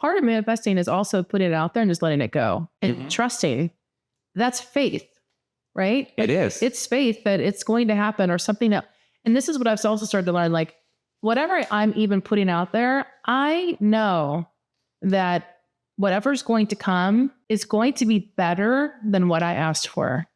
part of manifesting is also putting it out there and just letting it go and trusting. That's faith, right? It is. It's faith that it's going to happen or something that, and this is what I've also started to learn, like whatever I'm even putting out there, I know that whatever's going to come is going to be better than what I asked for.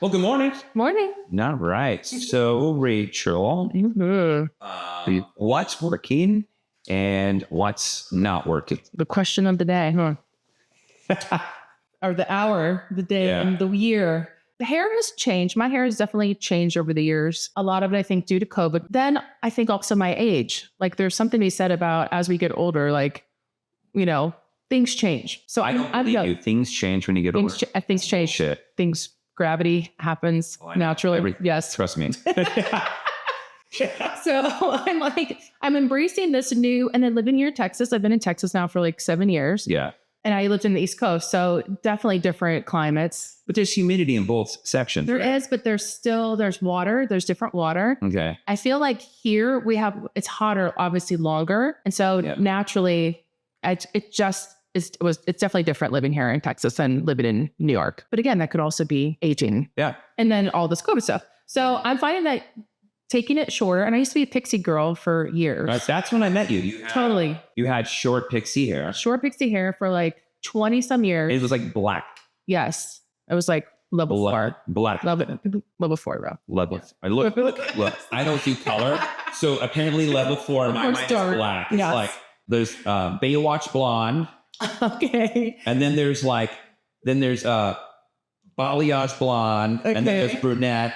Well, good morning. Morning. All right. So, Rachel, what's working and what's not working? The question of the day, huh? Or the hour, the day, and the year. The hair has changed. My hair has definitely changed over the years. A lot of it, I think, due to COVID. Then I think also my age. Like there's something to be said about as we get older, like, you know, things change. So I don't believe you. Things change when you get older. Things change. Shit. Things, gravity happens naturally. Yes. Trust me. So I'm embracing this new, and then living here in Texas. I've been in Texas now for like 7 years. Yeah. And I lived in the East Coast. So definitely different climates. But there's humidity in both sections. There is, but there's water. There's different water. Okay. I feel like here it's hotter, obviously longer. And so naturally it's definitely different living here in Texas than living in New York. But again, that could also be aging. Yeah. And then all this COVID stuff. So I'm finding that taking it shorter, and I used to be a pixie girl for years. That's when I met you. You had short pixie hair. Short pixie hair for like 20 some years. It was like black. Yes. It was like level 4. Black. Level 4, bro. Level. Look, I don't see color. So apparently level 4 in my mind is black. It's like there's Baywatch blonde. Okay. And then there's balayage blonde. Okay. And then there's brunette.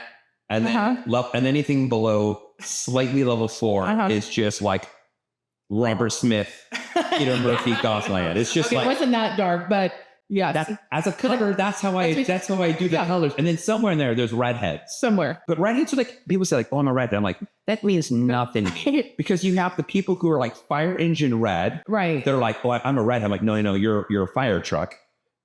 And then and anything below slightly level 4 is just like Robert Smith, Peter Murphy, Gosland. It's just it wasn't that dark, but yeah. That's as a color, that's how I do the colors. And then somewhere in there's redheads. Somewhere. But redheads are like, people say like, oh, I'm a redhead. I'm like, that means nothing to me. Because you have the people who are like fire engine red. Right. They're like, oh, I'm a redhead. I'm like, no, you're a fire truck.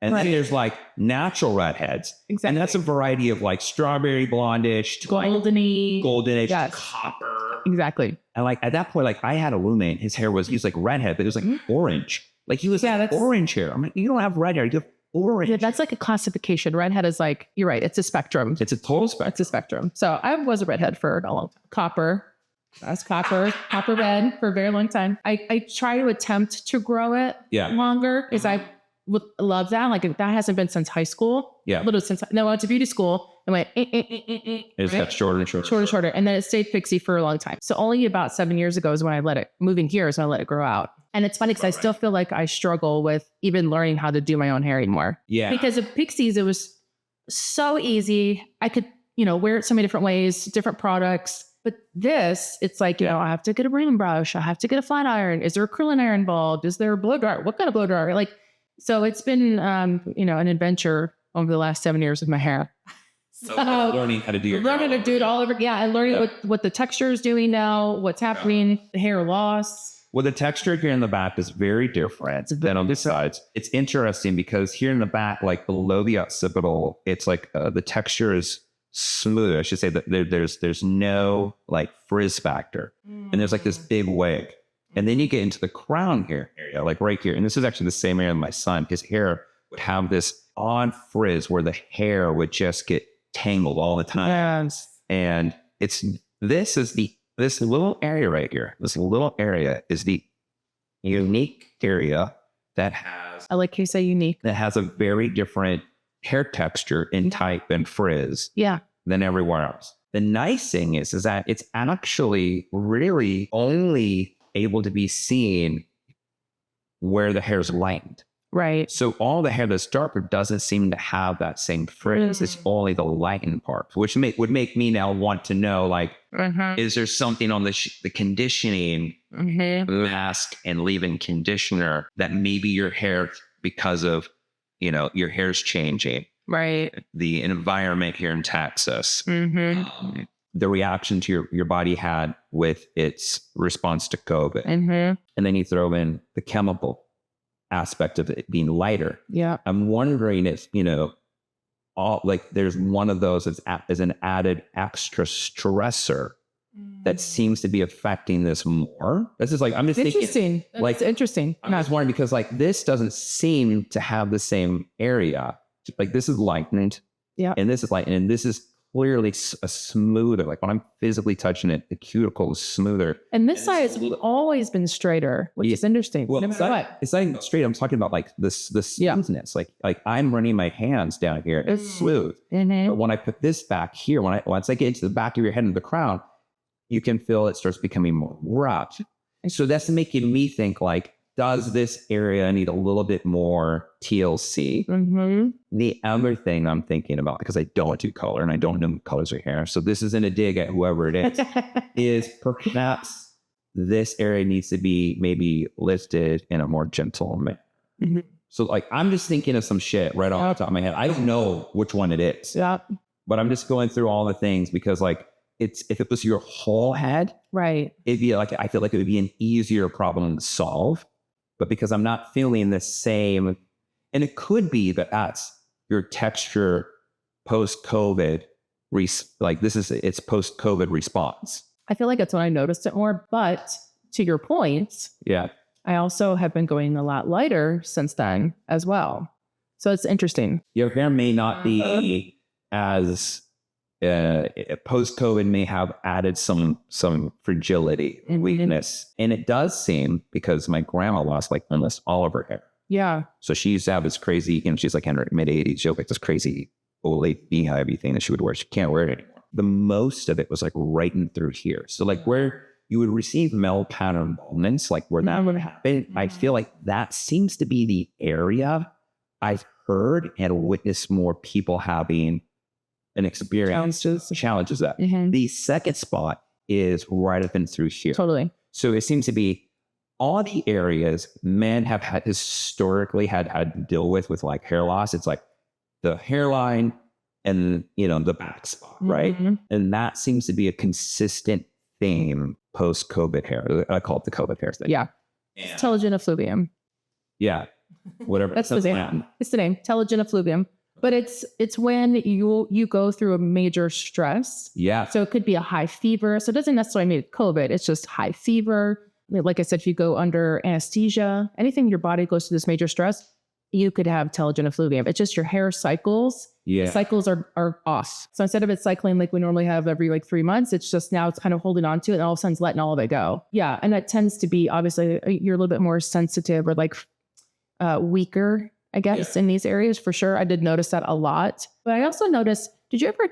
And then there's like natural redheads. Exactly. And that's a variety of like strawberry, blondish, goldenish, copper. Exactly. And like at that point, like I had a roommate, he was like redhead, but it was like orange. Like he was like orange hair. I'm like, you don't have red hair, you have orange. Yeah, that's like a classification. Redhead is like, you're right, it's a spectrum. It's a total spectrum. It's a spectrum. So I was a redhead for a long time. Copper red for a very long time. I try to attempt to grow it longer because I would love that. Like that hasn't been since high school. Yeah. Literally since I went to beauty school and went, it just got shorter and shorter. And then it stayed pixie for a long time. So only about 7 years ago is when moving here is when I let it grow out. And it's funny because I still feel like I struggle with even learning how to do my own hair anymore. Yeah. Because of pixies, it was so easy. I could, wear it so many different ways, different products. But this, it's like, I have to get a broom brush. I have to get a flat iron. Is there a curling iron involved? Is there a blow dryer? What kind of blow dryer? Like, so it's been, an adventure over the last 7 years with my hair. So learning how to do your hair. Learning to do it all over. Yeah. And learning what the texture is doing now, what's happening, the hair loss. Well, the texture here in the back is very different than on the sides. It's interesting because here in the back, like below the occipital, it's like the texture is smooth. I should say that there's no like frizz factor. And there's like this big wig. And then you get into the crown hair area, like right here. And this is actually the same area with my son. His hair would have this odd frizz where the hair would just get tangled all the time. Yes. And this little area right here, this little area is the unique area that has... I like how you say unique. That has a very different hair texture and type and frizz than everywhere else. The nice thing is that it's actually really only able to be seen where the hair's lightened. Right. So all the hair that's darker doesn't seem to have that same frizz. It's only the lightened part, which would make me now want to know, like, is there something on the conditioning mask and leave-in conditioner that maybe your hair, because of, your hair's changing. Right. The environment here in Texas. the reaction to your body had with its response to COVID. Mm-hmm. And then you throw in the chemical aspect of it being lighter. Yeah. I'm wondering if, all like there's one of those as an added extra stressor that seems to be affecting this more. This is like, I'm just interesting. thinking, like, it's interesting. I'm just wondering because like this doesn't seem to have the same area. Like this is lightened. Yeah. And this is lightened. And this is clearly a smoother. Like when I'm physically touching it, the cuticle is smoother. And this side has always been straighter, which is interesting. Well, no matter what. It's not even straight. I'm talking about like the smoothness. Like I'm running my hands down here. It's smooth. Mm-hmm. But when I put this back here, once I get into the back of your head and the crown, you can feel it starts becoming more rough. And so that's making me think like, does this area need a little bit more TLC? Mm-hmm. The other thing I'm thinking about, because I don't do color and I don't know colors of hair, so this isn't a dig at whoever it is perhaps this area needs to be maybe lifted in a more gentle manner. Mm-hmm. So like, I'm just thinking of some shit right off the top of my head. I don't know which one it is. Yeah. But I'm just going through all the things because like, if it was your whole head, right, it'd be like, I feel like it would be an easier problem to solve. But because I'm not feeling the same, and it could be that that's your texture post-COVID, it's post-COVID response. I feel like that's when I noticed it more. But to your point, yeah, I also have been going a lot lighter since then as well. So it's interesting. Your hair may not be as post-COVID may have added some fragility, weakness. And it does seem because my grandma lost like almost all of her hair. Yeah. So she used to have this crazy, she's like in her mid-80s. She had like this crazy old lady beehive thing that she would wear. She can't wear it anymore. The most of it was like right in through here. So like where you would receive male pattern baldness, like where that would happen, I feel like that seems to be the area I've heard and witnessed more people having an experience challenges that. Mm-hmm. The second spot is right up and through here. Totally. So it seems to be all the areas men have historically had to deal with like hair loss. It's like the hairline and the back spot, right? Mm-hmm. And that seems to be a consistent theme post-COVID hair. I call it the COVID hair thing. Yeah. Telogen effluvium. Yeah. Whatever. That's the name. It's the name. Telogen effluvium. But it's when you go through a major stress. Yeah. So it could be a high fever. So it doesn't necessarily mean COVID. It's just high fever. Like I said, if you go under anesthesia, anything your body goes through this major stress, you could have telogen effluvium. It's just your hair cycles. Yeah. The cycles are off. So instead of it cycling like we normally have every like 3 months, it's just now it's kind of holding on to it and all of a sudden it's letting all of it go. Yeah. And that tends to be obviously you're a little bit more sensitive or like weaker, I guess, in these areas for sure. I did notice that a lot. But I also noticed, did you ever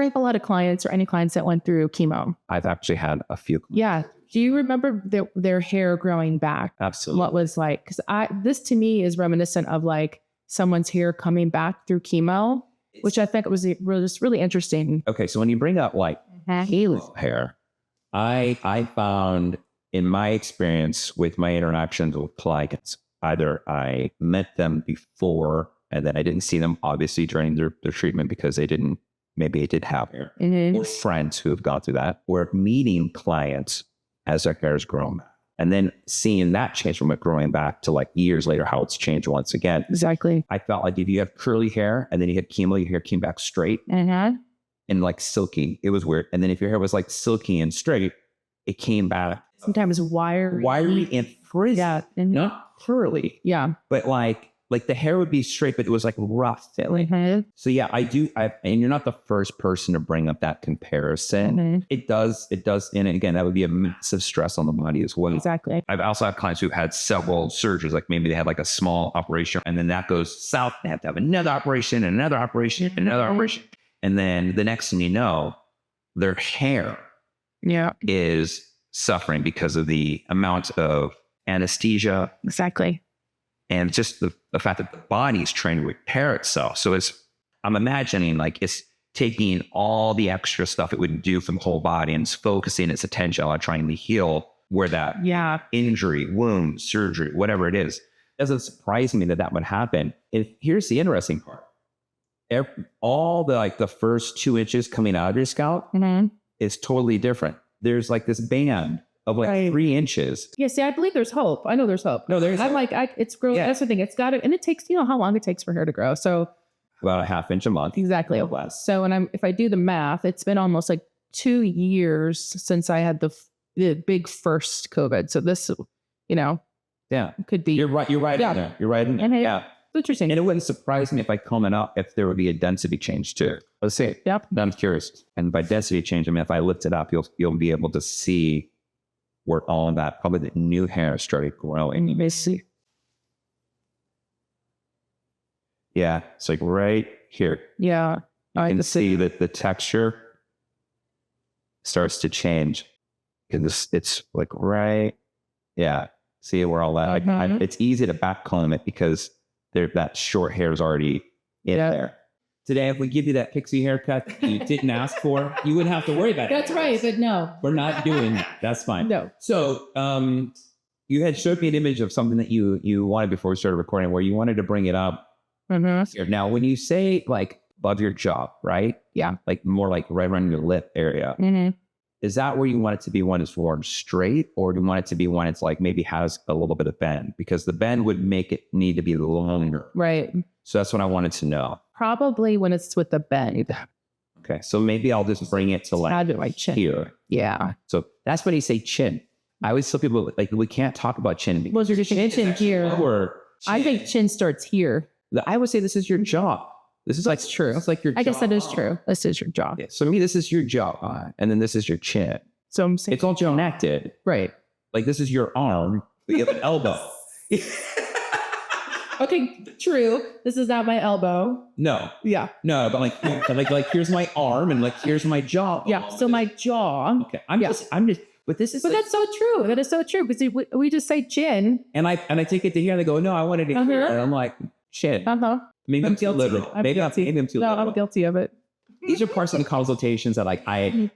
have a lot of clients or any clients that went through chemo? I've actually had a few. Yeah. Do you remember their hair growing back? Absolutely. What was like, because this to me is reminiscent of like someone's hair coming back through chemo, which I think was just really interesting. Okay. So when you bring up like halo hair, I found in my experience with my interactions with clients, either I met them before and then I didn't see them obviously during their treatment because maybe they did have hair, or friends who have gone through that, or meeting clients as their hair is grown and then seeing that change from it growing back to like years later, how it's changed once again. Exactly. I felt like if you have curly hair and then you had chemo, your hair came back straight and like silky. It was weird. And then if your hair was like silky and straight, it came back sometimes wiry and frizzy. Yeah. Not curly. Yeah. But like the hair would be straight, but it was like rough. So yeah, and you're not the first person to bring up that comparison. It does. And again, that would be a massive stress on the body as well. Exactly. I've also had clients who've had several surgeries, like maybe they had like a small operation and then that goes south. They have to have another operation, another operation, another operation. And then the next thing you know, their hair is suffering because of the amount of anesthesia. Exactly. And just the fact that the body's trying to repair itself. So I'm imagining like it's taking all the extra stuff it would do from the whole body and it's focusing its attention on trying to heal where that injury, wound, surgery, whatever it is. It doesn't surprise me that would happen. And here's the interesting part. all the like the first 2 inches coming out of your scalp is totally different. There's like this band of like 3 inches. Yeah, see, I believe there's hope. I know there's hope. No, there's. I'm like, it's growing. Yeah. That's the thing. It's got it, and it takes, you know, how long it takes for hair to grow. So about a ½ inch a month. Exactly. Less. So if I do the math, it's been almost like 2 years since I had the big first COVID. So this, you know, could be. You're right. You're right. Yeah. In there. You're right. In there. Yeah. Interesting. And it wouldn't surprise me if I comb it up if there would be a density change too. Let's see. Yep. I'm curious. And by density change, I mean if I lift it up, you'll be able to see where all of that probably the new hair started growing. You may see. Yeah, it's like right here. Yeah, you can see that the texture starts to change because it's like right. Yeah, see where all that. Like, it's easy to back comb it because that short hair is already in there. Today, if we give you that pixie haircut that you didn't ask for, you wouldn't have to worry about it. That's right, but no. We're not doing that. That's fine. No. So you had showed me an image of something that you wanted before we started recording where you wanted to bring it up. Now, when you say like above your jaw, right? Yeah. Like more like right around your lip area. Is that where you want it to be when it's formed straight, or do you want it to be when it's like maybe has a little bit of bend? Because the bend would make it need to be longer. Right. So that's what I wanted to know. Probably when it's with the bend. Okay. So maybe I'll just bring it to like my chin. Here. Yeah. So that's when you say chin. I always tell people like we can't talk about chin. Well, you're chin here. Or I think chin starts here. I would say this is your jaw. This is like true. It's like your jaw. I guess that is true. This is your jaw. Yeah. So to me, this is your jaw. And then this is your chin. So I'm saying it's all connected. Right. Like this is your arm, but you have an elbow. Okay, true. This is not my elbow. No. Yeah. No, but like here's my arm and like here's my jaw. Yeah. So my jaw. Okay. I'm just but this is But that's so true. That is so true. Because we just say chin. And I take it to here and they go, no, I wanted it here. And I'm like, chin. Maybe I'm too literal. Maybe I'm too literal. I'm guilty of it. These are parts of the consultations that like I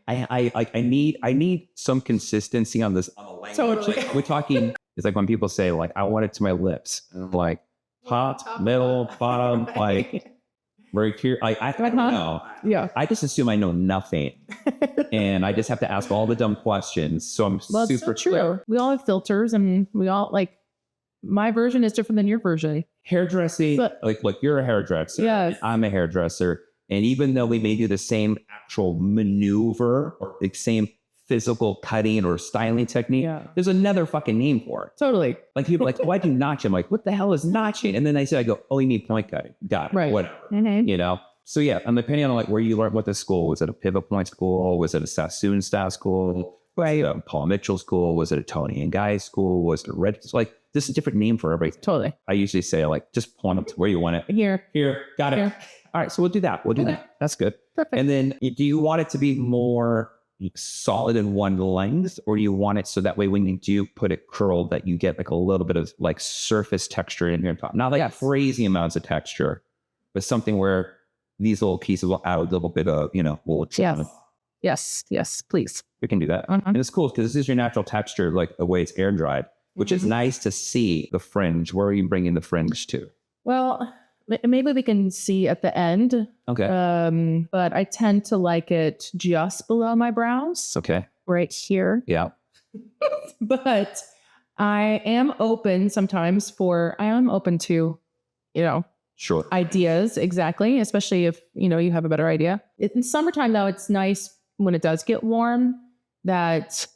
need some consistency on this. Totally. Like, we're talking. It's like when people say like I want it to my lips, and I'm like top, middle, bottom, like right here. I don't know. Yeah. I just assume I know nothing, and I just have to ask all the dumb questions. So I'm super true. clear. We all have filters, and we all like. My version is different than your version. Hairdressing, like you're a hairdresser. Yes. I'm a hairdresser. And even though we may do the same actual maneuver or the same physical cutting or styling technique, there's another fucking name for it. Totally. Like people are like, why do you notch? I'm like, what the hell is notching? And then I go, oh, you need point cutting. Got it. Right. Whatever. You know? So yeah, and depending on like where you learned what the school, was it a pivot point school? Was it a Sassoon style school? Right. A Paul Mitchell school? Was it a Tony and Guy school? Was it a Red? Like this is a different name for everything. Totally. I usually say like, just point up to where you want it. Here. Got it. All right. So we'll do that. We'll do that. That's good. Perfect. And then do you want it to be more solid in one length, or do you want it so that way when you do put it curled that you get like a little bit of like surface texture in your top? Not like crazy amounts of texture, but something where these little pieces will add a little bit of, Yes, please. We can do that. And it's cool because this is your natural texture, like the way it's air dried, which is nice to see the fringe. Where are you bringing the fringe to? Well, maybe we can see at the end. Okay. But I tend to like it just below my brows. Okay. Right here. Yeah. But I am open sometimes to, sure, ideas. Exactly. Especially if, you have a better idea. In summertime, though, it's nice when it does get warm that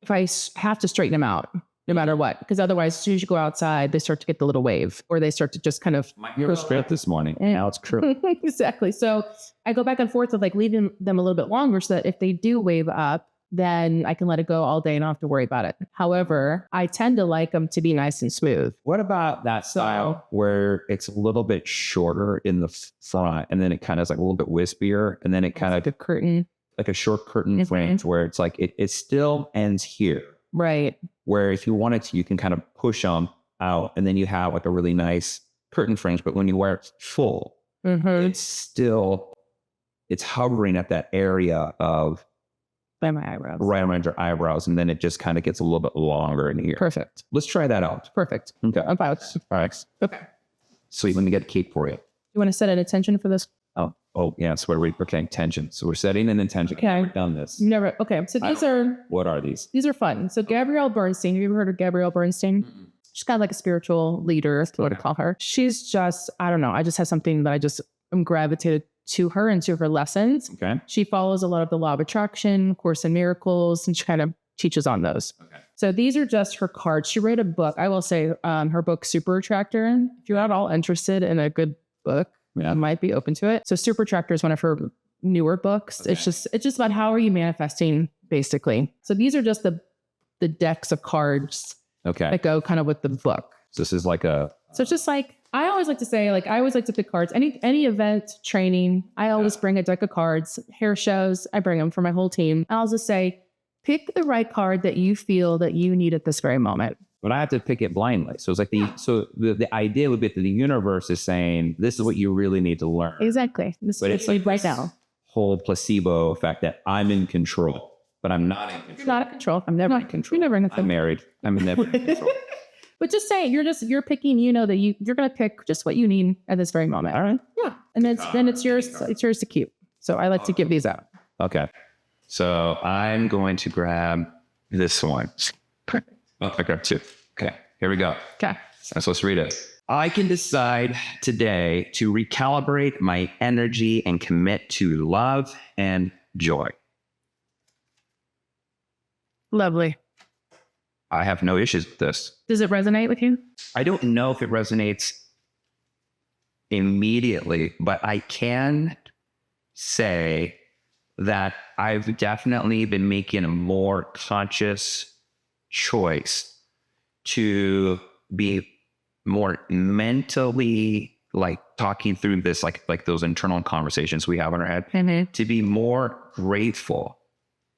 if I have to straighten them out, no matter what, because otherwise, as soon as you go outside, they start to get the little wave, or they start to just kind of. You were straight this morning. Now it's true. Exactly. So I go back and forth with like leaving them a little bit longer so that if they do wave up, then I can let it go all day and not have to worry about it. However, I tend to like them to be nice and smooth. What about that style where it's a little bit shorter in the front and then it kind of is like a little bit wispier and then it kind of the curtain, like a short curtain fringe where it's like it still ends here. Right. Where if you wanted to, you can kind of push them out and then you have like a really nice curtain fringe. But when you wear it full, it's hovering at that area of by my eyebrows. Right around your eyebrows. And then it just kind of gets a little bit longer in here. Perfect. Let's try that out. Perfect. Okay. I'm fine. All right. Okay. Sweet. Let me get a cake for you. You want to set an intention for this? Oh, yeah. So okay, intention. So we're setting an intention. Okay. I've never done this. Okay. So What are these? These are fun. So Gabrielle Bernstein, have you ever heard of Gabrielle Bernstein? She's kind of like a spiritual leader, is what I call her. She's just, I don't know. I just have something that I just am gravitated to her and to her lessons. Okay. She follows a lot of the law of attraction, Course in Miracles, and she kind of teaches on those. Okay. So these are just her cards. She wrote a book. I will say her book, Super Attractor. If you're at all interested in a good book, I might be open to it. So Super Attractor is one of her newer books. Okay. It's just about how are you manifesting, basically. So these are just the decks of cards that go kind of with the book. So this is like so it's just like, I always like to say, like, I always like to pick cards. Any event, training, I always bring a deck of cards. Hair shows, I bring them for my whole team. I'll just say, pick the right card that you feel that you need at this very moment. But I have to pick it blindly. So it's like the idea would be that the universe is saying, this is what you really need to learn. Exactly. This is like right now. Whole placebo effect that I'm in control, but I'm not in control. You're not in control. I'm never in control. You're never in control. I'm married. I'm never in control. But just saying, you're picking, you know, that you're going to pick just what you need at this very moment. All right. Yeah. And then it's yours to keep. So I like to give these out. Okay. So I'm going to grab this one. Perfect. Oh, I grabbed two. Okay. Here we go. Okay. So let's read it. I can decide today to recalibrate my energy and commit to love and joy. Lovely. I have no issues with this. Does it resonate with you? I don't know if it resonates immediately, but I can say that I've definitely been making a more conscious choice to be more mentally like talking through this, like those internal conversations we have in our head, to be more grateful,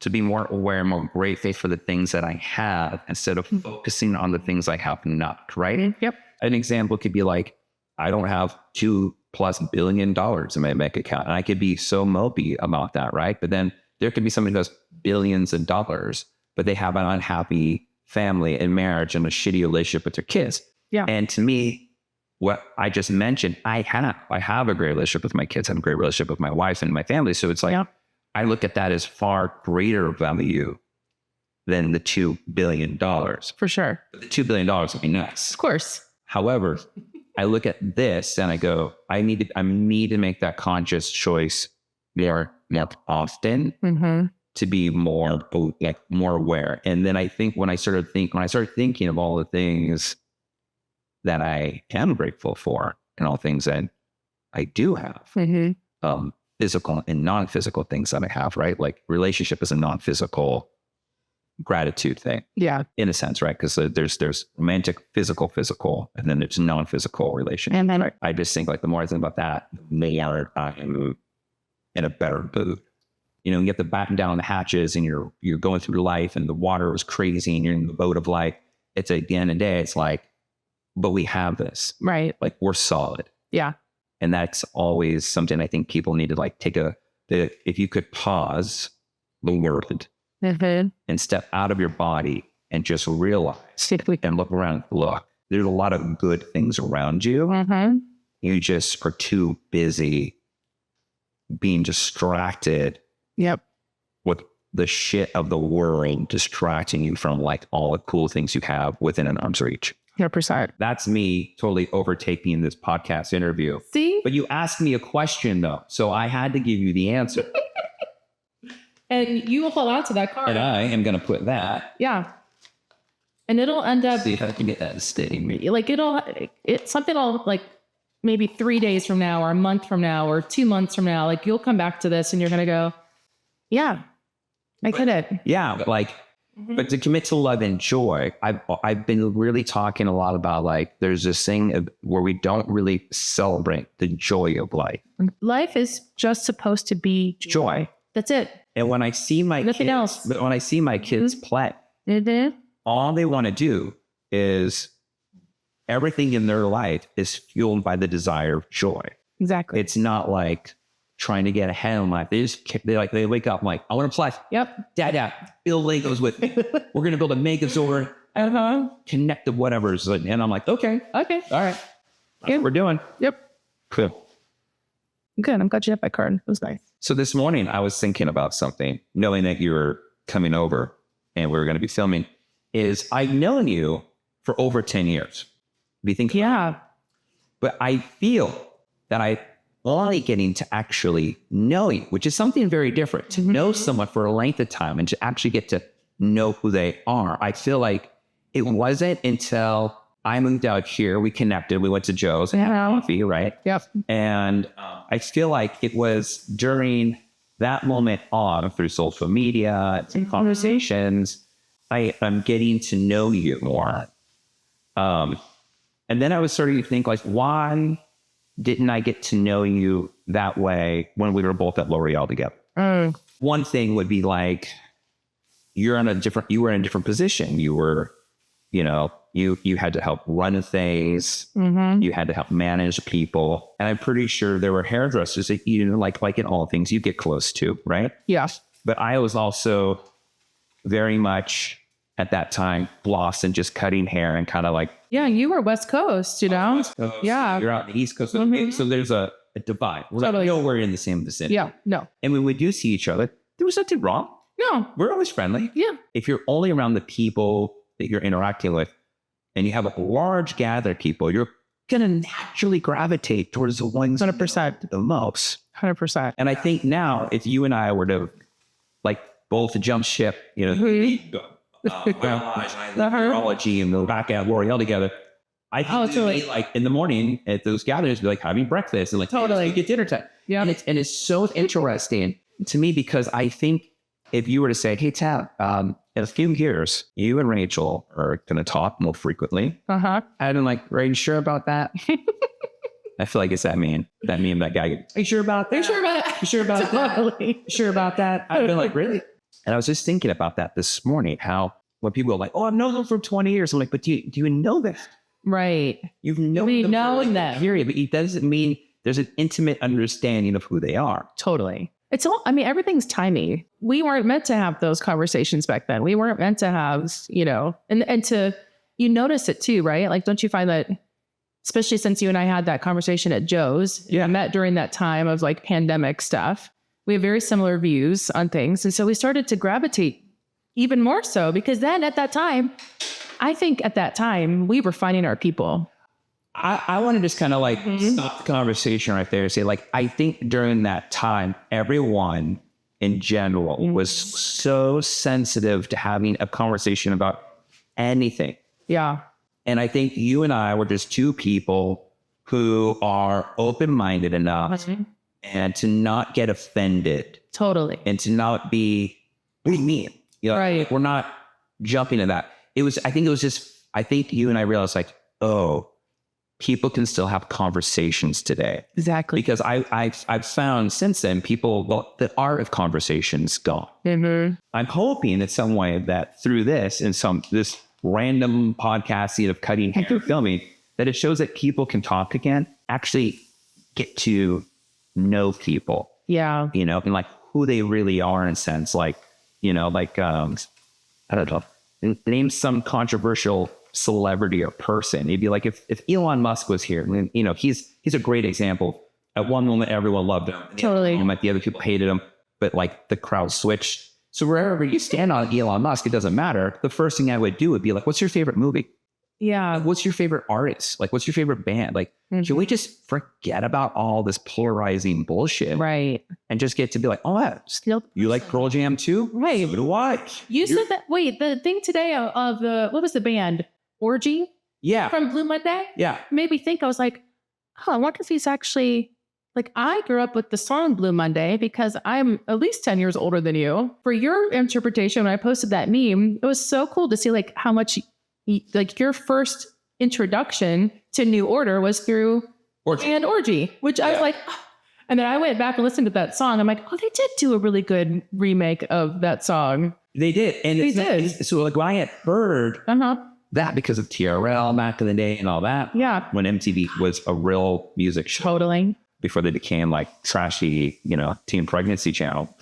to be more aware, more grateful for the things that I have instead of focusing on the things I have not, right? Yep. An example could be like, I don't have $2+ billion in my bank account. And I could be so mopey about that, right? But then there could be somebody who has billions of dollars, but they have an unhappy family and marriage and a shitty relationship with their kids. Yeah. And to me, what I just mentioned, I have a great relationship with my kids. I have a great relationship with my wife and my family. So it's like, I look at that as far greater value than the $2 billion. For sure. But the $2 billion would be nice. Of course. However, I look at this and I go, I need to make that conscious choice more often to be more aware. And then I think when I started thinking of all the things that I am grateful for and all things that I do have, physical and non-physical things that I have, right? Like relationship is a non-physical gratitude thing. Yeah. In a sense, right? Because there's romantic, physical, and then there's non-physical relationship. And then I just think like the more I think about that, the more I'm in a better mood. You know, you have to batten down the hatches and you're going through life and the water is crazy and you're in the boat of life. It's at the end of the day, it's like, but we have this. Right. Like we're solid. Yeah. And that's always something I think people need to like if you could pause the world and step out of your body and just realize and look around. Look, there's a lot of good things around you. You just are too busy being distracted. Yep. With the shit of the world distracting you from like all the cool things you have within an arm's reach. 100%. That's me totally overtaking this podcast interview. See? But you asked me a question though, so I had to give you the answer. And you will hold on to that card. And I am going to put that. Yeah. And it'll end up. See if I can get that to stay. Like it's something I'll like maybe 3 days from now or a month from now or 2 months from now, like you'll come back to this and you're going to go, yeah, I get it. Yeah. Like, but to commit to love and joy, I've been really talking a lot about like, there's this thing where we don't really celebrate the joy of life. Life is just supposed to be joy. That's it. And when I see my nothing else, but when I see my kids play, all they want to do is everything in their life is fueled by the desire of joy. Exactly. It's not like trying to get ahead in life. They wake up like, I want to play. Yep. Dad, build Legos with me. We're going to build a Megazord. Connect to whatever's. And I'm like, okay. All right. That's what we're doing. Yep. Cool. Good. I'm glad you had my card. It was nice. So this morning I was thinking about something, knowing that you were coming over and we were going to be filming, is I've known you for over 10 years. Be thinking, Yeah. but I feel that I only getting to actually know you, which is something very different, to know someone for a length of time and to actually get to know who they are. I feel like it wasn't until I moved out here, we connected, we went to Joe's and had coffee, right? Yep. And I feel like it was during that moment on, through social media and conversations, I'm getting to know you more. And then I was starting to think, like, why didn't I get to know you that way when we were both at L'Oreal together? One thing would be like, you were in a different position. You were, you had to help run things. You had to help manage people. And I'm pretty sure there were hairdressers that, like in all things, you get close to, right? Yes. But I was also very much at that time lost in just cutting hair and kind of like. Yeah, you were West Coast, West Coast, yeah. You're out in the East Coast. So there's a divide. We're Totally. nowhere in the same vicinity. Yeah, no. And when we do see each other, there was nothing wrong. No. We're always friendly. Yeah. If you're only around the people that you're interacting with and you have a large gather of people, you're going to naturally gravitate towards the ones 100%. the most. 100%. And I think now, if you and I were to like both jump ship, neurology and go back at L'Oreal together, I think totally. Like in the morning at those gatherings, be like having breakfast and like totally get dinner time. Yeah. And it's so interesting to me because I think if you were to say, hey, Tab, in a few years, you and Rachel are going to talk more frequently. I'd been like, are you sure about that? I feel like it's that meme, that guy. Are you sure about that? Are you sure about that? You sure about Totally. that? You sure about that? I've been like, really? And I was just thinking about that this morning, how when people are like, oh, I've known them for 20 years. I'm like, but do you know this? Right. You've known them. Period. But it doesn't mean there's an intimate understanding of who they are. Totally. It's all, everything's timing. We weren't meant to have those conversations back then. We weren't meant to have, and to, you notice it too, right? Like, don't you find that, especially since you and I had that conversation at Joe's, met during that time of like pandemic stuff, we have very similar views on things. And so we started to gravitate even more so because then at that time, I think at that time we were finding our people. I want to just kind of like stop the conversation right there and say, like, I think during that time, everyone in general was so sensitive to having a conversation about anything. Yeah. And I think you and I were just two people who are open-minded enough and to not get offended. Totally. And to not be, what do you mean? Right. We're not jumping to that. I think you and I realized like, oh, people can still have conversations today. Exactly. Because I've found since then the art of conversation's gone. I'm hoping in some way that through this and this random podcasting of cutting hair filming, that it shows that people can talk again, actually get to know people. Yeah. And like who they really are in a sense, like, I don't know, name some controversial celebrity or person. It'd be like if Elon Musk was here, and he's a great example. At one moment, everyone loved him. Totally. And the other people hated him, but like the crowd switched. So wherever you stand on Elon Musk, it doesn't matter. The first thing I would do would be like, what's your favorite movie? Yeah. What's your favorite artist? Like, what's your favorite band? Like, should we just forget about all this polarizing bullshit? Right. And just get to be like, oh, you like Pearl Jam too? Right. So do I. You said that, wait, the thing today of what was the band? Orgy? Yeah. From Blue Monday? Yeah. Made me think, I was like, oh, I wonder if he's actually, like, I grew up with the song Blue Monday because I'm at least 10 years older than you. For your interpretation, when I posted that meme, it was so cool to see like how much, like your first introduction to New Order was through Orgy, which I was like, oh. And then I went back and listened to that song. I'm like, oh, they did do a really good remake of that song. They did. And they did. So like when I had heard that because of TRL back in the day and all that. Yeah. When MTV was a real music show. Totally. Before they became like trashy, teen pregnancy channel.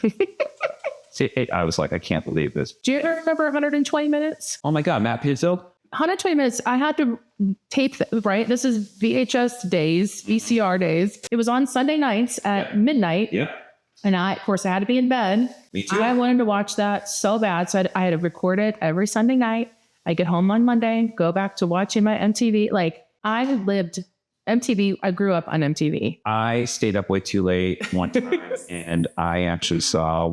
I was like, I can't believe this. Do you ever remember 120 Minutes? Oh my God, Matt Pitfield? 120 minutes. I had to tape, right? This is VHS days, VCR days. It was on Sunday nights at midnight. Yep. And of course, I had to be in bed. Me too. I wanted to watch that so bad. So I had to record it every Sunday night. I get home on Monday, go back to watching my MTV. Like, I lived MTV. I grew up on MTV. I stayed up way too late one time, and I actually saw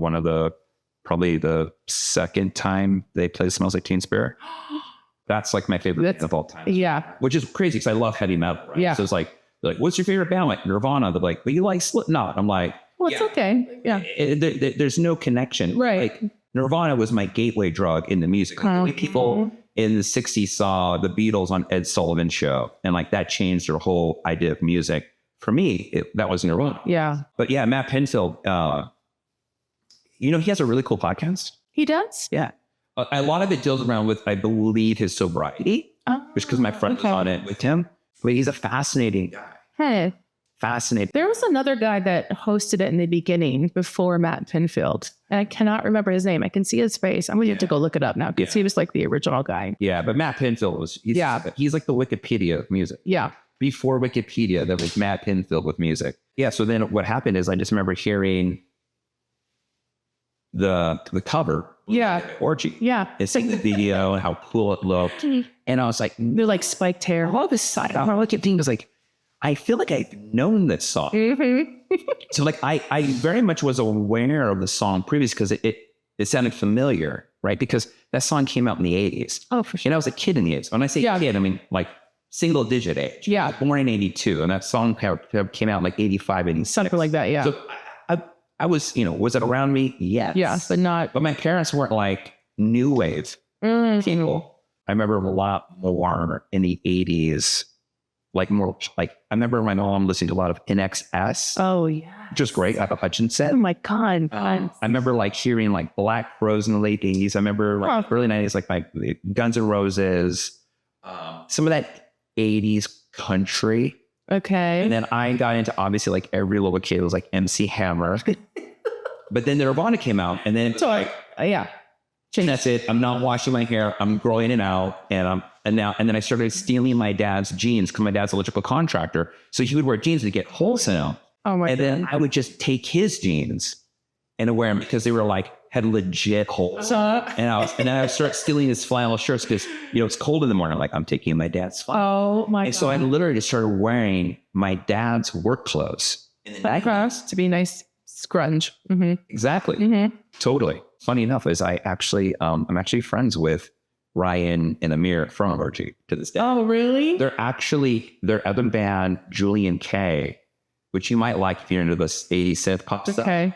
probably the second time they played Smells Like Teen Spirit. That's like my favorite band of all time. Yeah. Which is crazy because I love heavy metal. Right? Yeah. So it's like, they're like, what's your favorite band? Like Nirvana. They're like, but you like Slipknot. I'm like, Well, it's okay. Yeah. There's no connection. Right. Like Nirvana was my gateway drug into music. Like, the way people in the 60s saw the Beatles on Ed Sullivan's show, and like that changed their whole idea of music. For me, that was Nirvana. Yeah. But yeah, Matt Pinfield, he has a really cool podcast. He does? Yeah. A lot of it deals around with, I believe, his sobriety, which because my friend was on it with him. But he's a fascinating guy. Hey. Fascinating. There was another guy that hosted it in the beginning before Matt Pinfield, and I cannot remember his name. I can see his face. I'm going to have to go look it up now because he was like the original guy. Yeah, but Matt Pinfield he's like the Wikipedia of music. Yeah. Before Wikipedia, there was Matt Pinfield with music. Yeah, so then what happened is I just remember hearing the cover. Yeah. Orgy. Yeah. And seeing the video and how cool it looked. And I was like, they're like spiked hair. all this side. I look at things was like, I feel like I've known this song. So like I very much was aware of the song previous because it sounded familiar, right? Because that song came out in the 80s. Oh, for sure. And I was a kid in the 80s. When I say kid, I mean like single digit age. Yeah. Born in 82. And that song came out in like 85, 86. Something like that, yeah. So I was, was it around me? Yes. Yeah, but not. But my parents weren't like new wave people. I remember a lot more in the 80s. Like more like I remember my mom listening to a lot of NXS. Oh yeah, which was great. Like a Hutchinson. Oh my god! I remember like hearing like Black Rose in the late 80s. I remember like early 90s, like the Guns N' Roses. Some of that 80s country. Okay. And then I got into obviously like every little kid was like MC Hammer. But then the Nirvana came out, and then so like yeah. And that's it. I'm not washing my hair. I'm growing it out, and then I started stealing my dad's jeans because my dad's an electrical contractor. So he would wear jeans to get holes in them. Oh my! And then I would just take his jeans and wear them because they were like had legit holes. And then I would start stealing his flannel shirts because it's cold in the morning. I'm like, I'm taking my dad's flannel. Oh my! And so I literally just started wearing my dad's work clothes. To be nice, scrunch. Mm-hmm. Exactly. Mm-hmm. Totally. Funny enough, is I'm actually friends with Ryan and Amir from Orgy to this day. Oh, really? They're actually their other band, Julian K, which you might like if you're into this 80s synth pop stuff. Okay.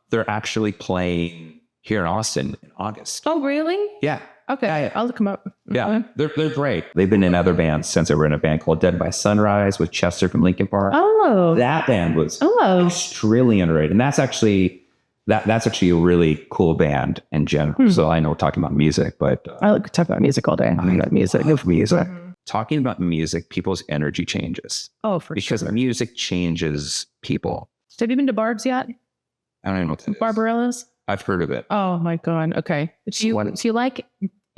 They're actually playing here in Austin in August. Oh, really? Yeah. Okay. Yeah. I'll look them up. Yeah. They're great. They've been in other bands since they were in a band called Dead by Sunrise with Chester from Linkin Park. Oh. That band was extremely underrated. And that's actually a really cool band in general. So I know we're talking about music, but I like to talk about music all day. I love music. Talking about music, people's energy changes. Oh, for sure. Because music changes people. Have you been to Barb's yet? I don't even know what that is. Barbarella's? I've heard of it. Oh my God. Okay. Do you like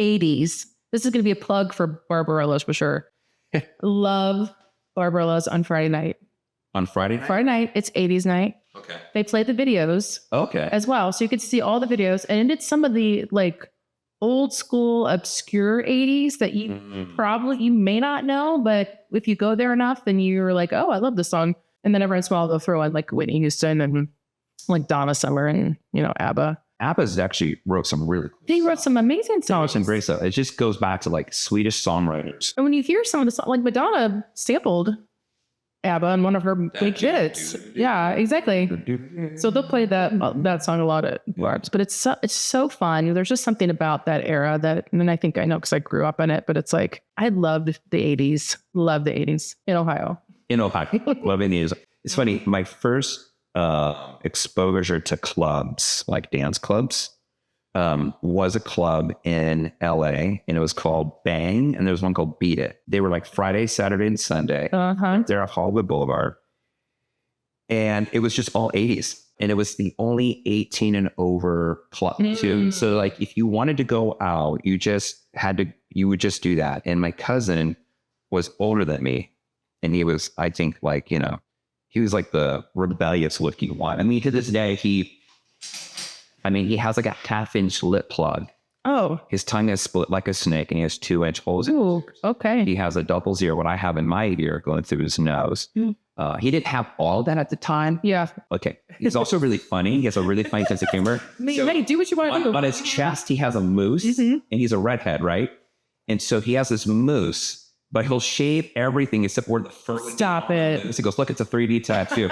80s? This is going to be a plug for Barbarella's for sure. Love Barbarella's on Friday night. On Friday night? Friday night, it's 80s night. Okay. They play the videos as well. So you could see all the videos. And it's some of the like old school obscure 80s that you you may not know. But if you go there enough, then you're like, oh, I love this song. And then every once in a while they'll throw in like Whitney Houston and like Donna Summer and, ABBA. ABBA's actually wrote some really cool They wrote some amazing songs. Some great stuff. It just goes back to like Swedish songwriters. And when you hear some of the songs, like Madonna sampled ABBA in one of her big hits. Yeah, exactly. So they'll play that song a lot at Barb's, but it's so fun. There's just something about that era and I think I know because I grew up in it, but it's like, I loved the 80s. Love the 80s in Ohio. Loving the 80s. It's funny. My first exposure to clubs, like dance clubs, was a club in LA, and it was called Bang, and there was one called Beat It. They were like Friday, Saturday, and Sunday. They're at Hollywood Boulevard, and it was just all 80s, and it was the only 18 and over club too. So like if you wanted to go out, you just you would just do that. And my cousin was older than me. And he was, I think, like, you know, he was like the rebellious looking one. I mean, to this day, he has like a 1/2-inch lip plug. Oh. His tongue is split like a snake and he has 2-inch holes. Ooh, okay. He has a double ear, what I have in my ear going through his nose. He didn't have all that at the time. Yeah. Okay. He's also really funny. He has a really funny sense of humor. Hey, do what you want to do. On his chest, he has a moose and he's a redhead, right? And so he has this moose, but he'll shave everything except where the fur. Stop it. He goes, look, it's a 3D tattoo.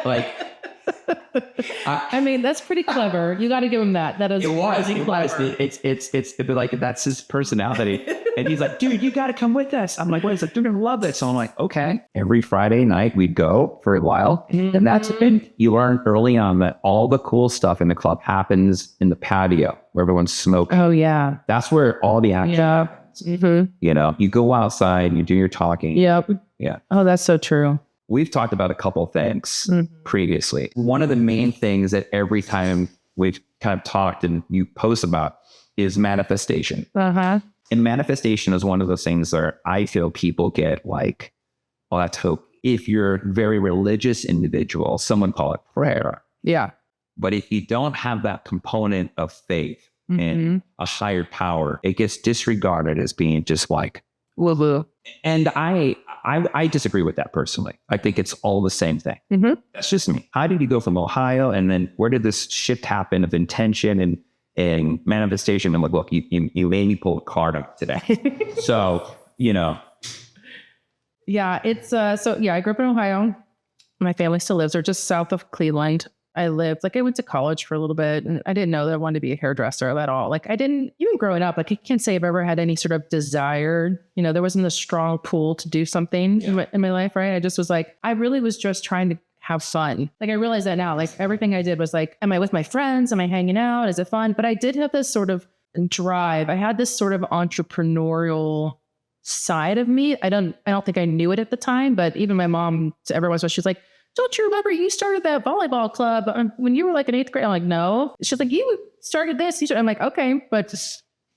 Like, I mean, that's pretty clever. You got to give him that. That is clever. It's like, that's his personality. And he's like, dude, you got to come with us. I'm like, what is it? Dude, I love this. So I'm like, okay. Every Friday night we'd go for a while. And that's it. You learn early on that all the cool stuff in the club happens in the patio where everyone's smoking. Oh, yeah. That's where all the action happens. Mm-hmm. You know, you go outside, you do your talking. Yep. Yeah. Oh, that's so true. We've talked about a couple of things previously. One of the main things that every time we've kind of talked and you post about is manifestation. Uh-huh. And manifestation is one of those things where I feel people get like, well, that's hope. If you're a very religious individual, someone call it prayer. Yeah. But if you don't have that component of faith and a higher power, it gets disregarded as being just like woo-woo. And I disagree with that personally. I think it's all the same thing. That's just me. How did you go from Ohio and then where did this shift happen of intention and manifestation? I'm like, look, you made me pull a card up today. So, you know. Yeah, it's so yeah, I grew up in Ohio. My family still lives there just south of Cleveland. I went to college for a little bit and I didn't know that I wanted to be a hairdresser at all. Like I didn't, even growing up, like I can't say I've ever had any sort of desire, you know, there wasn't a strong pull to do something in my life, right? I just was like, I really was just trying to have fun. Like I realize that now, like everything I did was like, am I with my friends? Am I hanging out? Is it fun? But I did have this sort of drive. I had this sort of entrepreneurial side of me. I don't think I knew it at the time, but even my mom, every once in a while, she's like, don't you remember you started that volleyball club when you were like in 8th grade? I'm like, no. She's like, you started this. I'm like, okay. But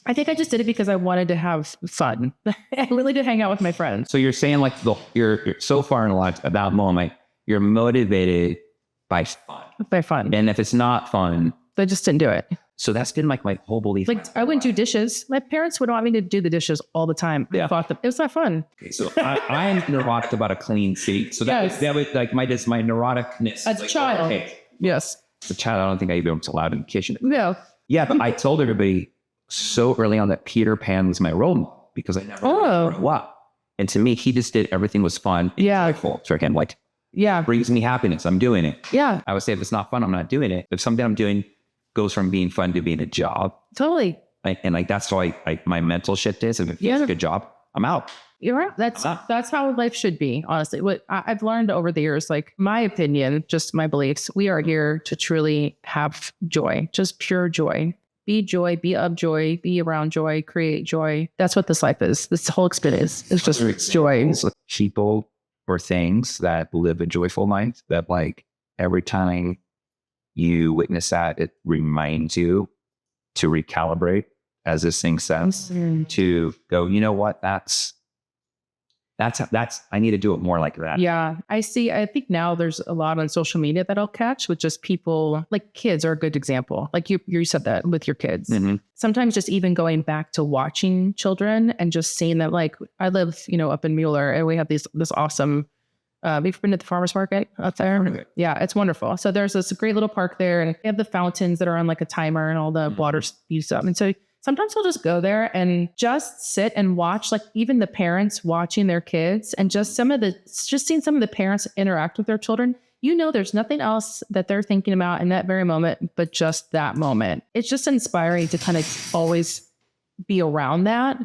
I think I just did it because I wanted to have fun. I really did hang out with my friends. So you're saying like you're so far in life at that moment, you're motivated by fun. By fun. And if it's not fun, I just didn't do it. So that's been like my whole belief. Like I wouldn't do dishes. My parents would want me to do the dishes all the time. Yeah. I thought that it was not fun. Okay, so I am neurotic about a clean seat. So that was like my neuroticness. As a child. Okay. Yes. As a child, I don't think I even was allowed in the kitchen. No. Yeah, but I told everybody so early on that Peter Pan was my role model because I never grew up. And to me, he just did everything was fun. Yeah. Joyful. So again, like yeah, brings me happiness. I'm doing it. Yeah. I would say if it's not fun, I'm not doing it. If something I'm doing goes from being fun to being a job. Totally. And like that's why my mental shift is. If it's a good job, I'm out. You're right. That's how life should be, honestly. What I've learned over the years, like my opinion, just my beliefs, we are here to truly have joy, just pure joy. Be joy, be of joy, be around joy, create joy. That's what this life is. This whole experience is just joy. People or things that live a joyful life that like every time you witness that, it reminds you to recalibrate, as this thing says, to go, you know what, that's, I need to do it more like that. Yeah. I think now there's a lot on social media that I'll catch with just people, like kids are a good example. Like you said that with your kids. Sometimes just even going back to watching children and just seeing that, like I live, up in Mueller and we have this awesome, we've been to the farmer's market out there. Okay. Yeah, it's wonderful. So there's this great little park there and they have the fountains that are on like a timer and all the water's used up. And so sometimes I'll just go there and just sit and watch, like even the parents watching their kids and just seeing some of the parents interact with their children. There's nothing else that they're thinking about in that very moment, but just that moment. It's just inspiring to kind of always be around that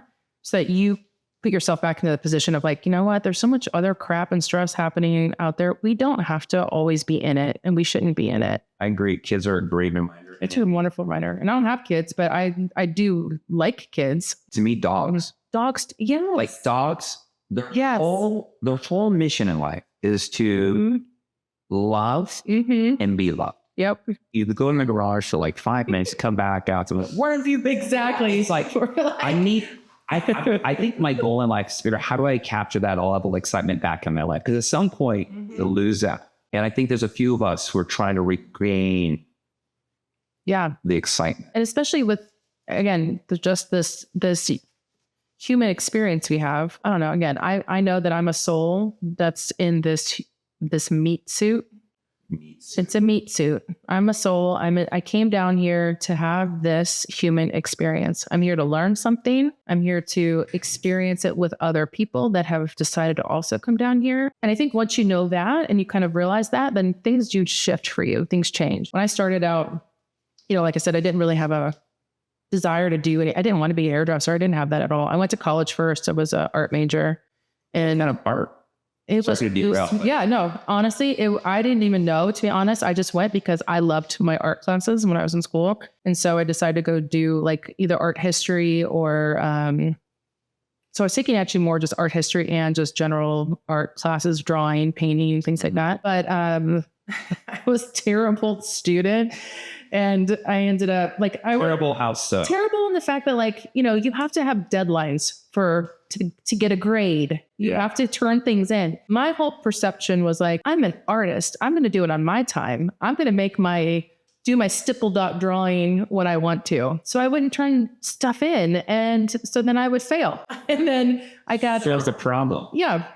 so that you put yourself back into the position of like, you know what, there's so much other crap and stress happening out there. We don't have to always be in it and we shouldn't be in it. I agree. Kids are a great reminder. It's a wonderful reminder. And I don't have kids, but I do like kids. To me, dogs. Dogs, yeah. Like dogs, their whole mission in life is to love and be loved. Yep. You go in the garage for like 5 minutes, come back out to where have you been? Exactly. It's like, I need I think my goal in life is to figure out how do I capture that level of excitement back in my life? Because at some point, you'll lose that. And I think there's a few of us who are trying to regain the excitement. And especially with, again, just this human experience we have. I don't know. Again, I know that I'm a soul that's in this meat suit. It's a meat suit. I'm a soul. I came down here to have this human experience. I'm here to learn something. I'm here to experience it with other people that have decided to also come down here. And I think once you know that and you kind of realize that, then things do shift for you. Things change. When I started out, like I said, I didn't really have a desire to do it. I didn't want to be a hairdresser. I didn't have that at all. I went to college first. I was an art major. And kind of art. Honestly, I didn't even know, to be honest. I just went because I loved my art classes when I was in school. And so I decided to go do like either art history or, so I was taking actually more just art history and just general art classes, drawing, painting, things like that. But I was a terrible student. And I ended up terrible house stuff. Terrible in the fact that you have to have deadlines to get a grade. You have to turn things in. My whole perception was I'm an artist. I'm going to do it on my time. I'm going to do my stipple dot drawing when I want to. So I wouldn't turn stuff in. And so then I would fail. And then I got... That was the problem. Yeah.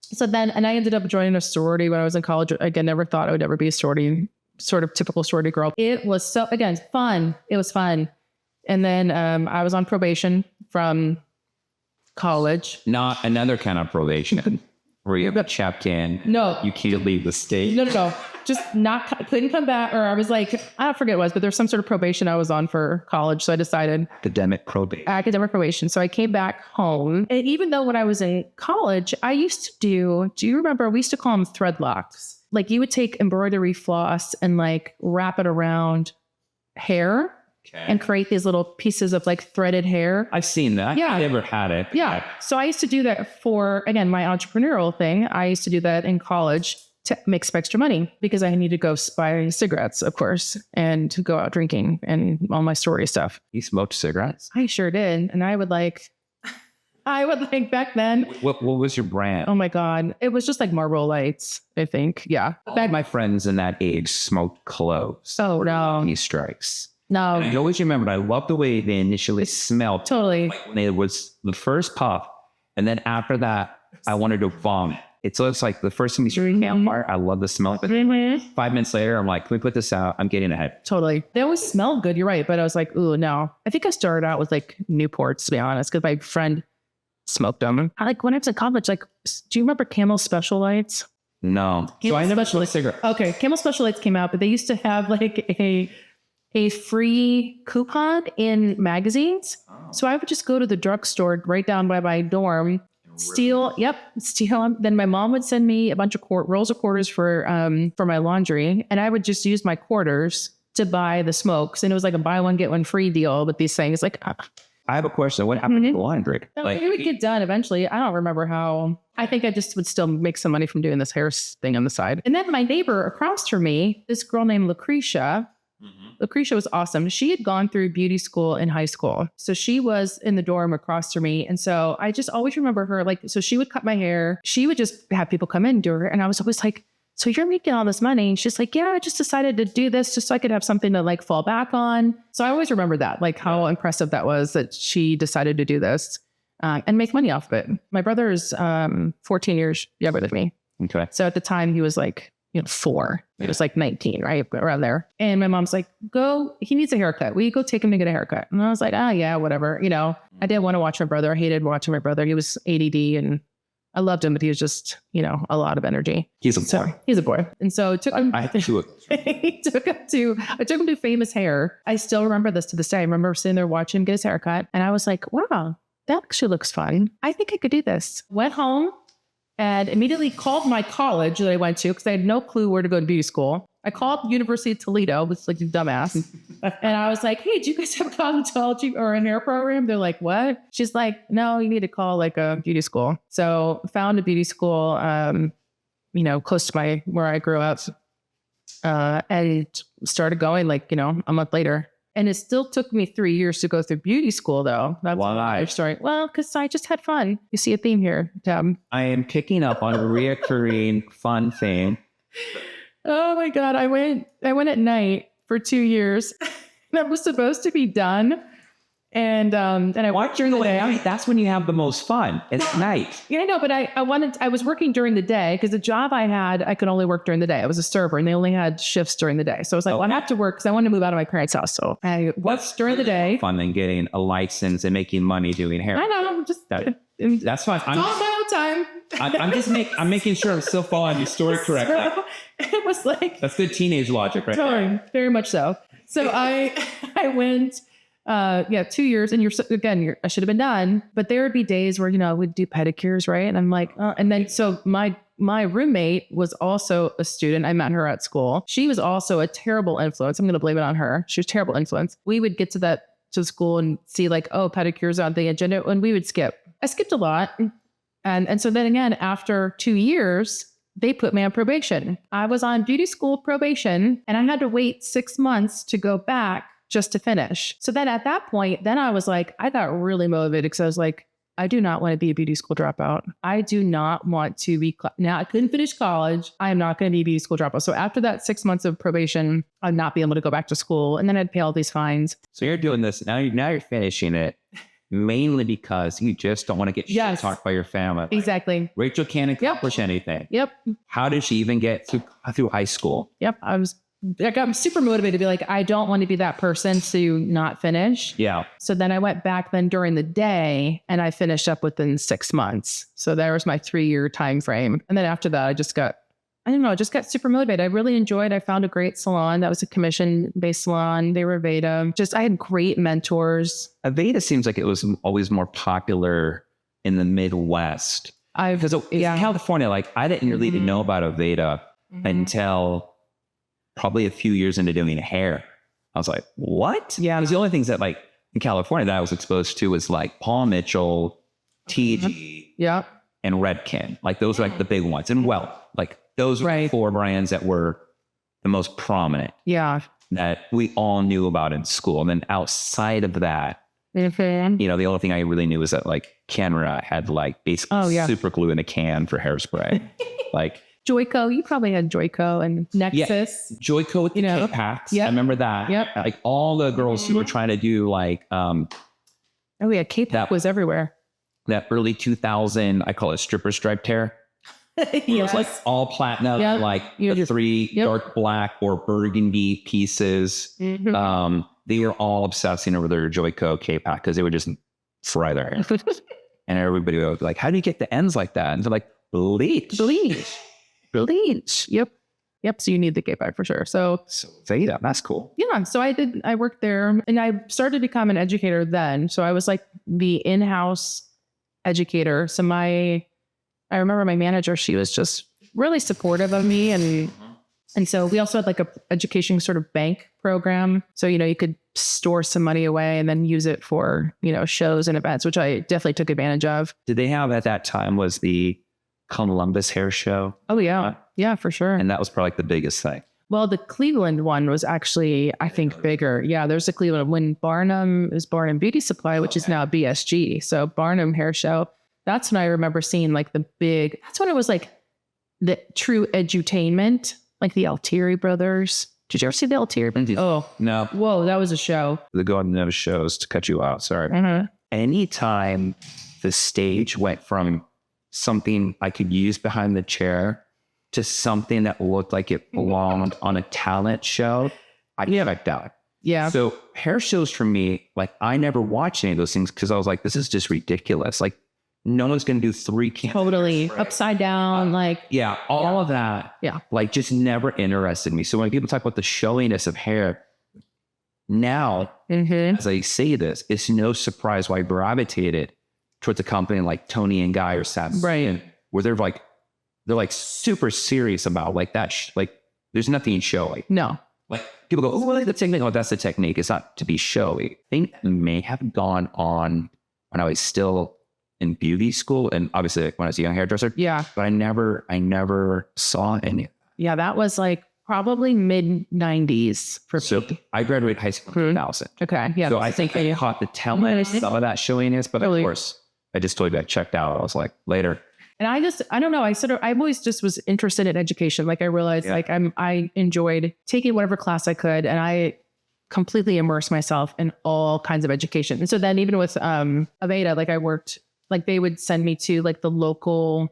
So then, and I ended up joining a sorority when I was in college. Again, never thought I would ever be a sorority, sort of typical sorority girl. It was fun. It was fun. And then I was on probation from college. Not another kind of probation where you have checked in. No. You can't leave the state. No. Just couldn't come back. Or I was I don't forget what it was, but there's some sort of probation I was on for college. So I decided. Academic probation. So I came back home. And even though when I was in college, I used to do you remember, we used to call them threadlocks. You would take embroidery floss and wrap it around hair. Okay. And create these little pieces of threaded hair. I've seen that. Yeah. I never had it. Yeah. So I used to do that for, again, my entrepreneurial thing. I used to do that in college to make some extra money because I needed to go buy cigarettes, of course, and to go out drinking and all my sorority stuff. You smoked cigarettes? I sure did. And I would back then. What was your brand? Oh my God. It was just Marlboro Lights, I think. Yeah. All my friends in that age smoked cloves. Oh no. These strikes. No. And I always remembered, I love the way they initially smelled. Totally. When it was the first puff. And then after that, I wanted to vomit. It's the first time you start campfire, I love the smell. But 5 minutes later, I'm can we put this out? I'm getting ahead. Totally. They always smell good. You're right. But I was ooh, no. I think I started out with Newports, to be honest, because my friend smoked them. When I was in college, do you remember Camel Special Lights? No. So I never smoked a cigarette. Okay. Camel Special Lights came out, but they used to have a free coupon in magazines. Oh. So I would just go to the drugstore right down by my dorm, steal them. Then my mom would send me a bunch of rolls of quarters for my laundry. And I would just use my quarters to buy the smokes. And it was a buy one, get one free deal with these things. I have a question. What happened to the laundry? It would get done eventually. I don't remember how. I think I just would still make some money from doing this hair thing on the side. And then my neighbor across from me, this girl named Lucretia, Lucretia was awesome. She had gone through beauty school in high school. So she was in the dorm across from me. And so I just always remember her, so she would cut my hair. She would just have people come in and do her. And I was always so you're making all this money? And she's yeah, I just decided to do this just so I could have something to fall back on. So I always remember that, how impressive that was that she decided to do this and make money off of it. My brother is 14 years younger than me. Okay. So at the time he was 4. It was 19, right? Around there. And my mom's he needs a haircut. Will you go take him to get a haircut? And I was oh yeah, whatever. I didn't want to watch my brother. I hated watching my brother. He was ADD and I loved him, but he was just, a lot of energy. He's a boy. He's a boy. And so it took him, I took him to famous hair. I still remember this to this day. I remember sitting there watching him get his haircut. And I was wow, that actually looks fun. I think I could do this. Went home and immediately called my college that I went to because I had no clue where to go to beauty school. I called University of Toledo, which is a dumbass. And I was hey, do you guys have a cosmetology or a hair program? They're what? She's no, you need to call a beauty school. So found a beauty school, close to where I grew up and started going a month later. And it still took me 3 years to go through beauty school, though. That's Why? another story. Well, because I just had fun. You see a theme here, Deb. I am picking up on a reoccurring fun thing. Oh my God. I went at night for 2 years. That was supposed to be done. And I watched during the day. That's when you have the most fun. It's night. Yeah, I know, but I was working during the day because the job I had, I could only work during the day. I was a server and they only had shifts during the day. So I was like, well, I have to work because I wanted to move out of my parents' house. So I worked during the day. Fun than getting a license and making money doing hair. I know. That's fine. It's all my own time. I'm making sure I'm still following your story correctly. So it was like, that's good teenage logic, right? Totally, very much so. So I went, 2 years, and I should have been done, but there would be days where, we'd do pedicures, right? And I'm like, and then, so my roommate was also a student. I met her at school. She was also a terrible influence. I'm going to blame it on her. She was a terrible influence. We would get to school and see like, oh, pedicures on the agenda, and we would skip. I skipped a lot. And so then again, after 2 years, they put me on probation. I was on beauty school probation and I had to wait 6 months to go back just to finish. So then at that point, then I was like, I got really motivated because I was like, I do not want to be a beauty school dropout. I do not want to be, now I couldn't finish college. I am not going to be a beauty school dropout. So after that 6 months of probation, I'd not be able to go back to school. And then I'd pay all these fines. So you're doing this, now you're finishing it mainly because you just don't want to get shit talked by your family. Exactly. Rachel can't accomplish anything. Yep. How did she even get through high school? Yep. I'm super motivated to be like, I don't want to be that person to not finish. Yeah. So then I went back then during the day and I finished up within 6 months. So there was my 3-year time frame. And then after that, I just got super motivated. I really enjoyed, I found a great salon. That was a commission-based salon. They were Aveda. I had great mentors. Aveda seems like it was always more popular in the Midwest. Because in California, like I didn't really know about Aveda until probably a few years into doing hair. I was like, what? Yeah. Because the only things that like in California that I was exposed to was like Paul Mitchell, TG, and Redken. Like those were like the big ones. And like those were the 4 brands that were the most prominent. Yeah. That we all knew about in school. And then outside of that, the only thing I really knew was that like Kenra had like basically super glue in a can for hairspray. Like Joico, you probably had Joico and Nexus. Yeah, Joico with the K-Packs. Yep. I remember that. Yep. Like all the girls who were trying to do like... K-Pack was everywhere. That early 2000, I call it stripper striped hair. It was like all platinum, like the 3 dark black or burgundy pieces. They were all obsessing over their Joico K-Pack because they would just fry their hair. And everybody would be like, how do you get the ends like that? And they're like, bleach. Yep. So you need the K-Pack for sure. So yeah, that's cool. Yeah. So I worked there and I started to become an educator then. So I was like the in-house educator. So I remember my manager, she was just really supportive of me. And so we also had like a education sort of bank program. So, you could store some money away and then use it for, shows and events, which I definitely took advantage of. Did they have at that time was the Columbus Hair Show? Oh, yeah. Yeah, for sure. And that was probably like the biggest thing. Well, the Cleveland one was actually, I think, bigger. Yeah, there's a Cleveland when Barnum is Barnum Beauty Supply, which is now BSG. So Barnum Hair Show. That's when I remember seeing like that's when it was like the true edutainment, like the Altieri brothers. Did you ever see the Altieri brothers? Oh, no. Whoa, that was a show. The Golden Nose shows, to cut you off. Sorry. Anytime the stage went from something I could use behind the chair to something that looked like it belonged on a talent show, I checked out. Yeah. So hair shows for me, like I never watched any of those things because I was like, this is just ridiculous. Like no one's going to do 3 cameras. Totally. Upside down. All of that. Yeah. Like just never interested me. So when people talk about the showiness of hair, now, as I say this, it's no surprise why I gravitated towards a company like Tony and Guy or Salsman, where they're like super serious about like that. Like there's nothing showy. No. Like people go, oh, well, the technique. Oh, that's the technique. It's not to be showy. I think it may have gone on when I was still in beauty school and obviously when I was a young hairdresser. Yeah. But I never saw any. Yeah. That was like Probably mid 90s for So me. I graduated high school in 2000. Okay. Yeah. So I think I caught the tail end of some of that showiness, but of course, I just told you I checked out. I was like, later. And I don't know. I always just was interested in education. Like I realized like I enjoyed taking whatever class I could, and I completely immersed myself in all kinds of education. And so then even with Aveda, like I worked, like they would send me to like the local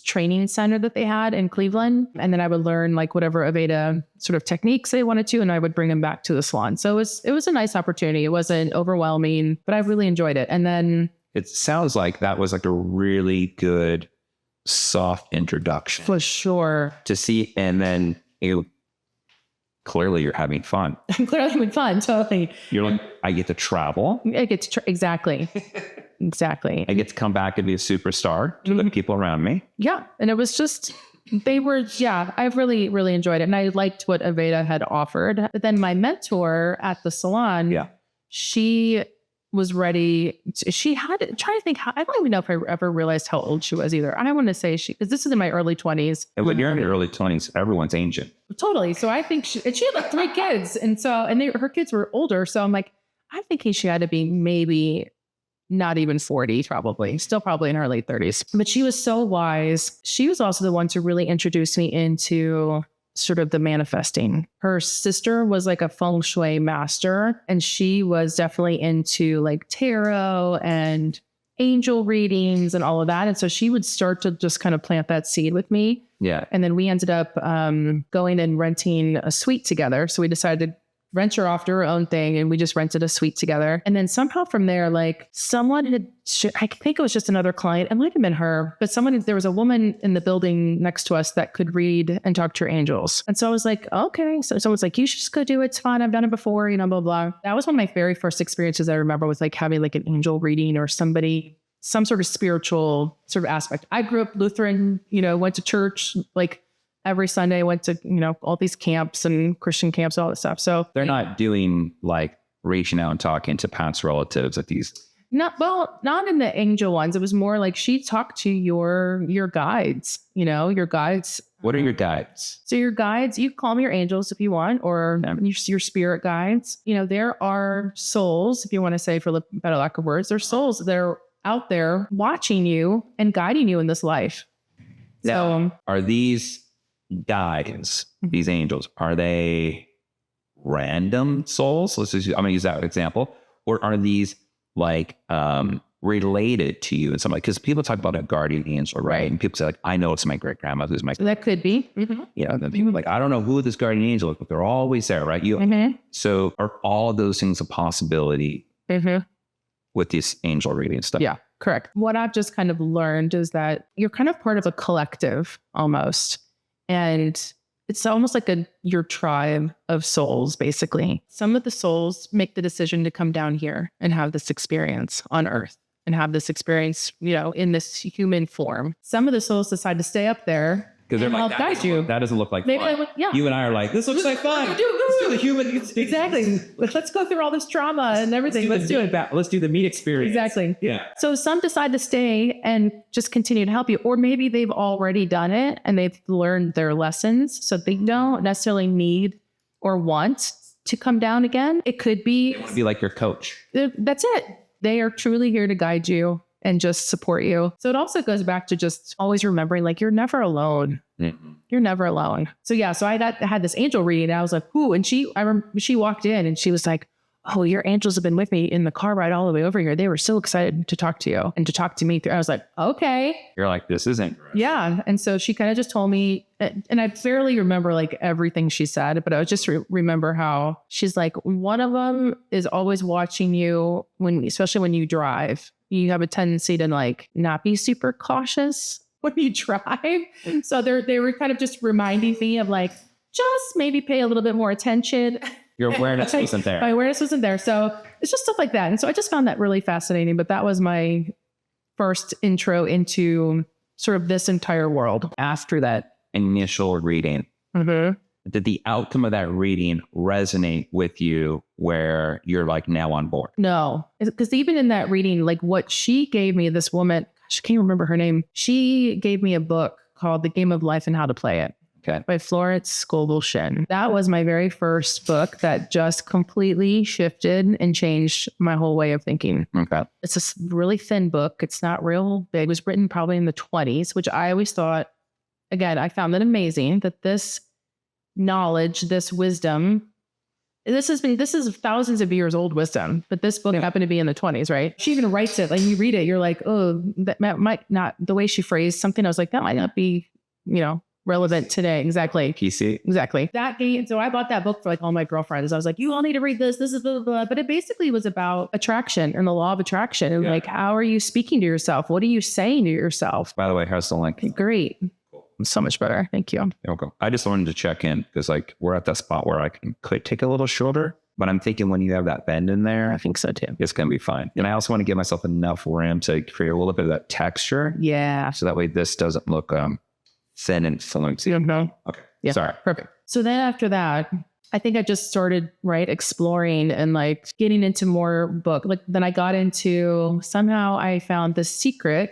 training center that they had in Cleveland. And then I would learn like whatever Aveda sort of techniques they wanted to, and I would bring them back to the salon. So it was a nice opportunity. It wasn't overwhelming, but I really enjoyed it. And then it sounds like that was like a really good soft introduction. For sure. To see, and then clearly you're having fun. I'm clearly having fun. Totally. You're like, I get to travel. I get to exactly. Exactly. I get to come back and be a superstar to the people around me. Yeah. And it was just, I really, really enjoyed it. And I liked what Aveda had offered. But then my mentor at the salon, she was ready. She had, trying to think how, I don't even know if I ever realized how old she was either. I don't want to say because this is in my early 20s. And when you're in your early 20s, everyone's ancient. Totally. So I think she had like 3 kids. And so, her kids were older. So I'm like, I'm thinking she had to be maybe not even 40, probably still probably in her late 30s. But she was so wise. She was also the one to really introduce me into sort of the manifesting. Her sister was like a feng shui master, and she was definitely into like tarot and angel readings and all of that. And so she would start to just kind of plant that seed with me. Yeah. And then we ended up going and renting a suite together. So we decided to venture off to her own thing, and we just rented a suite together. And then somehow from there, like someone had, I think it was just another client, it might have been her, but there was a woman in the building next to us that could read and talk to your angels. And so I was like, okay. So someone's like, you should just go do it. It's fine. I've done it before, blah, blah. That was one of my very first experiences I remember with like having like an angel reading or some sort of spiritual sort of aspect. I grew up Lutheran, went to church, like every Sunday, went to, all these camps and Christian camps, all this stuff. So they're not doing like reaching out and talking to past relatives at these. Not in the angel ones. It was more like she talked to your guides, your guides. What are your guides? So your guides, you call them your angels if you want, or your spirit guides. There are souls, if you want to say for better lack of words, there's souls that are out there watching you and guiding you in this life. Now, are these guides, these angels, are they random souls? I'm going to use that example. Or are these like related to you in some way? Because people talk about a guardian angel, right? And people say like, I know it's my great grandma who's my. That could be. Mm-hmm. Then people are like, I don't know who this guardian angel is, but they're always there, right? So are all of those things a possibility with this angel reading stuff? Yeah, correct. What I've just kind of learned is that you're kind of part of a collective almost. And it's almost like your tribe of souls, basically. Some of the souls make the decision to come down here and have this experience on Earth and have this experience, in this human form. Some of the souls decide to stay up there because they're like, guide you. That doesn't look like fun. You and I are like, this looks like fun. Let's do the human. Exactly. Let's go through all this trauma and everything. Let's do it. Let's do the meat experience. Exactly. Yeah. So some decide to stay and just continue to help you. Or maybe they've already done it and they've learned their lessons. So they don't necessarily need or want to come down again. It could be. They want to be like your coach. That's it. They are truly here to guide you and just support you. So it also goes back to just always remembering, like, you're never alone. Mm-hmm. You're never alone. So yeah, so I had this angel reading and I was like, ooh, and she walked in and she was like, oh, your angels have been with me in the car ride all the way over here. They were so excited to talk to you and to talk to me. I was like, okay. You're like, this isn't. Yeah. And so she kind of just told me, and I barely remember like everything she said, but I just remember how she's like, one of them is always watching you especially when you drive. You have a tendency to like not be super cautious when you drive. So they were kind of just reminding me of like, just maybe pay a little bit more attention. Your awareness wasn't there. My awareness wasn't there. So it's just stuff like that. And so I just found that really fascinating. But that was my first intro into sort of this entire world. After that initial reading, did the outcome of that reading resonate with you where you're like now on board? No, because even in that reading, like what she gave me, this woman, gosh, I can't remember her name. She gave me a book called The Game of Life and How to Play It. by Florence Scovel Shinn. That was my very first book that just completely shifted and changed my whole way of thinking. Okay. It's a really thin book. It's not real big. It was written probably in the 20s, which I always thought, again, I found it amazing that this knowledge, this wisdom, this is thousands of years old wisdom, but this book happened to be in the 20s, right? She even writes it, like you read it, you're like, oh, that might not, the way she phrased something, I was like, that might not be, relevant today. Exactly. PC. Exactly. So I bought that book for like all my girlfriends. I was like, you all need to read this. This is blah, blah, blah. But it basically was about attraction and the law of attraction. And like, how are you speaking to yourself? What are you saying to yourself? By the way, how's the link? Great. So much better. Thank you. You're welcome. I just wanted to check in because like we're at that spot where I could take a little shorter, but I'm thinking when you have that bend in there, I think so too. It's going to be fine. And I also want to give myself enough room to create a little bit of that texture. Yeah. So that way this doesn't look thin and flimsy. No. Okay. Yeah. Sorry. Perfect. So then after that, I think I just started exploring and like getting into more book. Like then I got into, somehow I found The Secret.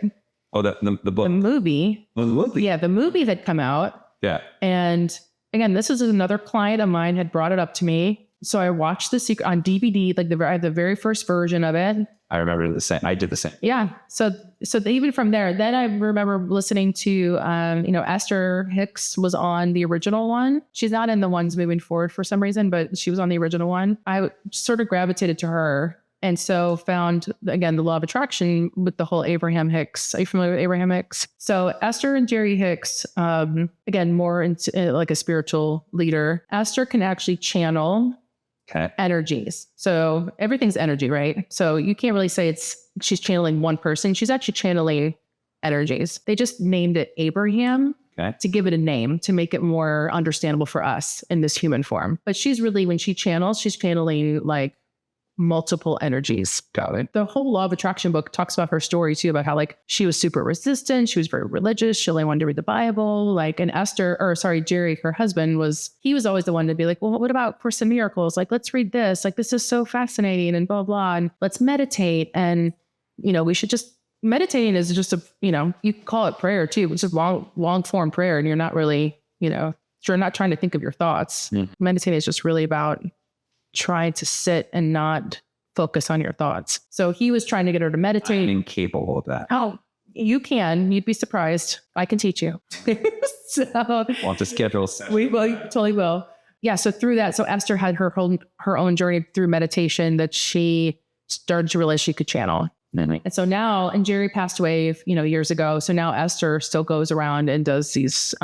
Oh, the book. The movie. Oh, the movie. Yeah, the movie that come out. Yeah. And again, this is another client of mine had brought it up to me. So I watched The Secret on DVD, like I have the very first version of it. I remember the same. I did the same. Yeah. So even from there, then I remember listening to, Esther Hicks was on the original one. She's not in the ones moving forward for some reason, but she was on the original one. I sort of gravitated to her. And so found, again, the law of attraction with the whole Abraham Hicks. Are you familiar with Abraham Hicks? So Esther and Jerry Hicks, again, more into like a spiritual leader. Esther can actually channel energies. So everything's energy, right? So you can't really say she's channeling one person. She's actually channeling energies. They just named it Abraham to give it a name, to make it more understandable for us in this human form. But she's really, when she channels, she's channeling like multiple energies. Got it. The whole law of attraction book talks about her story too, about how like she was super resistant. She was very religious. She only wanted to read the Bible. Like, and Jerry, her husband he was always the one to be like, well, what about Course in Miracles? Like, let's read this. Like, this is so fascinating and blah, blah. And let's meditate. And, we should just, meditating is just you call it prayer too, which is long form prayer. And you're not really, you're not trying to think of your thoughts. Meditating is just really about trying to sit and not focus on your thoughts. So he was trying to get her to meditate. I'm incapable of that. Oh, you can. You'd be surprised. I can teach you. So Want to schedule a session? We totally will. Yeah. So through that, so Esther had her own journey through meditation that she started to realize she could channel. And so now, and Jerry passed away, years ago. So now Esther still goes around and does these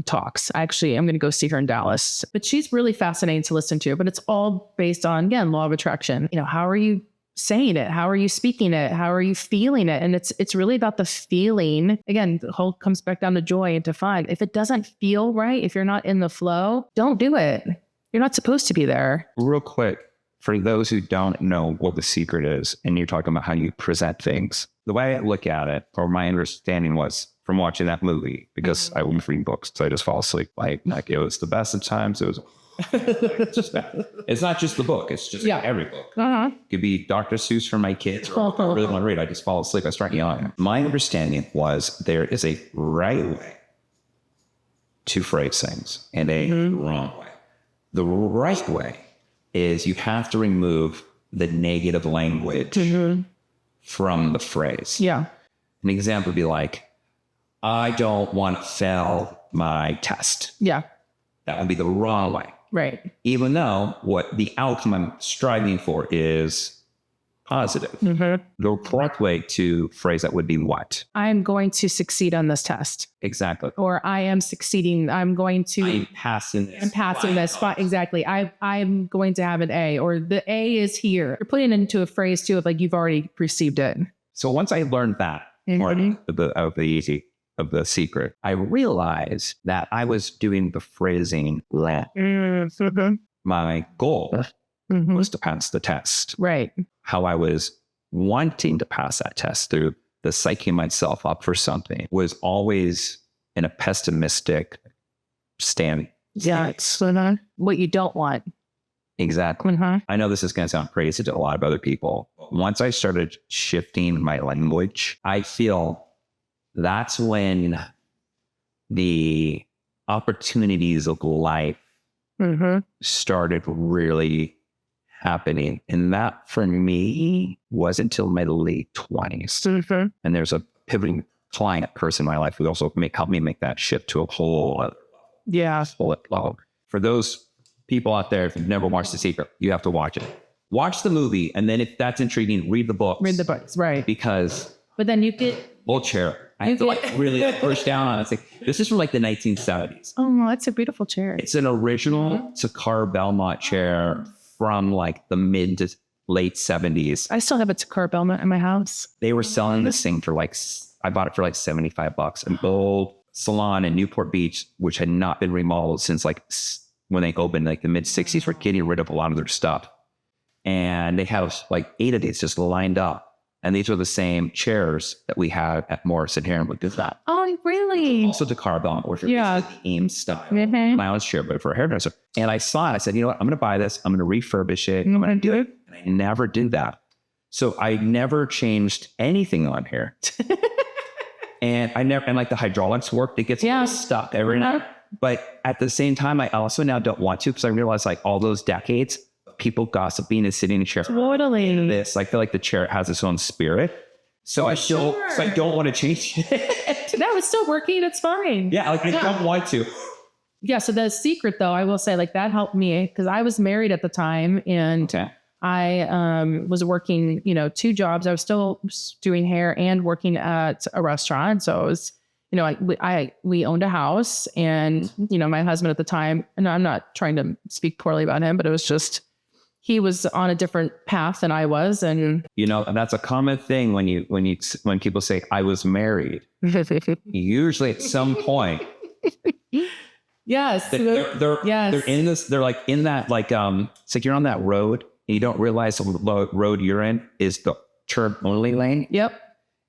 talks. Actually, I'm going to go see her in Dallas, but she's really fascinating to listen to, but it's all based on, again, law of attraction. How are you saying it? How are you speaking it? How are you feeling it? And it's really about the feeling. Again, the whole comes back down to joy and to fun. If it doesn't feel right, if you're not in the flow, don't do it. You're not supposed to be there. Real quick, for those who don't know what The Secret is, and you're talking about how you present things, the way I look at it, or my understanding was from watching that movie, because I wouldn't read books, so I just fall asleep. Like it was the best of times. It was it's not just the book. It's just every book. It could be Dr. Seuss for my kids, or I really want to read. I just fall asleep. I start yawning. My understanding was there is a right way to phrase things and a wrong way. The right way is you have to remove the negative language from the phrase. Yeah. An example would be like, I don't want to fail my test. Yeah. That would be the wrong way. Right. Even though what the outcome I'm striving for is positive. The correct way to phrase that would be what? I'm going to succeed on this test. Exactly. Or I am succeeding. I'm passing this. Exactly. I'm going to have an A, or the A is here. You're putting it into a phrase too of like you've already received it. So once I learned that part of the secret, I realized that I was doing the phrasing wrong. My goal was to pass the test. Right. How I was wanting to pass that test through the psyching myself up for something was always in a pessimistic stance. Yeah. It's what you don't want. Exactly. I know this is going to sound crazy to a lot of other people. Once I started shifting my language, I feel that's when the opportunities of life started really happening. And that for me was until my late 20s. And there's a pivoting client person in my life who also helped me make that shift to a whole other level. For those people out there, if you've never watched The Secret, you have to watch it. Watch the movie, and then if that's intriguing, read the books. Read the books, right? But then you get old chair. I have to really push down on it. It's like, this is from like the 1970s. Oh, that's a beautiful chair. It's an original Sakar Belmont chair from like the mid to late 70s. I still have a Sakar Belmont in my house. They were selling this thing for like, I bought it for like $75. An old salon in Newport Beach, which had not been remodeled since like when they opened, like the mid 60s, were getting rid of a lot of their stuff. And they had like 8 of these just lined up. And these were the same chairs that we had at Morrison here in that. Oh, really? Also to Carbon, or for the AIM style lounge chair, but for a hairdresser. And I saw it. I said, you know what? I'm going to buy this. I'm going to refurbish it. I'm going to do it. And I never did that. So I never changed anything on here. And like the hydraulics worked. It gets stuck every night. But at the same time, I also now don't want to, because I realize like all those decades, people gossiping and sitting in a chair. Totally. This, I feel like the chair has its own spirit. So so I don't want to change it. No, it's still working. It's fine. Yeah, like I don't want to. Yeah. So The Secret, though, I will say, like, that helped me because I was married at the time, and I was working, 2 jobs. I was still doing hair and working at a restaurant. So it was, we owned a house, and my husband at the time, and I'm not trying to speak poorly about him, but it was just, he was on a different path than I was. And and that's a common thing when people say I was married. Usually at some point. Yes. They're in this, they're like in that, like it's like you're on that road and you don't realize the road you're in is the turn only lane. Yep.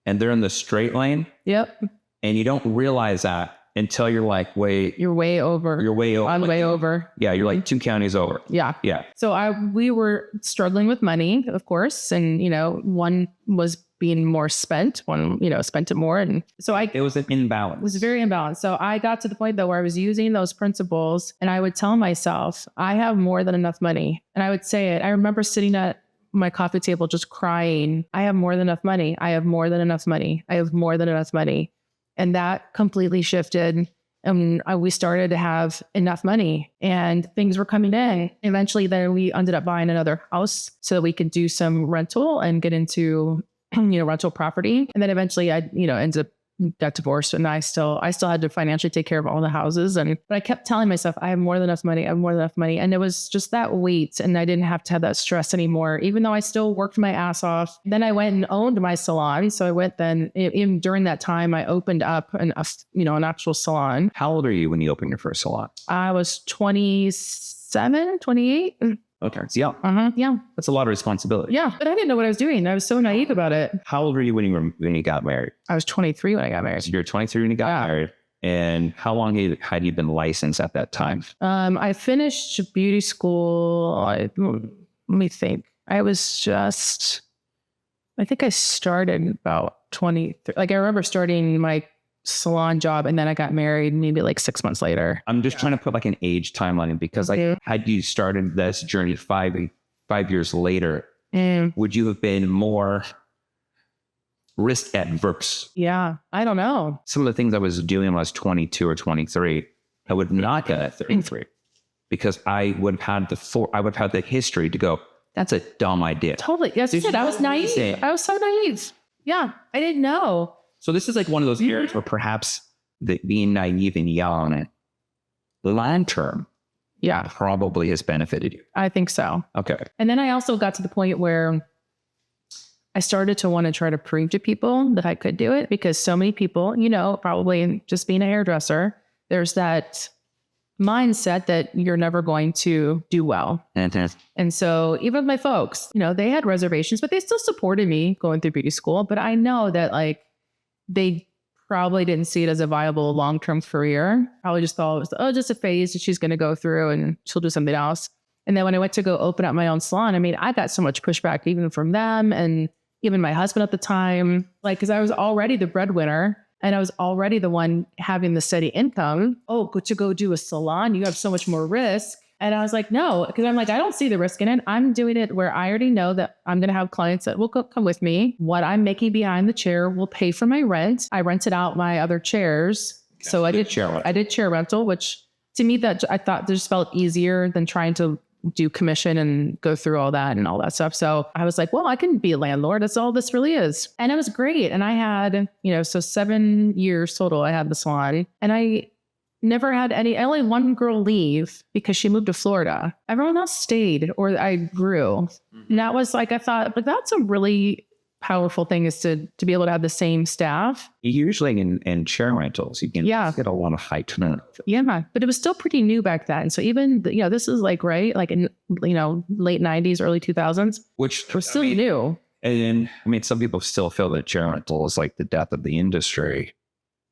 And they're in the straight lane. Yep. And you don't realize that until you're like, wait. You're way over. You're way over. I'm way over. Yeah, you're like 2 counties over. Yeah. Yeah. So we were struggling with money, of course. And, one was being more spent, one, spent it more. And so it was an imbalance. It was very imbalanced. So I got to the point, though, where I was using those principles, and I would tell myself, I have more than enough money. And I would say it. I remember sitting at my coffee table just crying. I have more than enough money. I have more than enough money. I have more than enough money. And that completely shifted. And we started to have enough money, and things were coming in. Eventually, then we ended up buying another house so that we could do some rental and get into, rental property. And then eventually I, ended up got divorced, and I still had to financially take care of all the houses. But I kept telling myself, I have more than enough money. I have more than enough money. And it was just that weight. And I didn't have to have that stress anymore, even though I still worked my ass off. Then I went and owned my salon. So I went then, even during that time, I opened up an actual salon. How old are you when you opened your first salon? I was 27, 28. Okay. So yeah. Yeah. That's a lot of responsibility. Yeah. But I didn't know what I was doing. I was so naive about it. How old were you when you got married? I was 23 when I got married. So you're 23 when you got married. And how long had you been licensed at that time? I finished beauty school. Let me think. I think I started about 23. Like I remember starting my salon job, and then I got married maybe like 6 months later. I'm just trying to put like an age timeline in, because had you started this journey 5 years later, would you have been more risk adverse? Yeah, I don't know. Some of the things I was doing when I was 22 or 23, I would not get at 33, because I would have had the history to go, that's a dumb idea. Totally. Yes, you said I was naive. I was so naive. Yeah, I didn't know. So this is like one of those areas where perhaps being naive and young, long term, probably has benefited you. I think so. Okay. And then I also got to the point where I started to want to try to prove to people that I could do it, because so many people, probably just being a hairdresser, there's that mindset that you're never going to do well. And so even my folks, they had reservations, but they still supported me going through beauty school. But I know that they probably didn't see it as a viable long-term career. Probably just thought it was, just a phase that she's going to go through and she'll do something else. And then when I went to go open up my own salon, I got so much pushback even from them and even my husband at the time, because I was already the breadwinner. And I was already the one having the steady income. Oh, to go do a salon, you have so much more risk. And I was like, no, because I'm like, I don't see the risk in it. I'm doing it where I already know that I'm going to have clients that will come with me. What I'm making behind the chair will pay for my rent. I rented out my other chairs. Okay. So I did chair rental, which to me that I thought just felt easier than trying to do commission and go through all that and all that stuff. So I was like, well, I can be a landlord. That's all this really is. And it was great. And I had, so 7 years total, I had the salon, and I never had I only had one girl leave because she moved to Florida. Everyone else stayed or I grew. And that was like, I thought, but that's a really powerful thing is to be able to have the same staff. Usually in chair rentals, you can get a lot of hype. Yeah, but it was still pretty new back then. So even, this is like, right, like in, late 90s, early 2000s, which was still new. And I mean, some people still feel that chair rental is like the death of the industry.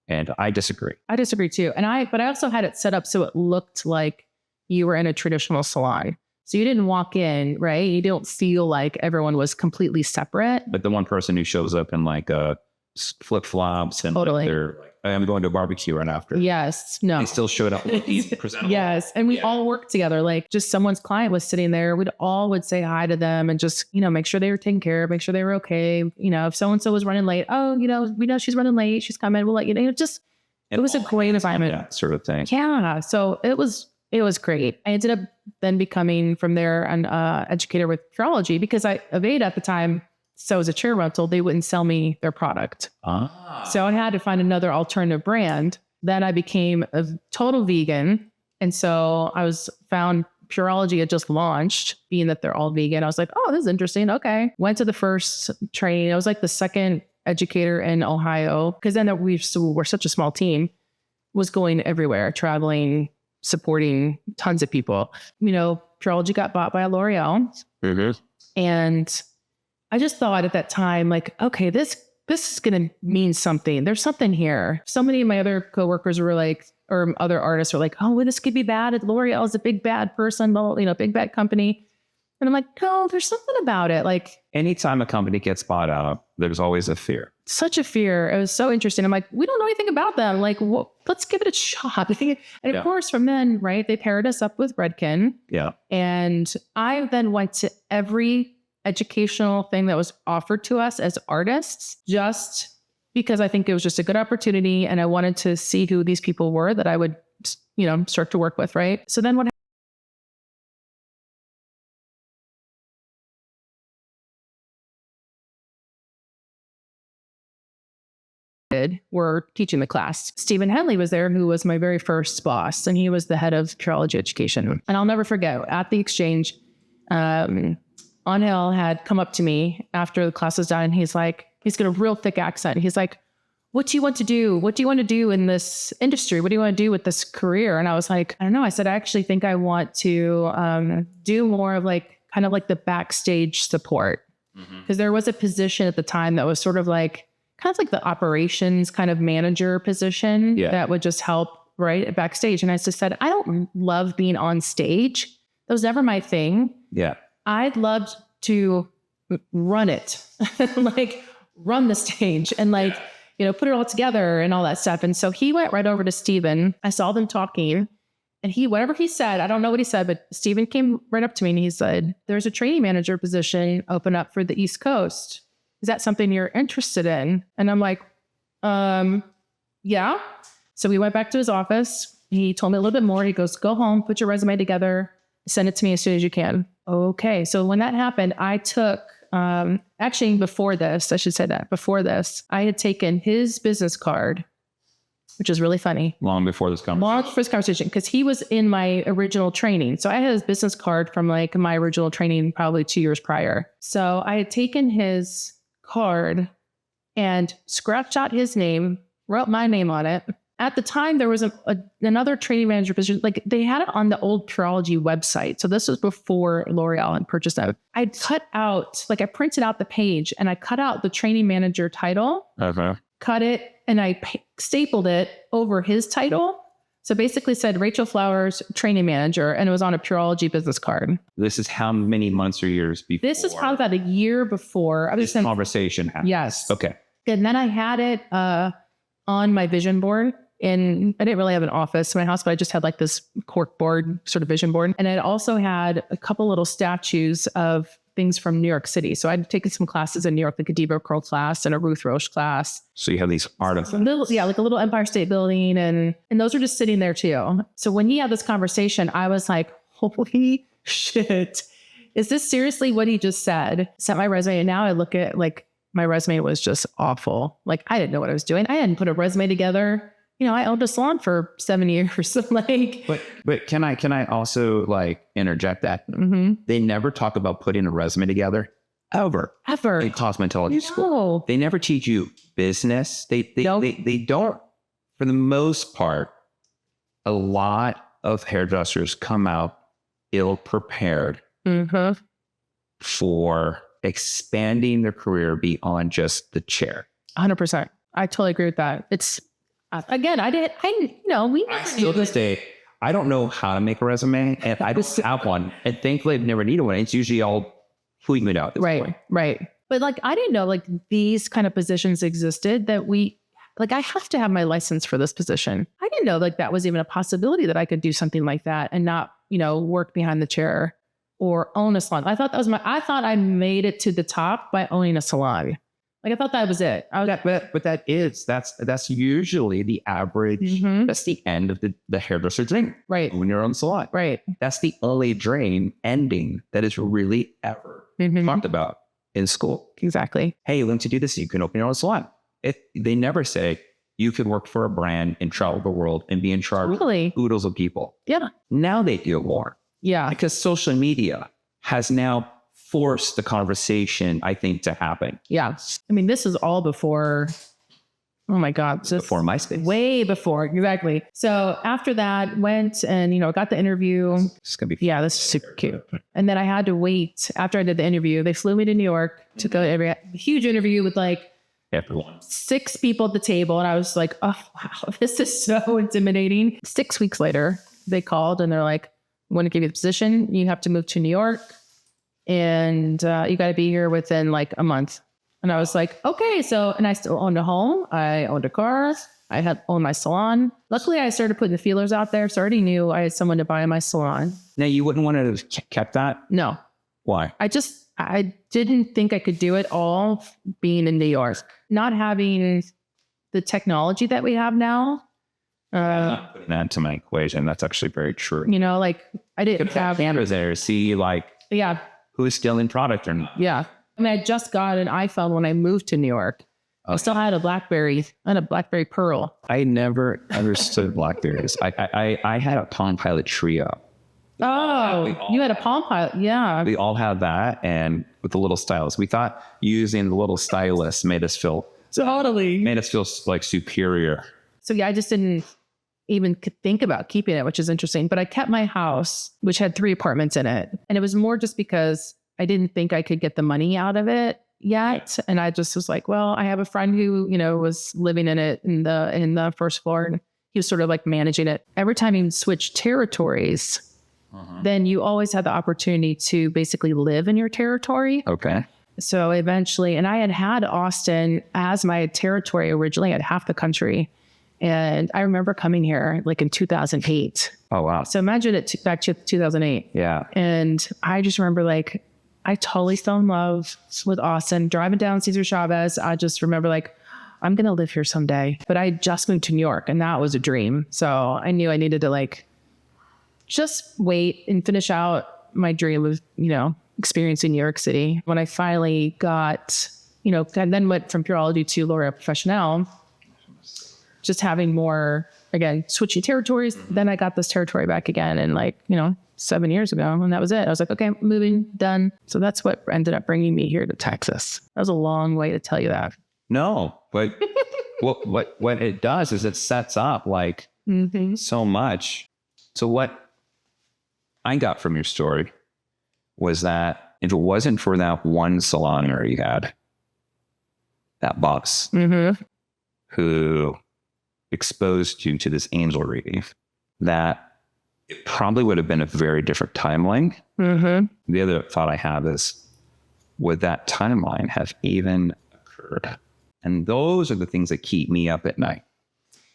And I disagree. I disagree too. But I also had it set up so it looked like you were in a traditional salon. So you didn't walk in, right? You don't feel like everyone was completely separate. But the one person who shows up in like flip flops and they're like, I'm going to a barbecue right after. Yes. No. They still showed up. Presentable. Yes. And we all worked together. Like just someone's client was sitting there. We'd say hi to them and just, make sure they were taken care of, make sure they were okay. If so-and-so was running late, we know she's running late. She's coming. We'll let you know. It was a great environment. That sort of thing. Yeah. So it was great. I ended up then becoming from there an educator with Curology because Aveda at the time, so as a chair rental, they wouldn't sell me their product. So I had to find another alternative brand. Then I became a total vegan. And so found Curology had just launched, being that they're all vegan. I was like, oh, this is interesting. Okay. Went to the first training. I was like the second educator in Ohio because then we're such a small team, was going everywhere, traveling, supporting tons of people. Curology got bought by L'Oreal. Mm-hmm. And I just thought at that time, like, okay, this is going to mean something. There's something here. So many of my other coworkers were like, or other artists were like, oh, well, this could be bad. L'Oreal is a big bad person, big bad company. And I'm like, no, there's something about it. Like anytime a company gets bought out, there's always a fear. Such a fear. It was so interesting. I'm like, we don't know anything about them. Like, let's give it a shot. And of course, from then, right, they paired us up with Redken. Yeah. And I then went to every educational thing that was offered to us as artists, just because I think it was just a good opportunity. And I wanted to see who these people were that I would, start to work with. Right. So then what were teaching the class. Stephen Henley was there, who was my very first boss, and he was the head of Curology education. And I'll never forget, at the exchange, Angel had come up to me after the class was done. He's got a real thick accent. He's like, what do you want to do? What do you want to do in this industry? What do you want to do with this career? And I was like, I don't know. I said, I actually think I want to do more of kind of like the backstage support. Because there was a position at the time that was sort of like, kind of like the operations kind of manager position that would just help right backstage. And I just said, I don't love being on stage. That was never my thing. Yeah. I'd love to run it, run the stage and put it all together and all that stuff. And so he went right over to Stephen. I saw them talking and whatever he said, I don't know what he said, but Stephen came right up to me and he said, there's a training manager position open up for the East Coast. Is that something you're interested in? And I'm like, yeah. So we went back to his office. He told me a little bit more. He goes, go home, put your resume together, send it to me as soon as you can. Okay. So when that happened, I took, actually before this, I I had taken his business card, which is really funny. Long before this conversation. Because he was in my original training. So I had his business card from my original training, probably 2 years prior. So I had taken his card and scratched out his name, wrote my name on it. At the time, there was another training manager position. They had it on the old Curology website. So this was before L'Oreal had purchased them. I printed out the page and I cut out the training manager title, cut it, and I stapled it over his title. So basically said Rachel Flowers, training manager, and it was on a Curology business card. This is how many months or years before? This is probably about a year before. This conversation happened. Yes. Okay. And then I had it on my vision board. And I didn't really have an office in my house, but I just had like this cork board sort of vision board. And I also had a couple little statues of things from New York City. So I'd taken some classes in New York, like a Deborah Curl class and a Ruth Roche class. So you have these artifacts. Like a little Empire State Building. And those are just sitting there too. So when he had this conversation, I was like, holy shit. Is this seriously what he just said? Sent my resume. And now I look at like my resume was just awful. Like I didn't know what I was doing. I hadn't put a resume together. You know, I owned a salon for 7 years. So like, but can I also like interject that? Mm-hmm. They never talk about putting a resume together ever in cosmetology school. They never teach you business. They don't, for the most part. A lot of hairdressers come out ill prepared for expanding their career beyond just the chair. 100%. I totally agree with that. It's again, still to this day, I don't know how to make a resume, and I don't have one. And thankfully, I've never needed one. It's usually all tweeting it out. Right. But like, I didn't know like these kind of positions existed that I have to have my license for this position. I didn't know like that was even a possibility that I could do something like that and not, work behind the chair or own a salon. I thought I made it to the top by owning a salon. Like I thought that was it. But that's usually the average. That's the end of the hairdresser dream. Right. When you're on salon. Right. That's the only dream ending that is really ever talked about in school. Exactly. Hey, you want to do this? You can open your own salon. They never say you could work for a brand and travel the world and be in charge of oodles of people. Yeah. Now they do more. Yeah. Because social media has now forced the conversation, I think, to happen. Yeah. I mean, this is all before, oh my God. Before MySpace. Way before. Exactly. So after that went and, got the interview. This is going to be fun. Yeah, this is super cute. And then I had to wait after I did the interview. They flew me to New York to go to a huge interview with like everyone. 6 people at the table. And I was like, oh, wow, this is so intimidating. 6 weeks later, they called and they're like, we want to give you the position. You have to move to New York. And you got to be here within like a month. And I was like, okay. So, and I still owned a home. I owned a car. I had owned my salon. Luckily, I started putting the feelers out there. So I already knew I had someone to buy my salon. Now, you wouldn't want to have kept that? No. Why? I didn't think I could do it all being in New York. Not having the technology that we have now. I'm not putting that into my equation. That's actually very true. Like I didn't have cameras there. See who's still in product or not. Yeah. I mean, I just got an iPhone when I moved to New York. Okay. I still had a BlackBerry. I had a BlackBerry Pearl. I never understood BlackBerries. I had a Palm Pilot Trio. Oh, you had a Palm Pilot. Yeah. We all had that. And with the little stylus, we thought using the little stylus made us feel like superior. So yeah, I just didn't even think about keeping it, which is interesting. But I kept my house, which had 3 apartments in it. And it was more just because I didn't think I could get the money out of it yet. And I just was like, well, I have a friend who, was living in it in the first floor. And he was sort of like managing it. Every time you switch territories, then you always had the opportunity to basically live in your territory. Okay. So eventually, and I had Austin as my territory originally. I had half the country. And I remember coming here like in 2008. Oh, wow. So imagine it back to 2008. Yeah. And I just remember like, I totally fell in love with Austin, driving down Cesar Chavez. I just remember like, I'm going to live here someday. But I just moved to New York and that was a dream. So I knew I needed to like, just wait and finish out my dream of, experiencing New York City. When I finally got, and then went from Pureology to L'Oreal Professionnel, just having more, again, switching territories. Then I got this territory back again and 7 years ago. And that was it. I was like, okay, moving, done. So that's what ended up bringing me here to Texas. That was a long way to tell you that. No, but what it does is it sets up like so much. So what I got from your story was that if it wasn't for that one salon owner you had, that boss who exposed you to this angel reading, that it probably would have been a very different timeline. The other thought I have is, would that timeline have even occurred? And those are the things that keep me up at night.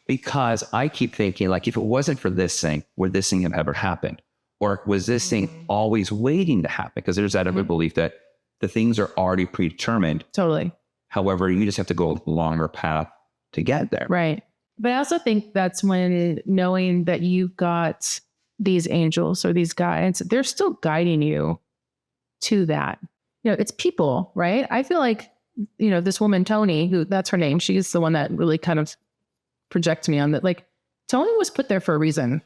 Because I keep thinking, like, if it wasn't for this thing, would this thing have ever happened? Or was this thing always waiting to happen? Because there's that other belief that the things are already predetermined. Totally. However, you just have to go a longer path to get there. Right. But I also think that's when knowing that you've got these angels or these guides, they're still guiding you to that. It's people, right? I feel like, this woman, Tony, who that's her name. She's the one that really kind of projects me on that. Like, Tony was put there for a reason,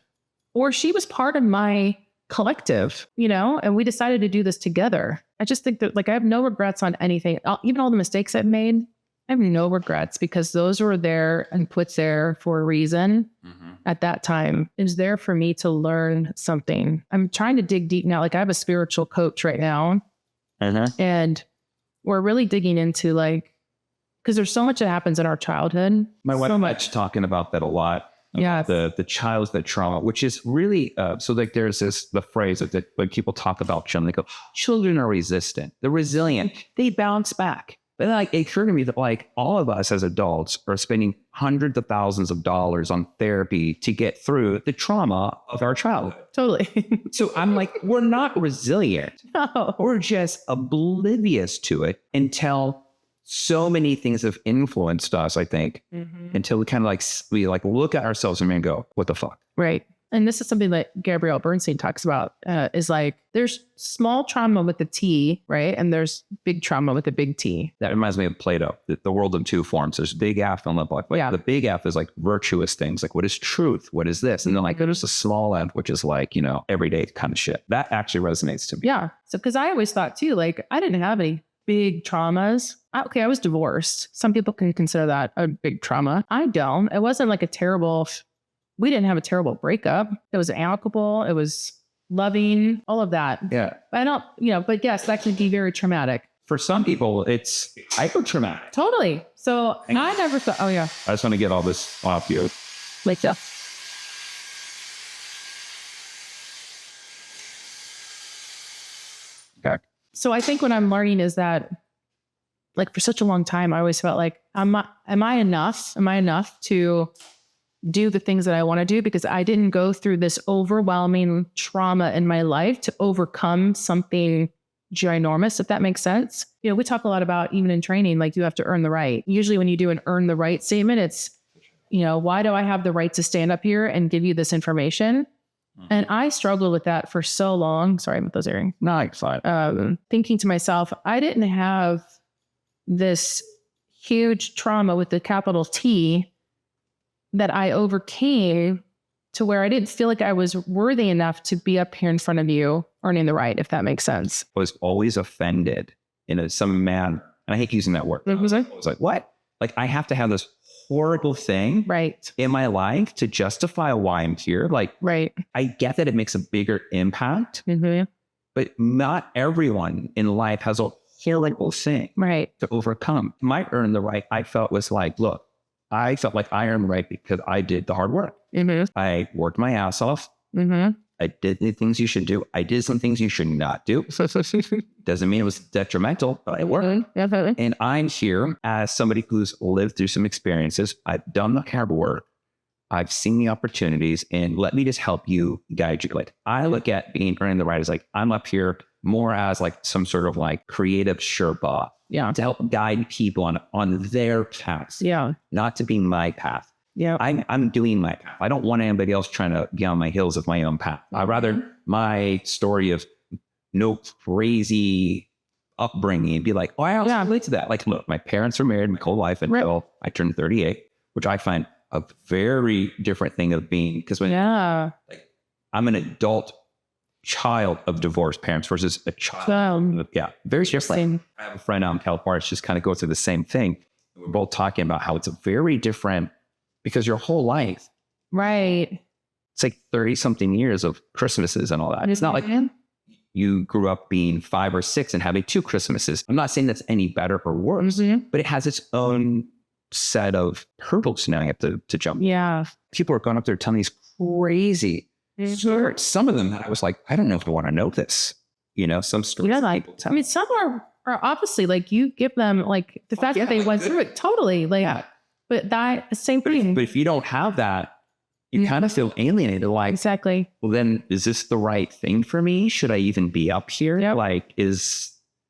or she was part of my collective, and we decided to do this together. I just think that, like, I have no regrets on anything. Even all the mistakes I've made, I have no regrets because those were there and put there for a reason. At that time. It was there for me to learn something. I'm trying to dig deep now. Like, I have a spiritual coach right now. And we're really digging into, like, because there's so much that happens in our childhood. My wife is talking about that a lot. Yeah. The childhood trauma, which is really, so like there's the phrase that when people talk about children, they go, children are resistant. They're resilient. They bounce back. But like, it occurred to me that, like, all of us as adults are spending hundreds of thousands of dollars on therapy to get through the trauma of our childhood. Totally. So I'm like, we're not resilient. No. We're just oblivious to it until so many things have influenced us, I think, until we kind of we look at ourselves and go, what the fuck? Right. And this is something that Gabrielle Bernstein talks about, is like, there's small trauma with the T, right? And there's big trauma with the big T. That reminds me of Plato, the world in two forms. There's big F and little F. Like, the big F is like virtuous things. Like, what is truth? What is this? And then like, there's a small F, which is like, everyday kind of shit. That actually resonates to me. Yeah. So, because I always thought too, like, I didn't have any big traumas. I was divorced. Some people can consider that a big trauma. I don't. It wasn't like we didn't have a terrible breakup. It was amicable. It was loving, all of that. Yeah. But I don't, but yes, that can be very traumatic. For some people, it's hyper-traumatic. Totally. So I never thought, oh yeah. I just want to get all this off you. Like that. Okay. So I think what I'm learning is that, like, for such a long time, I always felt like, am I enough? Am I enough to do the things that I want to do? Because I didn't go through this overwhelming trauma in my life to overcome something ginormous, if that makes sense. We talk a lot about, even in training, like, you have to earn the right. Usually when you do an earn the right statement, it's, why do I have the right to stand up here and give you this information? And I struggled with that for so long. Sorry about those earrings. No, it's fine. Thinking to myself, I didn't have this huge trauma with the capital T that I overcame to where I didn't feel like I was worthy enough to be up here in front of you earning the right, if that makes sense. I was always offended in some man, and I hate using that word. What was I? I was like, what? Like, I have to have this horrible thing in my life to justify why I'm here. Like, I get that it makes a bigger impact, but not everyone in life has a horrible thing to overcome. My earn the right, I felt, was like, look, I felt like I earned the right because I did the hard work. I worked my ass off. I did the things you should do. I did some things you should not do. Doesn't mean it was detrimental, but it worked. And I'm here as somebody who's lived through some experiences. I've done the hard work. I've seen the opportunities, and let me just help you, guide you. Like, I look at being earning the right as like, I'm up here more as like some sort of like creative Sherpa. To help guide people on their paths. Not to be my path. I'm doing my path. I don't want anybody else trying to get on my heels of my own path. I'd rather my story of no crazy upbringing be like, oh, I also relate to that. Like, look, my parents were married my whole life until I turned 38, which I find a very different thing of being, because when like, I'm an adult child of divorced parents versus a child. Very different. I have a friend out in California, just kind of go through the same thing. We're both talking about how it's a very different, because your whole life, it's like 30 something years of Christmases and all that. It's not like you grew up being 5 or 6 and having 2 Christmases. I'm not saying that's any better or worse, but it has its own set of hurdles now you have to jump. People are going up there telling these crazy stories. Some of them I was like, I don't know if I want to know this. Some stories. Some are obviously, like, you give them, like, the fact that they went through it totally. Like, But that same But thing. if you don't have that, you kind of feel alienated. Like, Exactly. well, then is this the right thing for me? Should I even be up here? Yep.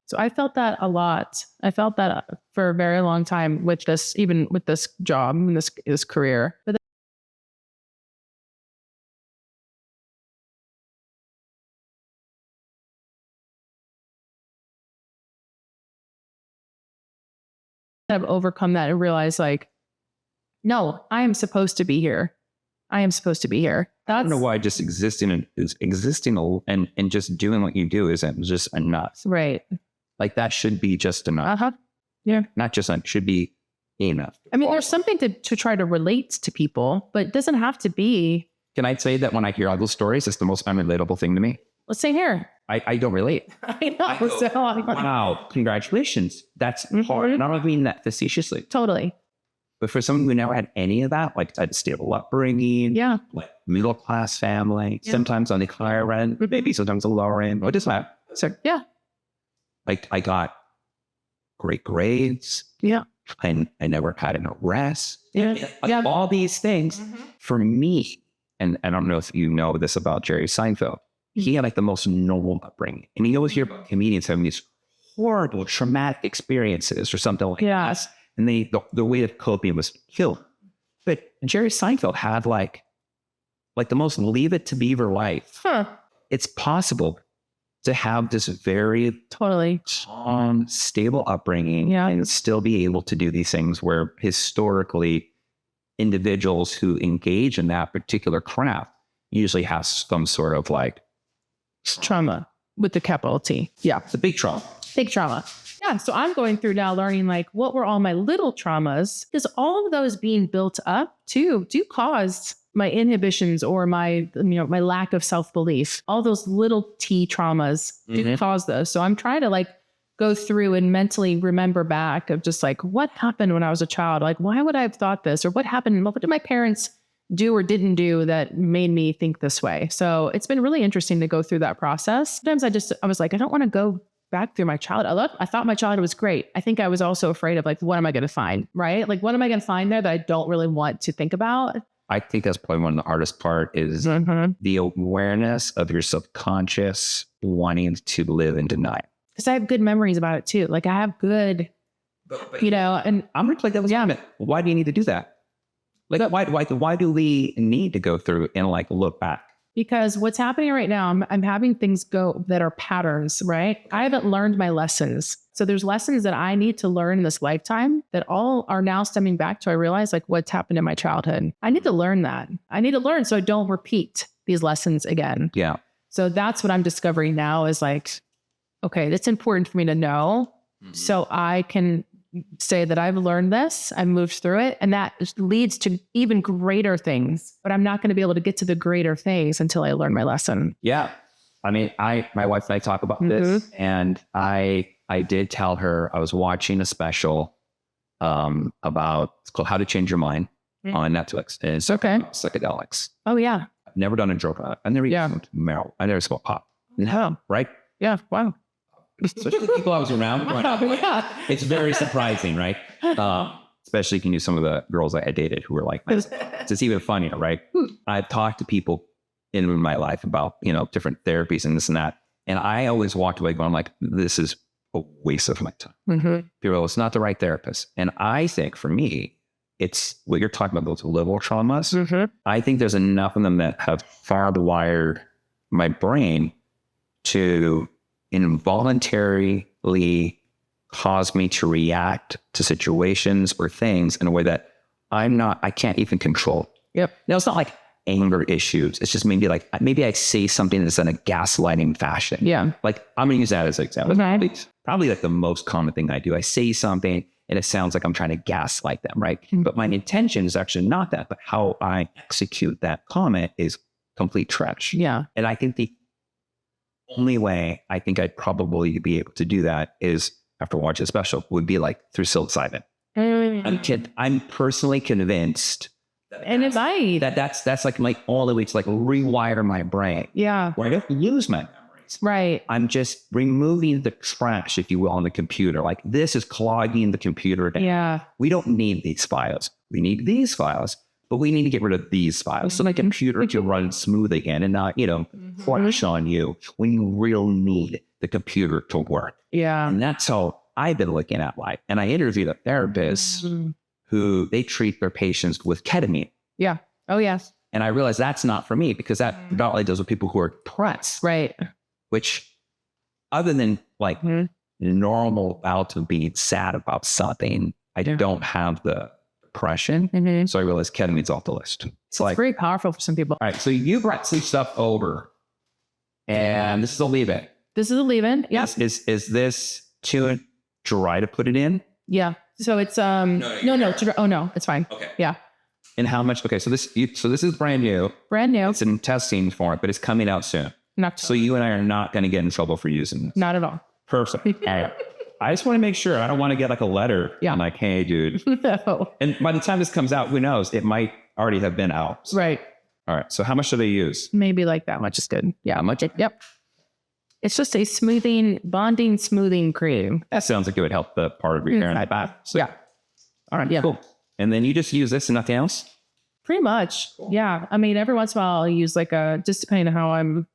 So I felt that a lot. I felt that for a very long time with this, even with this job and this career. But then I've overcome that and realized like, no, I am supposed to be here. I am supposed to be here. I don't know why just existing and just doing what you do isn't just enough. Right. Like that should be just enough. Yeah. Not just enough, should be enough. I mean, there's something to try to relate to people, but it doesn't have to be. Can I say that when I hear all those stories, it's the most unrelatable thing to me? Let's say here. I don't relate. I know. Wow, congratulations. That's hard. And I don't mean that facetiously. Totally. But for someone who never had any of that, like had a stable upbringing, Yeah. like middle class family, sometimes on the higher end, maybe sometimes the lower end. What is that? So, Yeah. like I got great grades. Yeah. And I never had an arrest. Yeah. Like all these things for me. And I don't know if you know this about Jerry Seinfeld. He had like the most normal upbringing. And you always hear about comedians having these horrible, traumatic experiences or something like that. And the way of coping was killed. But Jerry Seinfeld had like the most leave it to beaver life. Huh. It's possible to have this very Totally calm, stable upbringing and still be able to do these things where historically individuals who engage in that particular craft usually have some sort of like trauma with the capital T. Yeah. It's a big trauma. Big trauma. Yeah. So I'm going through now learning like what were all my little traumas, because all of those being built up too do cause my inhibitions or my lack of self-belief. All those little T traumas do cause those. So I'm trying to like go through and mentally remember back of just like what happened when I was a child. Like, why would I have thought this? Or what happened? What did my parents do or didn't do that made me think this way? So it's been really interesting to go through that process. Sometimes I was like, I don't want to go back through my childhood. I thought my childhood was great. I think I was also afraid of like, what am I going to find? Right? Like, what am I going to find there that I don't really want to think about? I think that's probably one of the hardest part is the awareness of your subconscious wanting to live in denial. Because I have good memories about it too. Like I have good, and I'm like that was why do you need to do that? Like why do we need to go through and like look back? Because what's happening right now, I'm having things go that are patterns, right? I haven't learned my lessons. So there's lessons that I need to learn in this lifetime that all are now stemming back to, I realize like what's happened in my childhood. I need to learn that. I need to learn so I don't repeat these lessons again. Yeah. So that's what I'm discovering now is like, okay, that's important for me to know so I can say that I've learned this, I've moved through it, and that leads to even greater things. But I'm not going to be able to get to the greater things until I learn my lesson. Yeah. I mean, my wife and I talk about this, and I did tell her I was watching a special about, it's called How to Change Your Mind on Netflix. And it's psychedelics. Oh, yeah. I've never done a drug. I never smoked marijuana. I never smoked pot. No. Right? Yeah. Wow. Especially the people I was around. It's very surprising, right? Especially if you knew some of the girls I had dated who were like, it's even funnier, right? I've talked to people in my life about, different therapies and this and that. And I always walked away going like, this is a waste of my time. People go, it's not the right therapist. And I think for me, it's what you're talking about, those little traumas. I think there's enough of them that have hardwired my brain to involuntarily cause me to react to situations or things in a way that I can't even control. Yep. Now, it's not like anger issues. It's just maybe I say something that's in a gaslighting fashion. Yeah. Like I'm going to use that as an example. Probably like the most common thing I do. I say something and it sounds like I'm trying to gaslight them, right? But my intention is actually not that, but how I execute that comment is complete trash. Yeah. And I think the only way I think I'd probably be able to do that is after watching a special would be like through psilocybin. I'm personally convinced that's like all the way to like rewire my brain. Yeah. Where I don't lose my memory. brains. Right. I'm just removing the trash, if you will, on the computer. Like this is clogging the computer down. Yeah. We don't need these files. We need these files, but we need to get rid of these files so the computer can run smooth again and not, crash on you when you really need the computer to work. Yeah. And that's how I've been looking at life. And I interviewed a therapist who they treat their patients with ketamine. Yeah. Oh, yes. And I realized that's not for me because that not only does with people who are depressed, Right. which other than like normal bout of being sad about something, I don't have the depression. So I realized ketamine's off the list. It's like very powerful for some people. All right. So you brought some stuff over and this is a leave-in. This is a leave-in. Yes. Is this too dry to put it in? Yeah. So it's no. Oh no, it's fine. Okay. Yeah. And how much? Okay. So this is brand new. Brand new. It's in testing for it, but it's coming out soon. So you and I are not going to get in trouble for using this. Not at all. Perfect. I just want to make sure. I don't want to get like a letter. Yeah. I'm like, hey, dude. No. And by the time this comes out, who knows? It might already have been out. Right. All right. So how much do they use? Maybe like that much is good. Yeah. How much? Yep. It's just a bonding smoothing cream. That sounds like it would help the part of your hair and back. So, yeah. All right. Yeah. Cool. And then you just use this and nothing else? Pretty much. Cool. Yeah. I mean, every once in a while I'll use like just depending on how I'm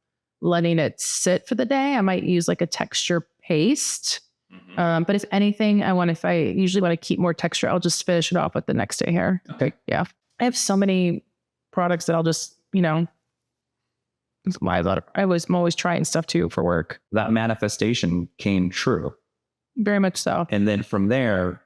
letting it sit for the day, I might use like a texture paste. But if anything, if I usually want to keep more texture, I'll just finish it off with the next day hair. Okay. Yeah. I have so many products that I'll just, I'm always trying stuff too for work. That manifestation came true. Very much so. And then from there,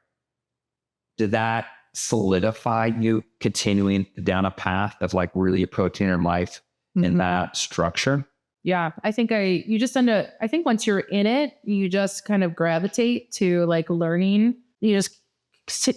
did that solidify you continuing down a path of like really approaching your life in that structure? Yeah, I think you just end up, I think once you're in it, you just kind of gravitate to like learning. You just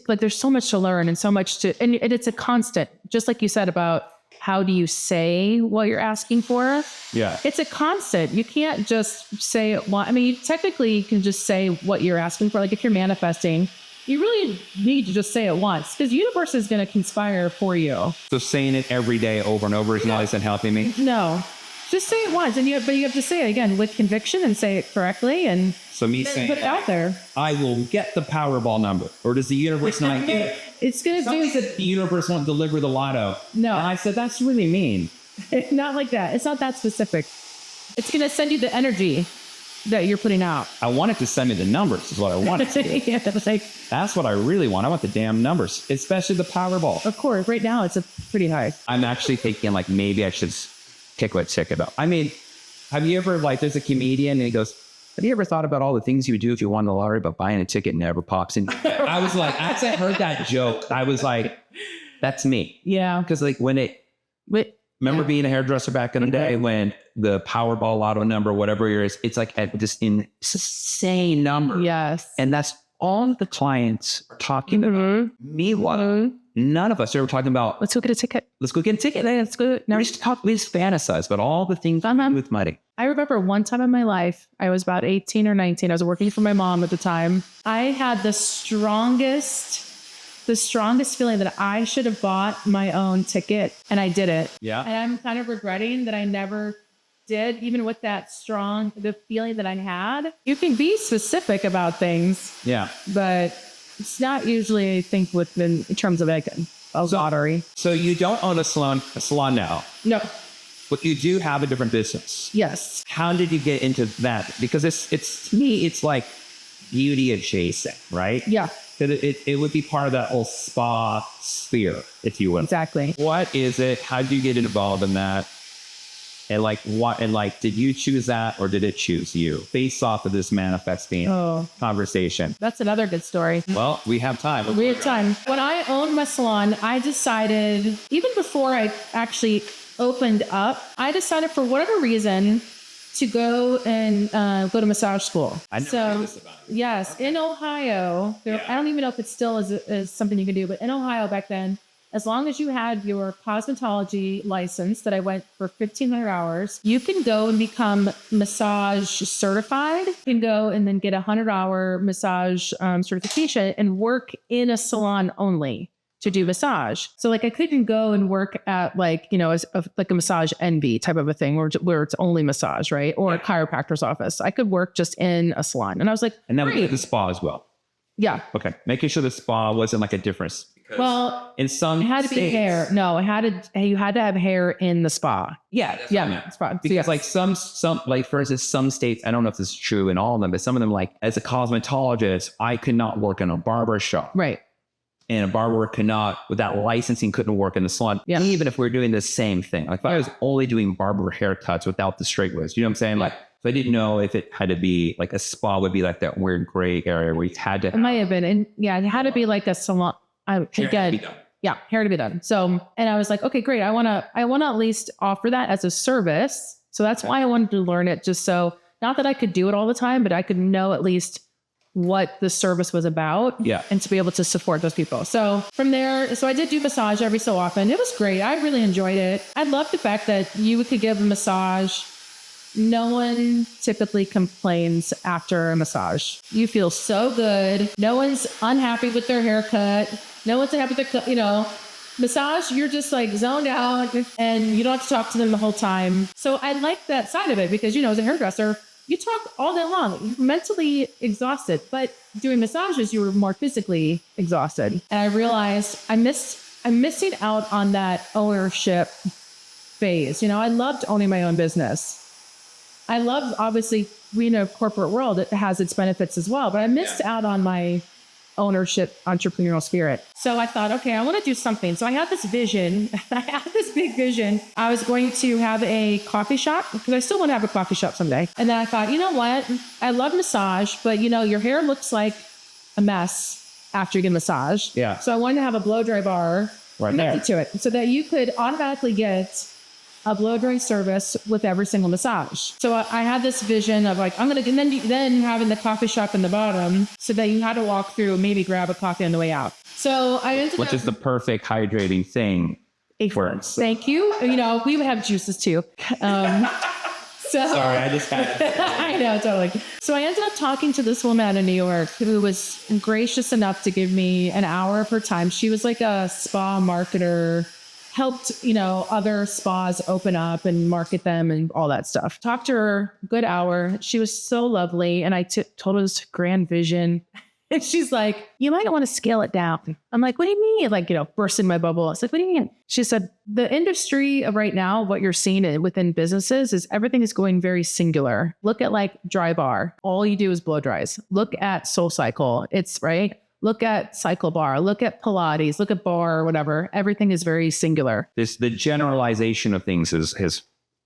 like, there's so much to learn and so much and it's a constant, just like you said about how do you say what you're asking for? Yeah. It's a constant. You can't just say it. I mean, technically you can just say what you're asking for. Like if you're manifesting, you really need to just say it once because the universe is going to conspire for you. So saying it every day over and over is not isn't helping me? No. Just say it once, but you have to say it again with conviction and say it correctly, and so me saying put it out there. I will get the Powerball number, or does the universe not get it? It's gonna do that the universe won't deliver the lotto. No, and I said that's really mean. Not like that. It's not that specific. It's gonna send you the energy that you're putting out. I want it to send me the numbers. Is what I want it to do. Yeah, that's what I really want. I want the damn numbers, especially the Powerball. Of course, right now it's a pretty high. I'm actually thinking like maybe I should check it out. I mean, have you ever there's a comedian and he goes, have you ever thought about all the things you would do if you won the lottery, but buying a ticket never pops in? I was like, as I heard that joke, I was like, that's me. Yeah. Because like remember being a hairdresser back in the day when the Powerball lotto number, whatever it is, it's like this insane number. Yes. And that's all the clients are talking about. Meanwhile, none of us are ever talking about, let's go get a ticket. Let's go get a ticket. Let's go. Now we just fantasize about all the things with money. I remember one time in my life, I was about 18 or 19. I was working for my mom at the time. I had the strongest feeling that I should have bought my own ticket, and I didn't. Yeah. And I'm kind of regretting that I never did, even with the feeling that I had. You can be specific about things. Yeah. But it's not usually, I think, in terms of like a lottery. So you don't own a salon now? No. But you do have a different business? Yes. How did you get into that? Because it's to me, it's like beauty adjacent, right? Yeah. It would be part of that whole spa sphere, if you will. Exactly. What is it? How did you get involved in that? And did you choose that or did it choose you based off of this manifesting conversation? That's another good story. Well, we have time. We have time. When I owned my salon, I decided, even before I actually opened up, I decided for whatever reason to go to massage school. I never heard this about it. Yes, in Ohio, I don't even know if it still is something you can do, but in Ohio back then, as long as you had your cosmetology license that I went for 1,500 hours, you can go and become massage certified. You can go and then get a 100-hour massage certification and work in a salon only. to do massage. So like I couldn't go and work at like, as like a massage envy type of a thing where it's only massage, right? Or a chiropractor's office. I could work just in a salon. And I was like, and then we did the spa as well. Yeah. Okay. Making sure the spa wasn't like a difference. Well, in some it had to be hair. No, you had to have hair in the spa. Yeah. Spa. Because like some, like for instance, some states, I don't know if this is true in all of them, but some of them, like as a cosmetologist, I could not work in a barber shop. Right. And a barber without licensing, couldn't work in the salon. Yeah. Even if we're doing the same thing. Like if I was only doing barber haircuts without the straight waves, you know what I'm saying? Like, so I didn't know if it had to be like a spa would be like that weird gray area where you had to. It might have been. And yeah, it had to be like a salon. Hair to be done. So, and I was like, okay, great. I want to at least offer that as a service. So that's why I wanted to learn it. Just so, not that I could do it all the time, but I could know at least what the service was about. Yeah. And to be able to support those people. So from there, I did do massage every so often. It was great. I really enjoyed it. I love the fact that you could give a massage. No one typically complains after a massage. You feel so good. No one's unhappy with their haircut. No one's unhappy with their, massage. You're just like zoned out and you don't have to talk to them the whole time. So I like that side of it because, as a hairdresser, you talk all day long. You're mentally exhausted, but doing massages, you were more physically exhausted. And I realized I'm missing out on that ownership phase. I loved owning my own business. I love, obviously, we know corporate world, it has its benefits as well, but I missed out on my ownership, entrepreneurial spirit. So I thought, okay, I want to do something. So I had this vision. I had this big vision. I was going to have a coffee shop because I still want to have a coffee shop someday. And then I thought, you know what? I love massage, but your hair looks like a mess after you get a massage. Yeah. So I wanted to have a blow dry bar connected to it so that you could automatically get a blow dry service with every single massage. So I had this vision of like, I'm going to, then having the coffee shop in the bottom so that you had to walk through and maybe grab a coffee on the way out. So I ended Which is the perfect hydrating thing. Thank you. We would have juices too. Sorry, I just had it. I know, totally. So I ended up talking to this woman in New York who was gracious enough to give me an hour of her time. She was like a spa marketer, helped, other spas open up and market them and all that stuff. Talked to her a good hour. She was so lovely. And I told her this grand vision. And she's like, you might want to scale it down. I'm like, what do you mean? Like, bursting my bubble. I was like, what do you mean? She said, the industry of right now, what you're seeing within businesses is everything is going very singular. Look at like Dry Bar. All you do is blow dries. Look at Soul Cycle. It's right. Look at Cycle Bar, look at Pilates, look at bar, or whatever. Everything is very singular. The generalization of things is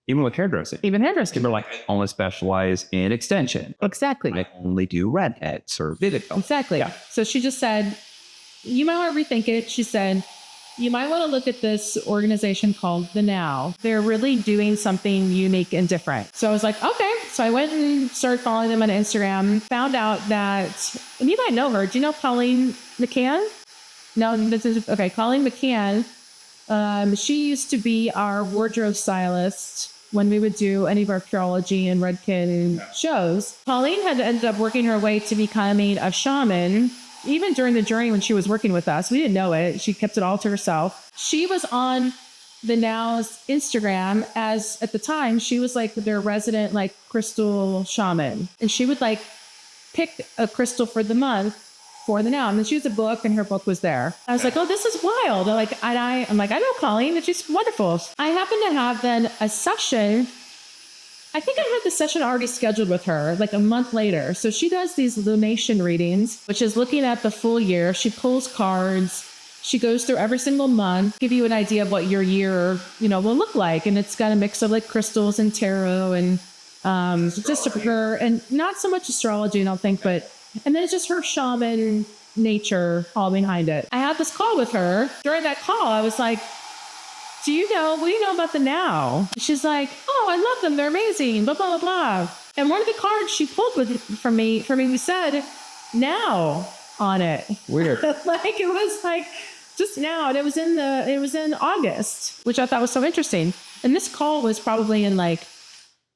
even with hairdressing. Even hairdressing. People are like, I only specialize in extension. Exactly. I only do redheads or video. Exactly. Yeah. So she just said, you might want to rethink it. She said, you might want to look at this organization called The Now. They're really doing something unique and different. So I was like, okay. So I went and started following them on Instagram, found out that, and you might know her. Do you know Colleen McCann? No, this is, okay. Colleen McCann. She used to be our wardrobe stylist when we would do any of our Curology and Redken shows. Colleen had ended up working her way to becoming a shaman. Even during the journey when she was working with us, we didn't know it. She kept it all to herself. She was on The Now's Instagram as, at the time, she was like their resident like crystal shaman. And she would like pick a crystal for the month for The Now. And then she has a book and her book was there. I was like, oh, this is wild. I'm like, I know Colleen and she's wonderful. I happened to have then a session. I think I had the session already scheduled with her like a month later. So she does these lunation readings, which is looking at the full year. She pulls cards. She goes through every single month, give you an idea of what your year, will look like. And it's got a mix of like crystals and tarot and just her, and not so much astrology, I don't think, but, and then it's just her shaman nature all behind it. I had this call with her. During that call, I was like, what do you know about The Now? She's like, oh, I love them. They're amazing, blah, blah, blah, blah. And one of the cards she pulled from me, we said Now on it. Weird. Like, it was like just Now. And it was in August, which I thought was so interesting. And this call was probably in like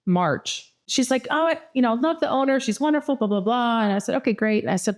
March. she's like, oh, love the owner. She's wonderful, blah, blah, blah. And I said, okay, great. And I said,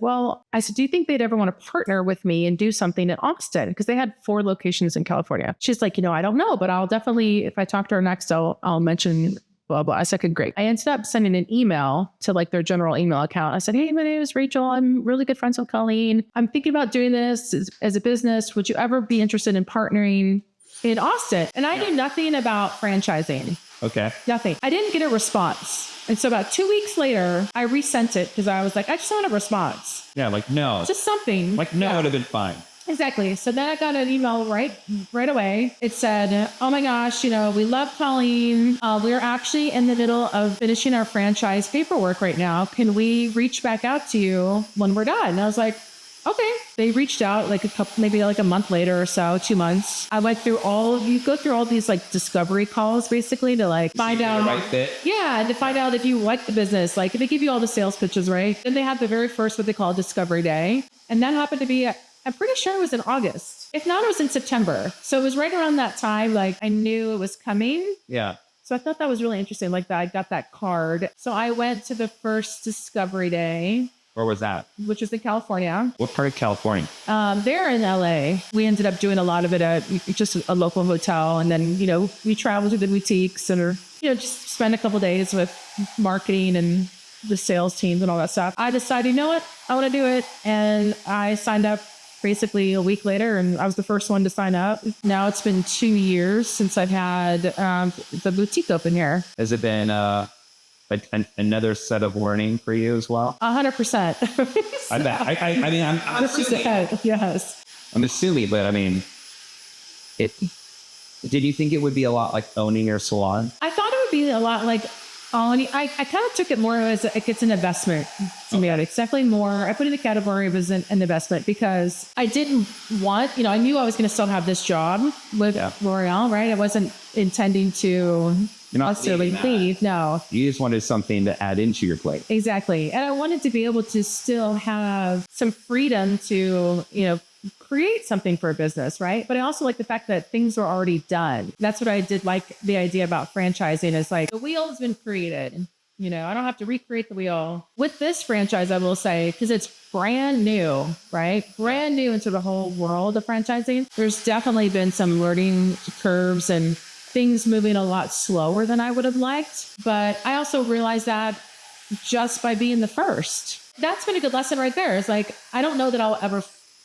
do you think they'd ever want to partner with me and do something in Austin? Because they had 4 locations in California. She's like, I don't know, but I'll definitely, if I talk to her next, I'll mention blah, blah. I said, okay, great. I ended up sending an email to like their general email account. I said, hey, my name is Rachel. I'm really good friends with Colleen. I'm thinking about doing this as a business. Would you ever be interested in partnering in Austin? And I knew nothing about franchising. Okay. Nothing. I didn't get a response. And so about 2 weeks later, I resent it because I was like, I just want a response. Yeah, like, no. Just something. Like, no, it would have been fine. Exactly. So then I got an email right away. It said, oh my gosh, we love Colleen. We're actually in the middle of finishing our franchise paperwork right now. Can we reach back out to you when we're done? And I was like, okay. They reached out maybe a month later or so, 2 months. I went through you go through all these like discovery calls basically to like find out. Right fit. Yeah. To find out if you like the business, like they give you all the sales pitches, right? Then they have the very first, what they call discovery day. And that happened to be, I'm pretty sure it was in August. If not, it was in September. So it was right around that time. Like I knew it was coming. Yeah. So I thought that was really interesting. Like that, I got that card. So I went to the first discovery day. Where was that? Which was in California. What part of California? They're in LA. We ended up doing a lot of it at just a local hotel. And then, we traveled to the boutiques and, just spend a couple days with marketing and the sales teams and all that stuff. I decided, you know what? I want to do it. And I signed up basically a week later, and I was the first one to sign up. Now it's been 2 years since I've had the boutique open here. Has it been another set of learning for you as well? 100%. I bet. I mean, I'm 100%. Yes. I'm assuming, but I mean, did you think it would be a lot like owning your salon? I thought it would be a lot like owning. I kind of took it more as it's an investment to me. It's definitely more. I put it in the category of as an investment because I didn't want. I knew I was going to still have this job with L'Oreal, right? I wasn't intending to. You're not necessarily leave. No. You just wanted something to add into your plate. Exactly. And I wanted to be able to still have some freedom to, create something for a business, right? But I also like the fact that things are already done. That's what I did like the idea about franchising is like the wheel has been created. I don't have to recreate the wheel. With this franchise, I will say, because it's brand new, right? Brand new into the whole world of franchising. There's definitely been some learning curves and things moving a lot slower than I would have liked. But I also realized that just by being the first, that's been a good lesson right there. It's like, I don't know that I'll ever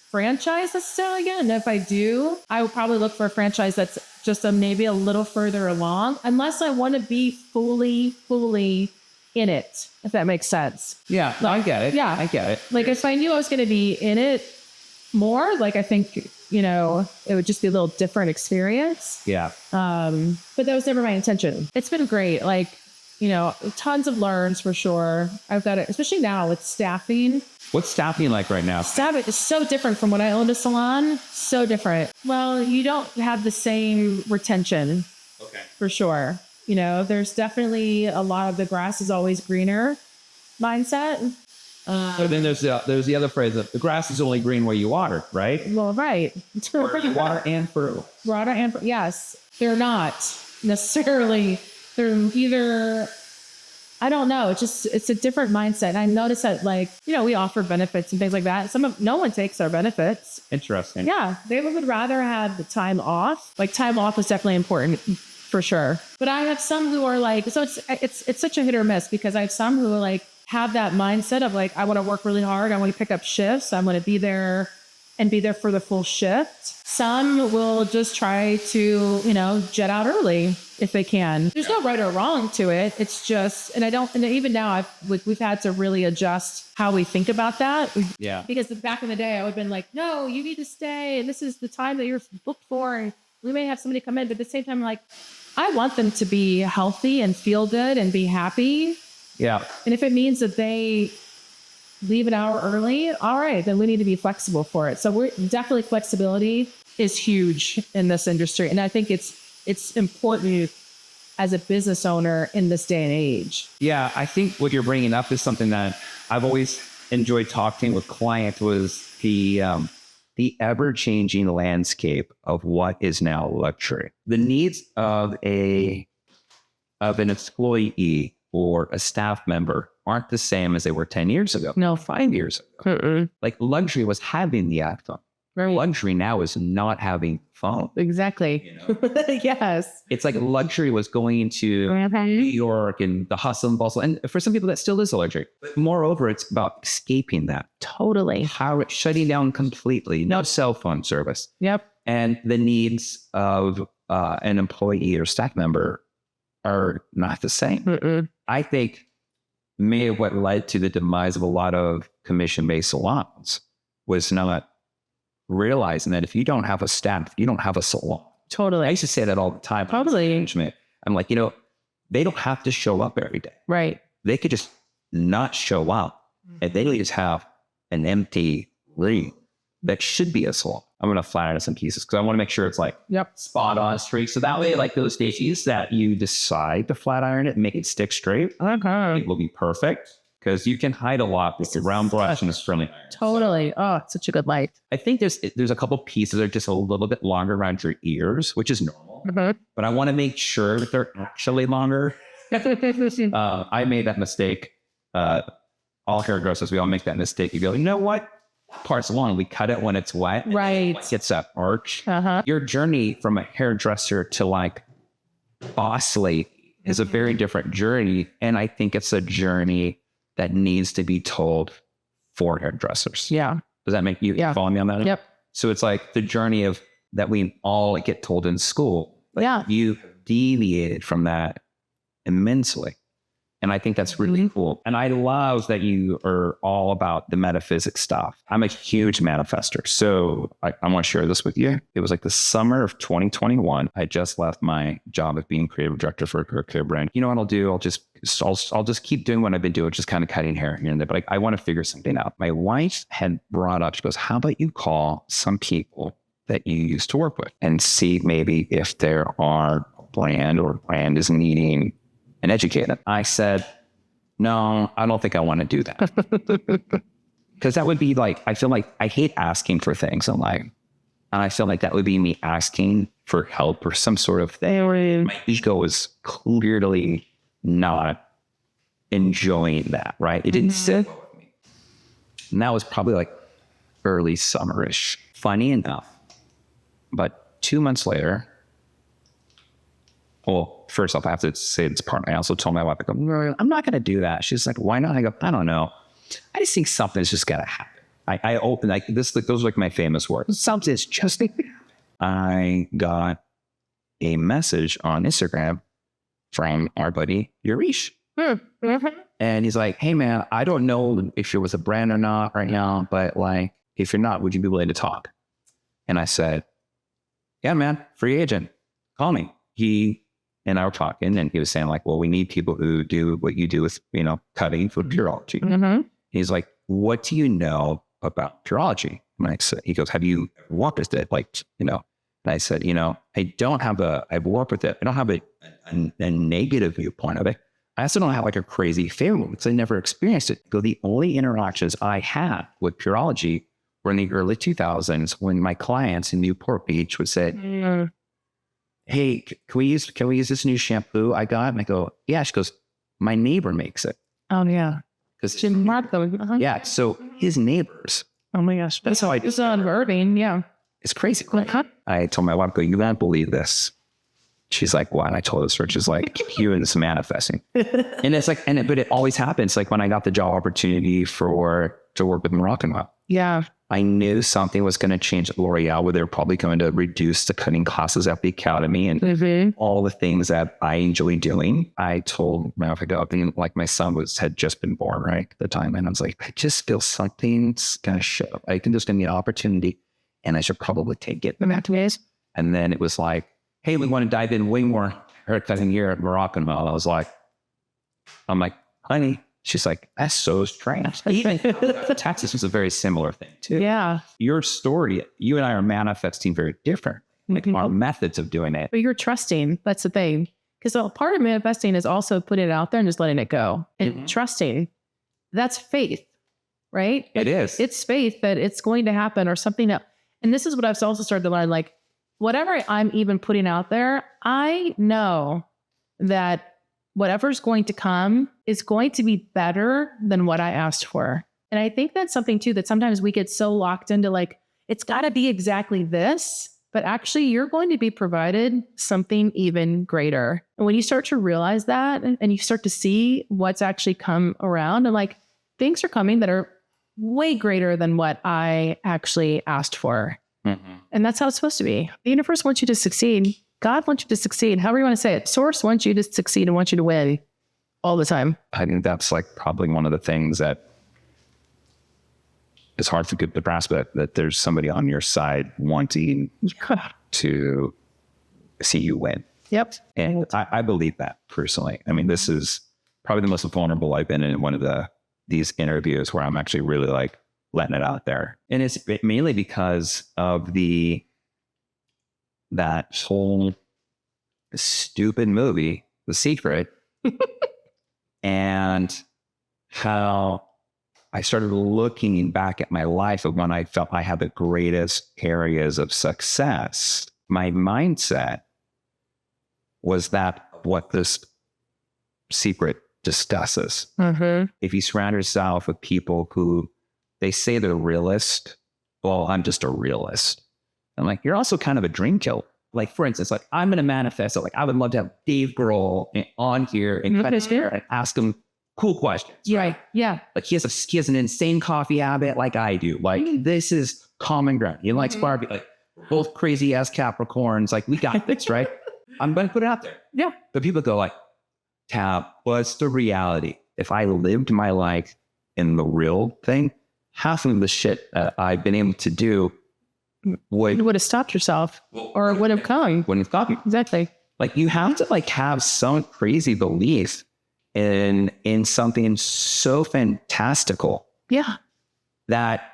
franchise necessarily again. And if I do, I will probably look for a franchise that's just maybe a little further along, unless I want to be fully in it, if that makes sense. Yeah, I get it. Yeah. I get it. Like if I knew I was going to be in it more, like I think, it would just be a little different experience. Yeah. But that was never my intention. It's been great. Like, tons of learns for sure. I've got it, especially now with staffing. What's staffing like right now? Staffing is so different from when I owned a salon. So different. Well, you don't have the same retention. Okay. For sure. There's definitely a lot of the grass is always greener mindset. So then there's the other phrase that the grass is only green where you water, right? Well, right. Water and fertile. Water and yes, they're not necessarily. They're either. I don't know. It's a different mindset. And I noticed that we offer benefits and things like that. No one takes our benefits. Interesting. Yeah, they would rather have the time off. Like time off is definitely important. For sure. But I have some who are like, so it's such a hit or miss because I have some who are like, have that mindset of like, I want to work really hard. I want to pick up shifts. I want to be there for the full shift. Some will just try to, jet out early if they can. There's no right or wrong to it. It's just, and even now we've had to really adjust how we think about that. Yeah. Because back in the day, I would have been like, no, you need to stay. And this is the time that you're booked for. And we may have somebody come in, but at the same time, like, I want them to be healthy and feel good and be happy. Yeah. And if it means that they leave an hour early, all right, then we need to be flexible for it. So flexibility is huge in this industry. And I think it's important as a business owner in this day and age. Yeah. I think what you're bringing up is something that I've always enjoyed talking with clients was the ever-changing landscape of what is now luxury. The needs of an employee or a staff member aren't the same as they were 10 years ago. No. 5 years ago. Like luxury was having the iPhone. Right. Luxury now is not having phone. Exactly. You know? Yes. It's like luxury was going to New York and the hustle and bustle. And for some people, that still is a luxury. But moreover, it's about escaping that. Totally. Shutting down completely. No cell phone service. Yep. And the needs of an employee or staff member are not the same. I think maybe what led to the demise of a lot of commission-based salons was not realizing that if you don't have a staff, you don't have a salon. Totally. I used to say that all the time. Totally. I'm like, they don't have to show up every day. Right. They could just not show up and they just have an empty room that should be a salon. I'm going to flat iron some pieces because I want to make sure it's like spot on straight. So that way, like those daisies that you decide to flat iron it and make it stick straight, it will be perfect. Because you can hide a lot with the round brush and the friendly iron. Totally. Oh, it's such a good light. I think there's a couple pieces that are just a little bit longer around your ears, which is normal. But I want to make sure that they're actually longer. I made that mistake. All hairdressers, we all make that mistake. You go, you know what? Part's long. We cut it when it's wet. Right. It gets that arch. Your journey from a hairdresser to like boss lady is a very different journey. And I think it's a journey that needs to be told for hairdressers. Yeah. Does that make you follow me on that? Yep. So it's like the journey of that we all get told in school. Like you deviated from that immensely. And I think that's really cool. And I love that you are all about the metaphysics stuff. I'm a huge manifester. So I want to share this with you. It was like the summer of 2021. I just left my job of being creative director for a hair care brand. You know what I'll do? I'll just keep doing what I've been doing, just kind of cutting hair here and there. But I want to figure something out. My wife had brought up, she goes, how about you call some people that you used to work with and see maybe if there are a brand is needing an educator. I said, no, I don't think I want to do that. Because that would be like, I feel like I hate asking for things in life. And I feel like that would be me asking for help or some sort of thing. My ego is clearly not enjoying that, right? It didn't sit with me. And that was probably like early summerish. Funny enough. But 2 months later, well, first off, I have to say this part. I also told my wife, I go, no, I'm not going to do that. She's like, why not? I go, I don't know. I just think something's just got to happen. I opened like this. Those are like my famous words. Something's just going to happen. I got a message on Instagram from our buddy Yurish. And he's like, hey man, I don't know if you're with a brand or not right now, but like, if you're not, would you be willing to talk? And I said, yeah, man, free agent, call me. He and I were talking, and he was saying like, well, we need people who do what you do with, cutting for Pureology. He's like, what do you know about Pureology? And I said, he goes, have you worked with it? And I said, I've worked with it. I don't have a negative viewpoint of it. I also don't have like a crazy favorite because I never experienced it. The only interactions I had with Pureology were in the early 2000s when my clients in Newport Beach would say, hey, can we use this new shampoo I got? And I go, yeah. She goes, my neighbor makes it. Oh yeah. Yeah. So his neighbors. Oh my gosh. That's how it's on Irving. Yeah. It's crazy. I told my wife, you don't believe this. She's like, what? And I told her this. She's like, humans manifesting. And it's like, but it always happens. Like when I got the job opportunity to work with Moroccan. Yeah. I knew something was going to change at L'Oreal, where they're probably going to reduce the cutting classes at the academy and all the things that I enjoy doing. I told my wife, like my son had just been born, right, at the time. And I was like, I just feel something's going to show up. I think there's going to be an opportunity and I should probably take it. And then it was like, hey, we want to dive in way more haircutting here at Moroccan. I'm like, honey. She's like, that's so strange. Even Texas was a very similar thing too. Yeah. Your story, you and I are manifesting very different. Like our methods of doing it. But you're trusting. That's the thing. Because part of manifesting is also putting it out there and just letting it go. And trusting. That's faith, right? It is. It's faith that it's going to happen or something else. And this is what I've also started to learn. Like whatever I'm even putting out there, I know that whatever's going to come is going to be better than what I asked for. And I think that's something too, that sometimes we get so locked into like, it's got to be exactly this, but actually you're going to be provided something even greater. And when you start to realize that and you start to see what's actually come around and like things are coming that are way greater than what I actually asked for. Mm-hmm. And that's how it's supposed to be. The universe wants you to succeed. God wants you to succeed. However you want to say it. Source wants you to succeed and wants you to win all the time. I think that's like probably one of the things that it's hard to get the grasp that there's somebody on your side wanting to see you win. Yep. And I believe that personally. I mean, this is probably the most vulnerable I've been in one of these interviews where I'm actually really like letting it out there. And it's mainly because of that whole stupid movie, The Secret, and how I started looking back at my life of when I felt I had the greatest areas of success. My mindset was that what this secret discusses. Mm-hmm. If you surround yourself with people who they say they're realist, well, I'm just a realist. I'm like, you're also kind of a dream killer. Like, for instance, like I'm going to manifest it. Like I would love to have Dave Grohl on here and kind of ask him cool questions. Right. Yeah. Like he has an insane coffee habit like I do. Like this is common ground. He likes barbie, like both crazy ass Capricorns. Like we got this, right? I'm going to put it out there. Yeah. But people go like, Tab, what's the reality? If I lived my life in the real thing, half of the shit that I've been able to do would have stopped yourself or it would have come. Wouldn't have stopped you. Exactly. Like you have to like have some crazy belief in something so fantastical. Yeah. That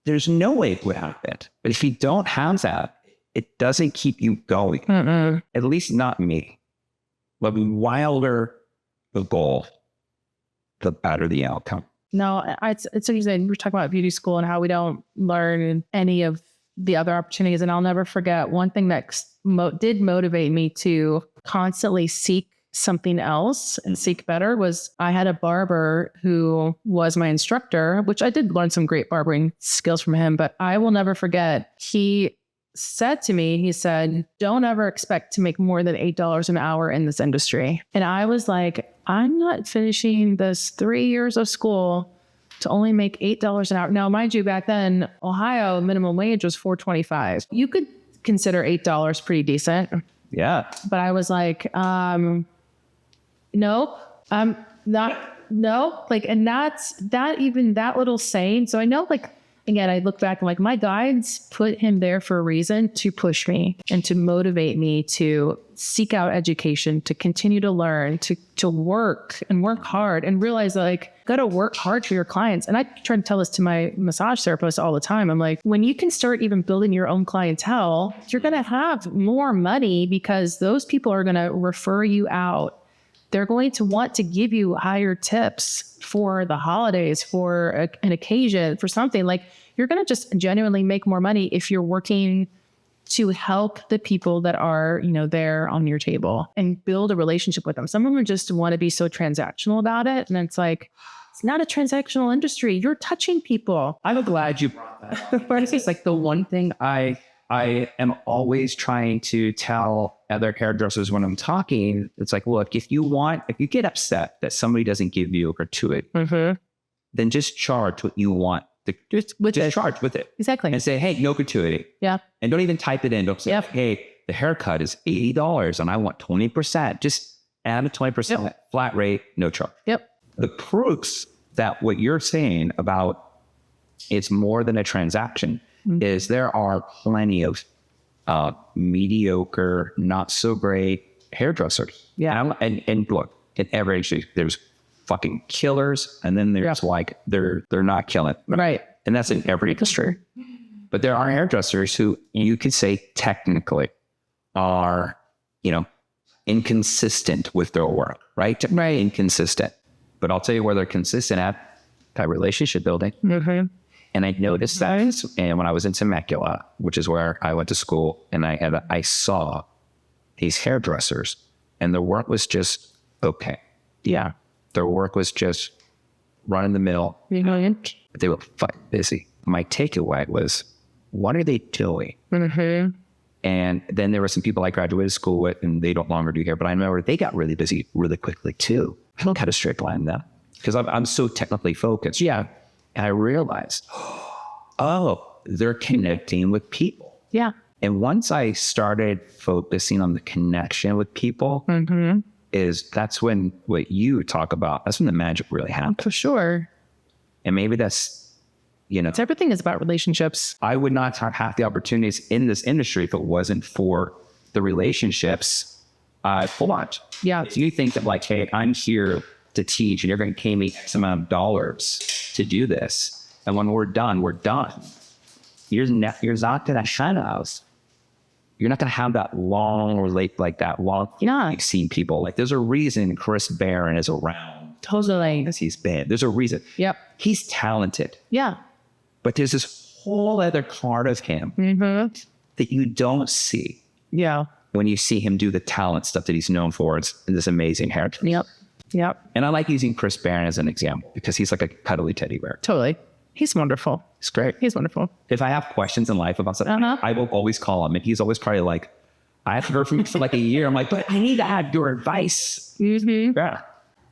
there's no way it would happen. But if you don't have that, it doesn't keep you going. Mm-mm. At least not me. The wilder the goal, the better the outcome. No, it's interesting. We're talking about beauty school and how we don't learn any of the other opportunities. And I'll never forget one thing that did motivate me to constantly seek something else and seek better was I had a barber who was my instructor, which I did learn some great barbering skills from him, but I will never forget. He said to me, he said, don't ever expect to make more than $8 an hour in this industry. And I was like, I'm not finishing this 3 years of school to only make $8 an hour. Now, mind you, back then, Ohio minimum wage was $4.25. You could consider $8 pretty decent. Yeah. But I was like, nope, I'm not, no. Like, and that little saying. So I know, like, again, I look back and like my guides put him there for a reason to push me and to motivate me to seek out education, to continue to learn, to work and work hard and realize that like, got to work hard for your clients. And I try to tell this to my massage therapist all the time. I'm like, when you can start even building your own clientele, you're going to have more money because those people are going to refer you out. They're going to want to give you higher tips for the holidays, for an occasion, for something. Like you're going to just genuinely make more money if you're working to help the people that are, there on your table and build a relationship with them. Some of them just want to be so transactional about it. And it's like, it's not a transactional industry. You're touching people. I'm glad you brought that up. It's like the one thing I am always trying to tell other hairdressers when I'm talking. It's like, look, if you get upset that somebody doesn't give you a gratuity, then just charge what you want. Just charge with it. Exactly. And say, hey, no gratuity. Yeah. And don't even type it in. Don't say, hey, the haircut is $80 and I want 20%. Just add a 20% flat rate, no charge. Yep. The proofs that what you're saying about it's more than a transaction is there are plenty of mediocre, not so great hairdressers. Yeah. And look, in every industry, there's fucking killers, and then there's like they're not killing. Right. And that's in every industry. But there are hairdressers who you could say technically are, inconsistent with their work, right? Right. Inconsistent. But I'll tell you where they're consistent at, that relationship building. Mm-hmm. And I noticed that, and when I was in Temecula, which is where I went to school, and I saw these hairdressers, and the work was just okay. Yeah. Their work was just run in the mill. But they were fucking busy. My takeaway was, what are they doing? Mm-hmm. And then there were some people I graduated school with and they don't longer do hair, but I remember they got really busy really quickly too. I don't have a straight line now because I'm so technically focused. Yeah. And I realized, oh, they're connecting with people. Yeah. And once I started focusing on the connection with people, that's when what you talk about, that's when the magic really happens. For sure. And maybe that's, Everything is about relationships. I would not have half the opportunities in this industry if it wasn't for the relationships I formed. Yeah. If you think that like, hey, I'm here to teach and you're going to pay me X amount of dollars to do this. And when we're done, we're done. You're not going to shine us. You're not going to have that long you've seen people. Like there's a reason Chris Barron is around. Totally. As he's been. There's a reason. Yep. He's talented. Yeah. But there's this whole other part of him that you don't see. Yeah. When you see him do the talent stuff that he's known for, it's this amazing haircut. Yep. Yep. And I like using Chris Barron as an example because he's like a cuddly teddy bear. Totally. He's wonderful. It's great. He's wonderful. If I have questions in life about something, I will always call him. And he's always probably like, I haven't heard from you for like a year. I'm like, but I need to have your advice. Mm-hmm. Yeah.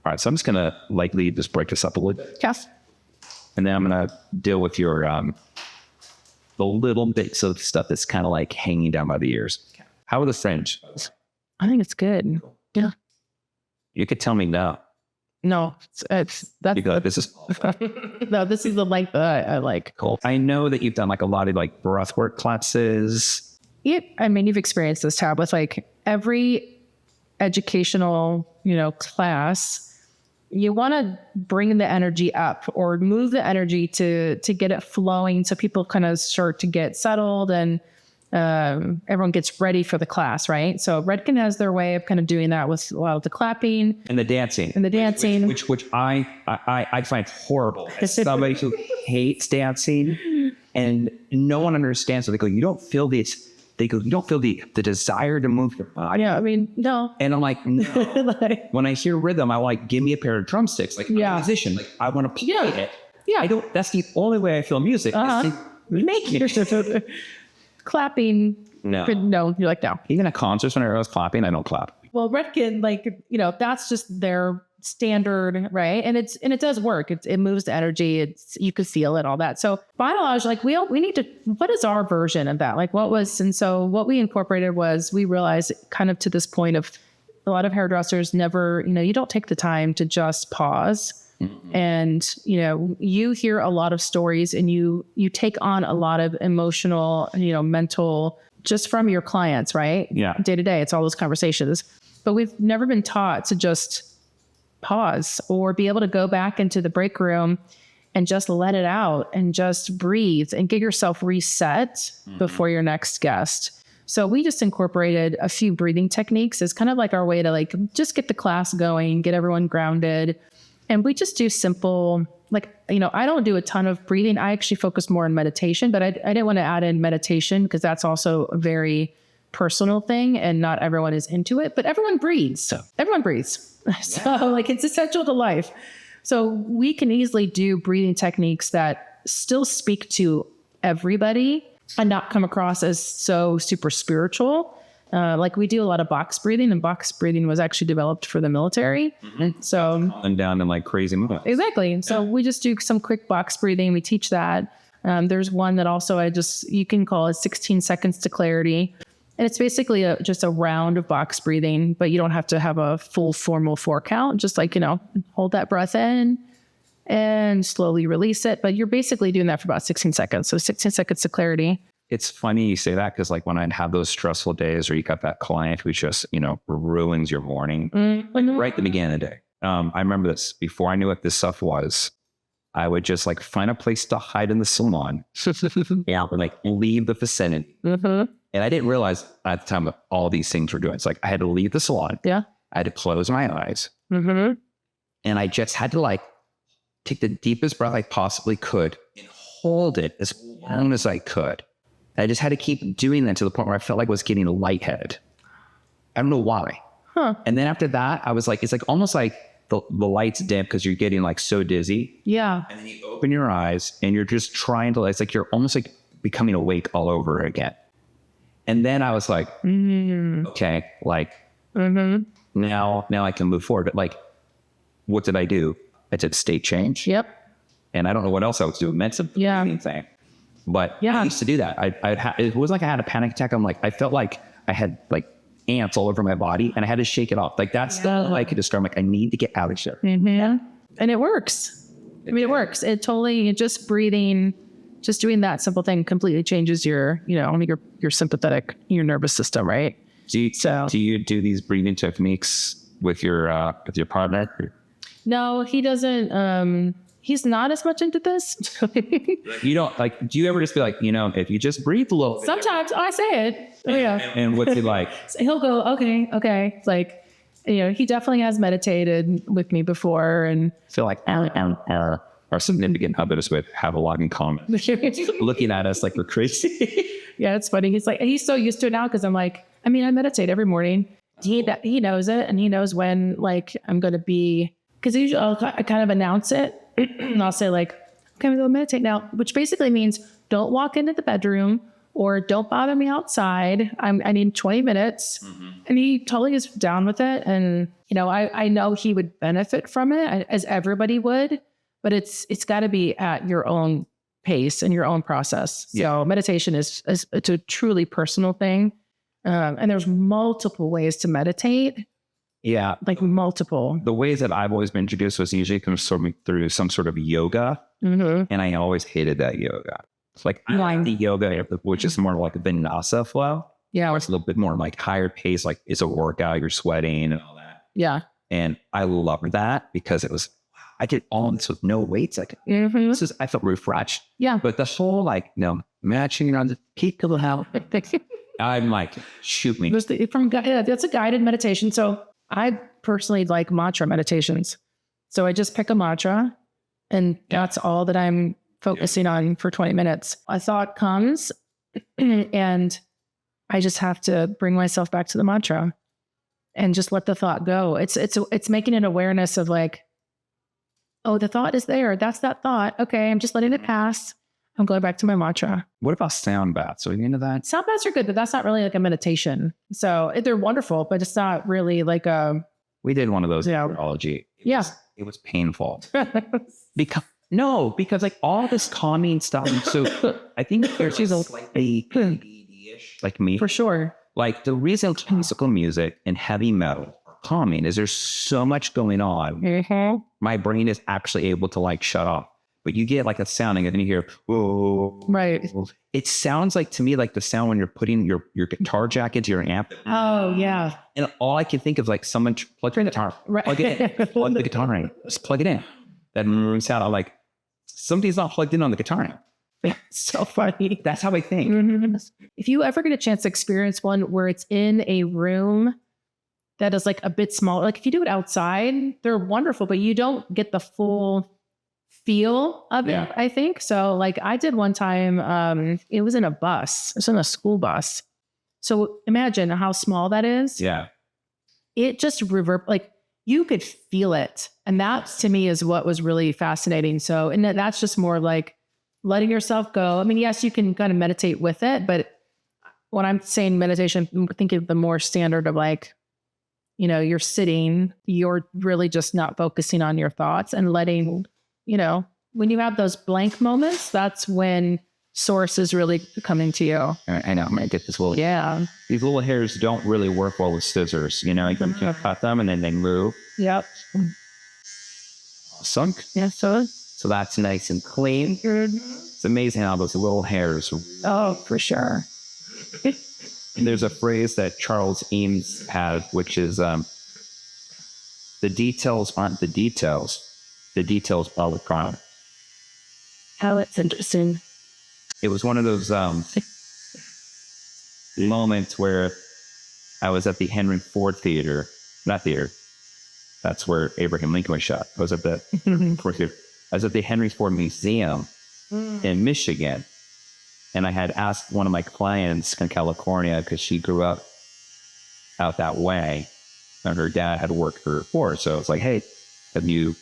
All right. So I'm just going to likely just break this up a little bit. Yes. And then I'm going to deal with your, the little bits of stuff that's kind of like hanging down by the ears. How are the fringe? I think it's good. Yeah. You could tell me no. No, that's you go, this is no, this is the length that I like. Cool. I know that you've done like a lot of like breathwork classes. I mean, you've experienced this, Tab, with like every educational, class. You want to bring the energy up or move the energy to get it flowing so people kind of start to get settled and everyone gets ready for the class, right? So Redken has their way of kind of doing that with a lot of the clapping and the dancing, which I find horrible. As somebody who hates dancing, and no one understands. So they go, you don't feel this. They go, you don't feel the desire to move your body. Yeah, I mean, no. And I'm like, no. When I hear rhythm, I'm like, give me a pair of drumsticks. Like, I'm a musician. Like, I want to play it. Yeah. I don't. That's the only way I feel music. Make it. Clapping. No. You're like, no. Even at concerts when everyone's clapping, I don't clap. Well, Redken, that's just their standard, right? And it does work. It moves the energy. You can feel it, all that. So Biolage, we need to, what is our version of that? So what we incorporated was, we realized kind of to this point of a lot of hairdressers never, you don't take the time to just pause. Mm-hmm. And, you hear a lot of stories and you take on a lot of emotional, mental, just from your clients, right? Yeah. Day to day, it's all those conversations. But we've never been taught to just pause or be able to go back into the break room and just let it out and just breathe and get yourself reset before your next guest. So we just incorporated a few breathing techniques as kind of like our way to just get the class going, get everyone grounded. And we just do simple, I don't do a ton of breathing. I actually focus more on meditation, but I didn't want to add in meditation because that's also a very personal thing and not everyone is into it, but everyone breathes. Everyone breathes. So it's essential to life. So we can easily do breathing techniques that still speak to everybody and not come across as so super spiritual. We do a lot of box breathing, and box breathing was actually developed for the military. Mm-hmm. So and down in crazy movements. Exactly. So we just do some quick box breathing. We teach that. There's one that also you can call it 16 seconds to clarity. And it's basically just a round of box breathing, but you don't have to have a full formal 4 count. Just hold that breath in and slowly release it. But you're basically doing that for about 16 seconds. So 16 seconds to clarity. It's funny you say that because when I have those stressful days or you got that client who just, ruins your morning, right at the beginning of the day. I remember this before I knew what this stuff was. I would just find a place to hide in the salon. Yeah. Or leave the vicinity. Mm-hmm. And I didn't realize at the time that all these things were doing. It's I had to leave the salon. Yeah. I had to close my eyes. Mm-hmm. And I just had to take the deepest breath I possibly could and hold it as long as I could. I just had to keep doing that to the point where I felt like I was getting lightheaded. I don't know why. Huh. And then after that, I was like, it's like almost like the lights dim because you're getting like so dizzy. Yeah. And then you open your eyes and you're just trying to, it's like you're almost like becoming awake all over again. And then I was like, okay, like now I can move forward. But like, what did I do? I did state change. Yep. And I don't know what else I was doing. Meant anything. But I used to do that. It wasn't like I had a panic attack. I felt like I had like ants all over my body and I had to shake it off. Like that's how I could describe, like, I need to get out of here. And it works. I mean, it works. It totally, just breathing, just doing that simple thing completely changes your sympathetic, your nervous system, right? Do you do these breathing techniques with your partner? No, he doesn't. He's not as much into this. You don't like, do you ever just be like, if you just breathe a little bit? Sometimes I say it. Oh, yeah. And what's he like? So he'll go, okay. It's like, he definitely has meditated with me before. And I feel like our significant others would have a lot in common. Looking at us like we're crazy. Yeah, it's funny. He's so used to it now because I'm like, I meditate every morning. He knows it, and he knows when like I'm going to be, because usually I kind of announce it. And I'll say like, okay, I'm going to go meditate now, which basically means don't walk into the bedroom or don't bother me outside. I need 20 minutes. And he totally is down with it. And, I know he would benefit from it, as everybody would, but it's got to be at your own pace and your own process. So meditation it's a truly personal thing. And there's multiple ways to meditate. Yeah. Like multiple. The ways that I've always been introduced was usually comes through some sort of yoga. And I always hated that yoga. It's like the yoga, which is more like a vinyasa flow. Yeah. Where it's a little bit more like higher pace, like it's a workout, you're sweating and all that. Yeah. And I loved that because it was, I did all this with no weights. Like I felt refreshed. Yeah. But the whole matching around the peak of the house. I'm like, shoot me. That's a guided meditation. So I personally like mantra meditations. So I just pick a mantra and that's all that I'm focusing on for 20 minutes. A thought comes and I just have to bring myself back to the mantra and just let the thought go. It's making an awareness of like, oh, the thought is there. That's that thought. Okay. I'm just letting it pass. I'm going back to my mantra. What about sound baths? Are you into that? Sound baths are good, but that's not really like a meditation. So they're wonderful, but it's not really like a... We did one of those in neurology. It was painful. because like all this calming stuff. So I think there's slightly ADD-ish, like me. For sure. Like the reason classical music and heavy metal are calming is there's so much going on. My brain is actually able to like shut off. But you get like a sounding and then you hear, whoa. Right. It sounds like to me like the sound when you're putting your guitar jack into your amp. Oh, yeah. And all I can think of like someone plug your guitar, plug it in, plug the guitar in, just plug it in. That sound, I'm like, somebody's not plugged in on the guitar amp. It's so funny. That's how I think. If you ever get a chance to experience one where it's in a room that is like a bit smaller, like if you do it outside, they're wonderful, but you don't get the full feel of it, I think. So like I did one time, it was in a bus. It was in a school bus. So imagine how small that is. Yeah. It just like you could feel it. And that to me is what was really fascinating. So, and that's just more like letting yourself go. I mean, yes, you can kind of meditate with it, but when I'm saying meditation, I'm thinking the more standard of like, you're sitting, you're really just not focusing on your thoughts and letting, when you have those blank moments, that's when source is really coming to you. I know. I'm going to get this little. Yeah. These little hairs don't really work well with scissors. You can cut them and then they move. Yep. Sunk. Yeah. So that's nice and clean. It's amazing how those little hairs. Oh, for sure. And there's a phrase that Charles Eames had, which is the details aren't the details. The details are the crime. Oh, that's interesting. It was one of those moments where I was at the Henry Ford Theater. Not theater. That's where Abraham Lincoln was shot. I was at the I was at the Henry Ford Museum in Michigan. And I had asked one of my clients in California, because she grew up out that way, and her dad had worked for her before. So it's like, hey, have you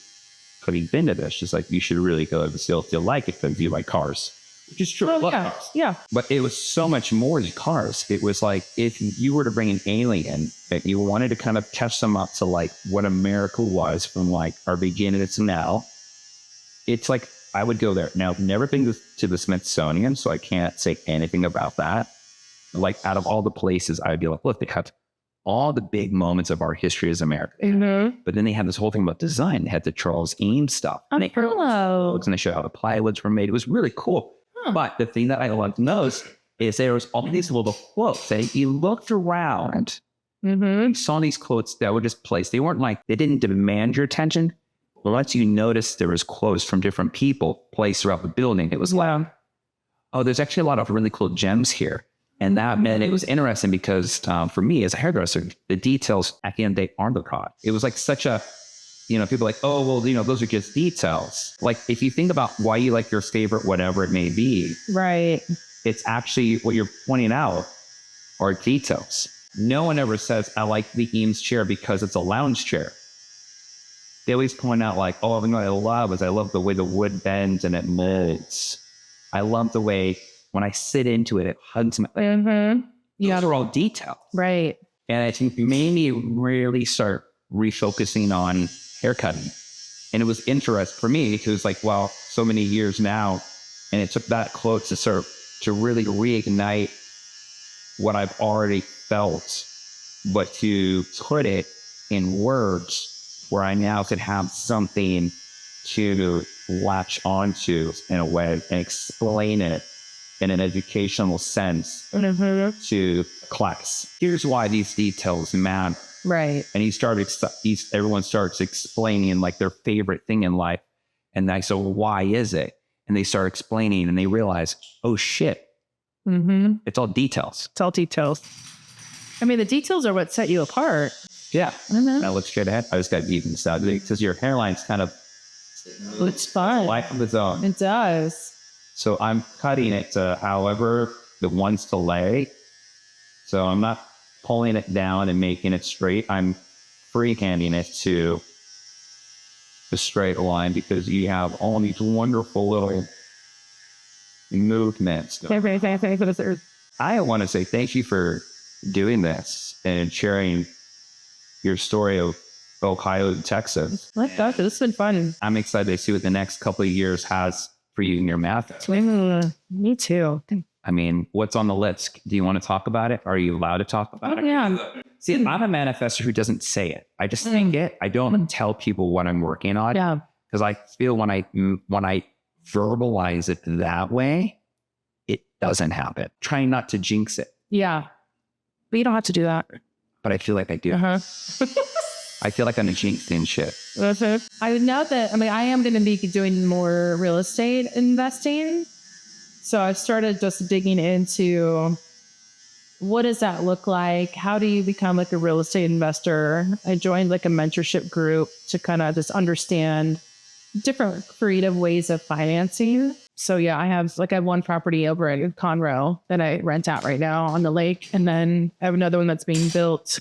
been to this? She's like, you should really go to the sale if you like it, because you like cars. Which is true. Oh, yeah. Cars. Yeah. But it was so much more than cars. It was like, if you were to bring an alien and you wanted to kind of catch them up to like what America was from like our beginning to now, it's like, I would go there. Now, I've never been to the Smithsonian, so I can't say anything about that. Like, out of all the places, I'd be like, look, they have all the big moments of our history as America. Mm-hmm. But then they had this whole thing about design. They had the Charles Eames stuff. And they showed how the plywoods were made. It was really cool. Huh. But the thing that I loved most is there was all these little quotes. That you looked around, you saw these quotes that were just placed. They weren't like, they didn't demand your attention. But once you noticed there was quotes from different people placed throughout the building, it was like, oh, there's actually a lot of really cool gems here. And that meant it was interesting because for me as a hairdresser, the details at the end of the day aren't the product. It was like such a, people are like, oh, well, those are just details. Like, if you think about why you like your favorite, whatever it may be, right? It's actually what you're pointing out are details. No one ever says, I like the Eames chair because it's a lounge chair. They always point out like, oh, what I love is I love the way the wood bends and it molds. I love the way when I sit into it, it hugs me. Those are all details. Right. And I think it made me really start refocusing on haircutting. And it was interesting for me because like, well, so many years now, and it took that quote to really reignite what I've already felt, but to put it in words where I now could have something to latch onto in a way and explain it in an educational sense to class. Here's why these details matter. Right. And everyone starts explaining like their favorite thing in life. And I said, well, why is it? And they start explaining and they realize, oh shit, it's all details. It's all details. I mean, the details are what set you apart. Yeah. I look straight ahead. I just got beaten out because your hairline's kind of, it's fun. Life of its own. It does. So I'm cutting it to however it wants to lay. So I'm not pulling it down and making it straight. I'm freehanding it to the straight line because you have all these wonderful little movements. I want to say thank you for doing this and sharing your story of Ohio, Texas. This has been fun. I'm excited to see what the next couple of years has for you in your math. Me too. I mean, what's on the list? Do you want to talk about it? Are you allowed to talk about it? Yeah. See, I'm a manifestor who doesn't say it. I just think it. I don't tell people what I'm working on. Yeah. Because I feel when I verbalize it that way, it doesn't happen. Trying not to jinx it. Yeah. But you don't have to do that. But I feel like I do. I feel like I'm jinxing shit. I know that, I am going to be doing more real estate investing. So I started just digging into what does that look like? How do you become like a real estate investor? I joined like a mentorship group to kind of just understand different creative ways of financing. So yeah, I have one property over at Conroe that I rent out right now on the lake. And then I have another one that's being built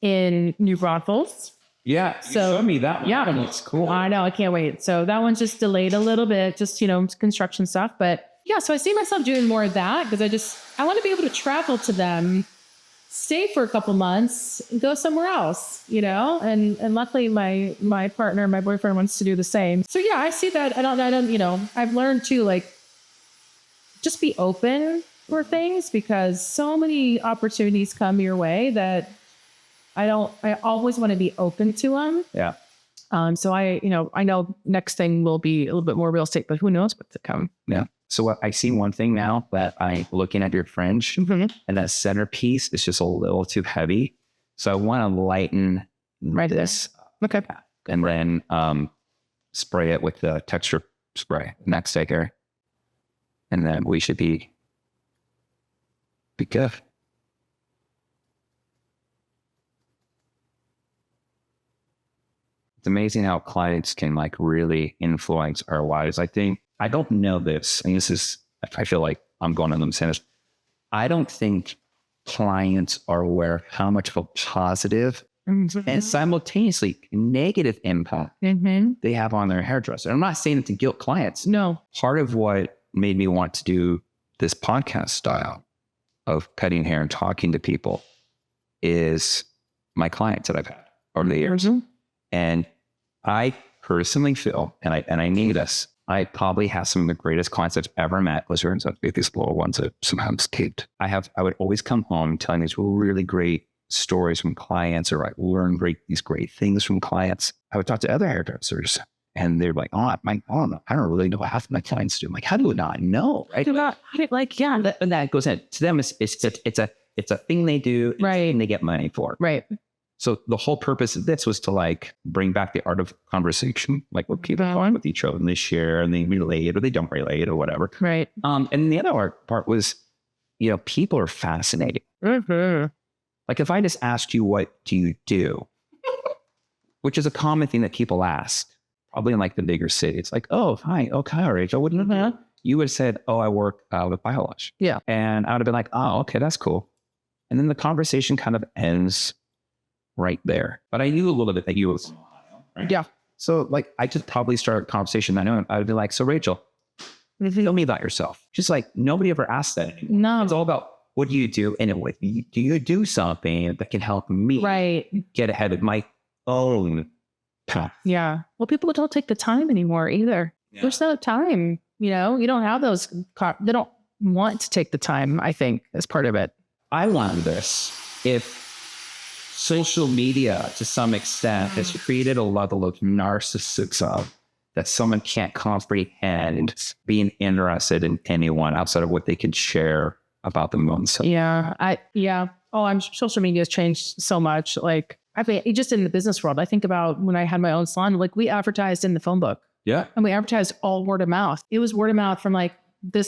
in New Braunfels. Yeah. So show me that one. Yeah. That looks cool. I know. I can't wait. So that one's just delayed a little bit, just, construction stuff. But yeah, so I see myself doing more of that because I want to be able to travel to them, stay for a couple months, and go somewhere else, and luckily my partner, my boyfriend wants to do the same. So yeah, I see that. I don't, I've learned to just be open for things because so many opportunities come your way that I always want to be open to them. Yeah. So I know next thing will be a little bit more real estate, but who knows what's to come. Yeah. So I see one thing now that I'm looking at your fringe and that centerpiece is just a little too heavy. So I want to lighten this. Okay. And then spray it with the texture spray next taker. And then we should be good. It's amazing how clients can really influence our lives. I don't know this, and I feel like I'm going on them saying this. I don't think clients are aware of how much of a positive and simultaneously negative impact they have on their hairdresser. I'm not saying it to guilt clients. No. Part of what made me want to do this podcast style of cutting hair and talking to people is my clients that I've had over the years. And I personally feel, and I need this, I probably have some of the greatest clients I've ever met. Those are these little ones that sometimes taped. I would always come home telling these really great stories from clients, or I learned these great things from clients. I would talk to other hairdressers and they're like, I don't really know what half of my clients do. I'm like, how do you not know? Right? And that goes in. To them, it's a thing they do, it's a thing they get money for. Right. So the whole purpose of this was to like bring back the art of conversation, like what people find with each other, and they share and they relate or they don't relate or whatever. Right. And the other part was, people are fascinating. Like if I just asked you, what do you do? Which is a common thing that people ask, probably in like the bigger cities. It's like, oh, hi. Okay. Rachel, what do you do? You would have said, oh, I work with BioLush. Yeah. And I would have been like, oh, okay, that's cool. And then the conversation kind of ends right there. But I knew a little bit that you was, right? Yeah. So like, I just probably started a conversation. I would be like, so Rachel, tell me about yourself. Just like, nobody ever asked that anymore. No. It's all about, what do you do? And do you do something that can help me get ahead of my own path? Yeah. Well, people don't take the time anymore either. Yeah. There's no time, you don't have those, they don't want to take the time, I think, as part of it. I wonder this, if social media, to some extent, has created a level of narcissism that someone can't comprehend being interested in anyone outside of what they can share about themselves. Yeah. Oh, social media has changed so much. Like, I mean, just in the business world, I think about when I had my own salon, like we advertised in the phone book. Yeah. And we advertised all word of mouth. It was word of mouth from like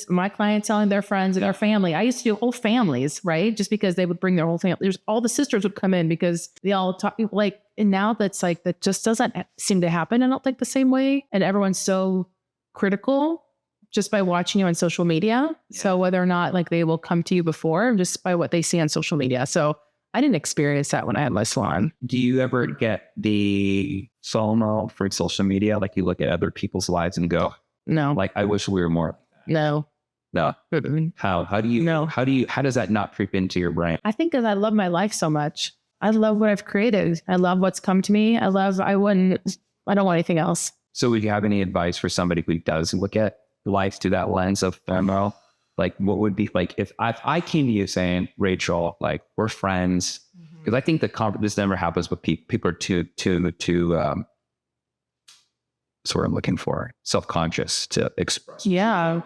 my clients telling their friends and their family. I used to do whole families, right? Just because they would bring their whole family. All the sisters would come in because they all talk like, and now that's like, that just doesn't seem to happen. I don't think the same way. And everyone's so critical just by watching you on social media. Yeah. So whether or not like they will come to you before, just by what they see on social media. So I didn't experience that when I had my salon. Do you ever get the FOMO for social media? Like you look at other people's lives and go, no, like, I wish we were more. No. How do you know? How does that not creep into your brain? I think because I love my life so much. I love what I've created. I love what's come to me. I don't want anything else. So would you have any advice for somebody who does look at life through that lens of FOMO? Like what would be like if I came to you saying, Rachel, like we're friends, because I think this never happens with people. People are too sort of looking for self-conscious to express. Yeah.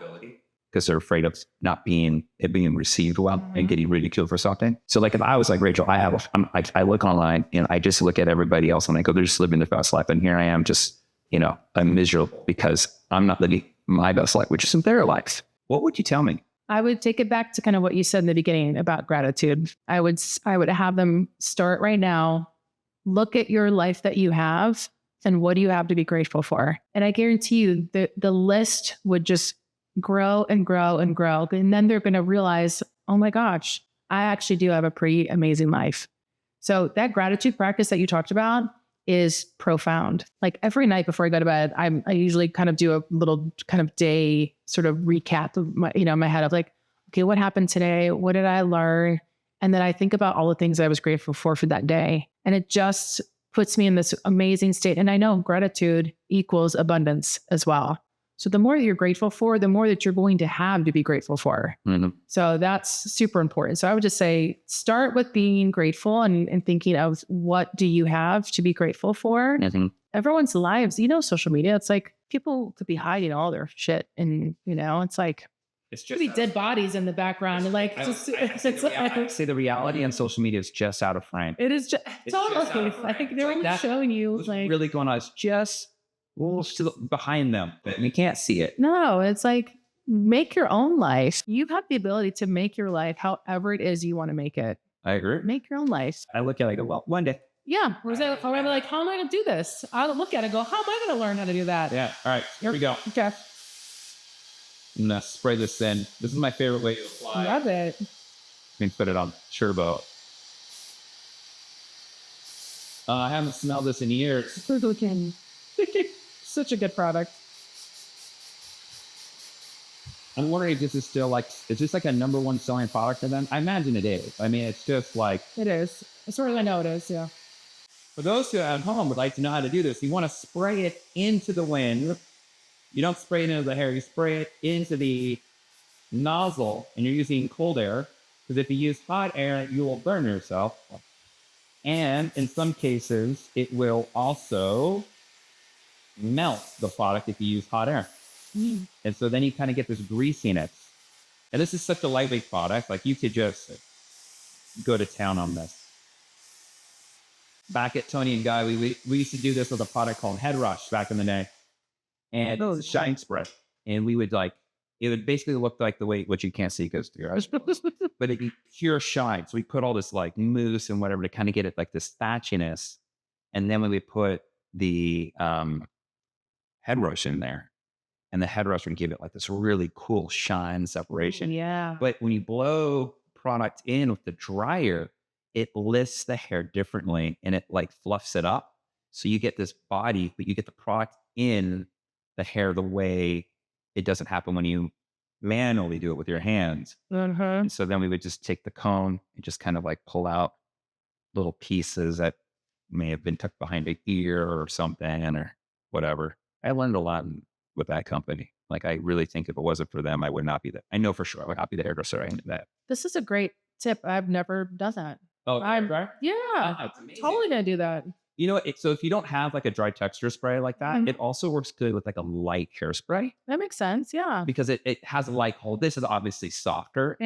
Because they're afraid of not being received well and getting ridiculed for something. So like if I was like, Rachel, I look online and I just look at everybody else and I go, they're just living their best life. And here I am just, I'm miserable because I'm not living my best life, which is in their life. What would you tell me? I would take it back to kind of what you said in the beginning about gratitude. I would have them start right now, look at your life that you have and what do you have to be grateful for? And I guarantee you the list would just grow and grow and grow. And then they're going to realize, oh my gosh, I actually do have a pretty amazing life. So that gratitude practice that you talked about is profound. Like every night before I go to bed, I usually kind of do a little kind of day sort of recap of my head of like, okay, what happened today? What did I learn? And then I think about all the things I was grateful for that day. And it just puts me in this amazing state. And I know gratitude equals abundance as well. So the more that you're grateful for, the more that you're going to have to be grateful for. Mm-hmm. So that's super important. So I would just say, start with being grateful and thinking of what do you have to be grateful for. Mm-hmm. Everyone's lives, social media, it's like people could be hiding all their shit. And, it's like, it's just be dead bodies in the background. Like, I say the reality on social media is just out of frame. It is just totally. I think they're only showing you like really going on. It's just behind them, but you can't see it. No, it's like make your own life. You have the ability to make your life however it is you want to make it. I agree. Make your own life. I look at it, well, one day. Yeah. I'm like, how am I going to do this? I'll look at it and go, how am I going to learn how to do that? Yeah. All right. Here we go. Okay. I'm going to spray this in. This is my favorite way to apply. Love it. Put it on turbo. I haven't smelled this in years. Such a good product. I'm wondering if this is still like, is this like a #1 selling product for them? I imagine it is. I mean, it's just like. It is. As far as I know, it is, yeah. For those who at home would like to know how to do this, you want to spray it into the wind. You don't spray it into the hair, you spray it into the nozzle, and you're using cold air, because if you use hot air, you will burn yourself. And in some cases, it will also melt the product if you use hot air. And so then you kind of get this greasiness. And this is such a lightweight product, like you could just go to town on this. Back at Tony and Guy, we used to do this with a product called Head Rush back in the day. And it was a shine spread. And we would like, it would basically look like the way, which you can't see because your eyes, but it'd be pure shine. So we put all this like mousse and whatever to kind of get it like this thatchiness. And then when we put the head rush in there, and the head rush would give it like this really cool shine separation. Yeah. But when you blow product in with the dryer, it lifts the hair differently and it like fluffs it up. So you get this body, but you get the product in the hair the way it doesn't happen when you manually do it with your hands. And so then we would just take the comb and just kind of like pull out little pieces that may have been tucked behind a ear or something or whatever. I learned a lot with that company. Like I really think if it wasn't for them, I would not be that. I know for sure I would not be the hairdresser I am that. This is a great tip. I've never done that. Oh, right? Yeah, totally gonna do that. You know, so if you don't have like a dry texture spray like that, it also works good with like a light hairspray. That makes sense. Yeah. Because it has a light hold. This is obviously softer,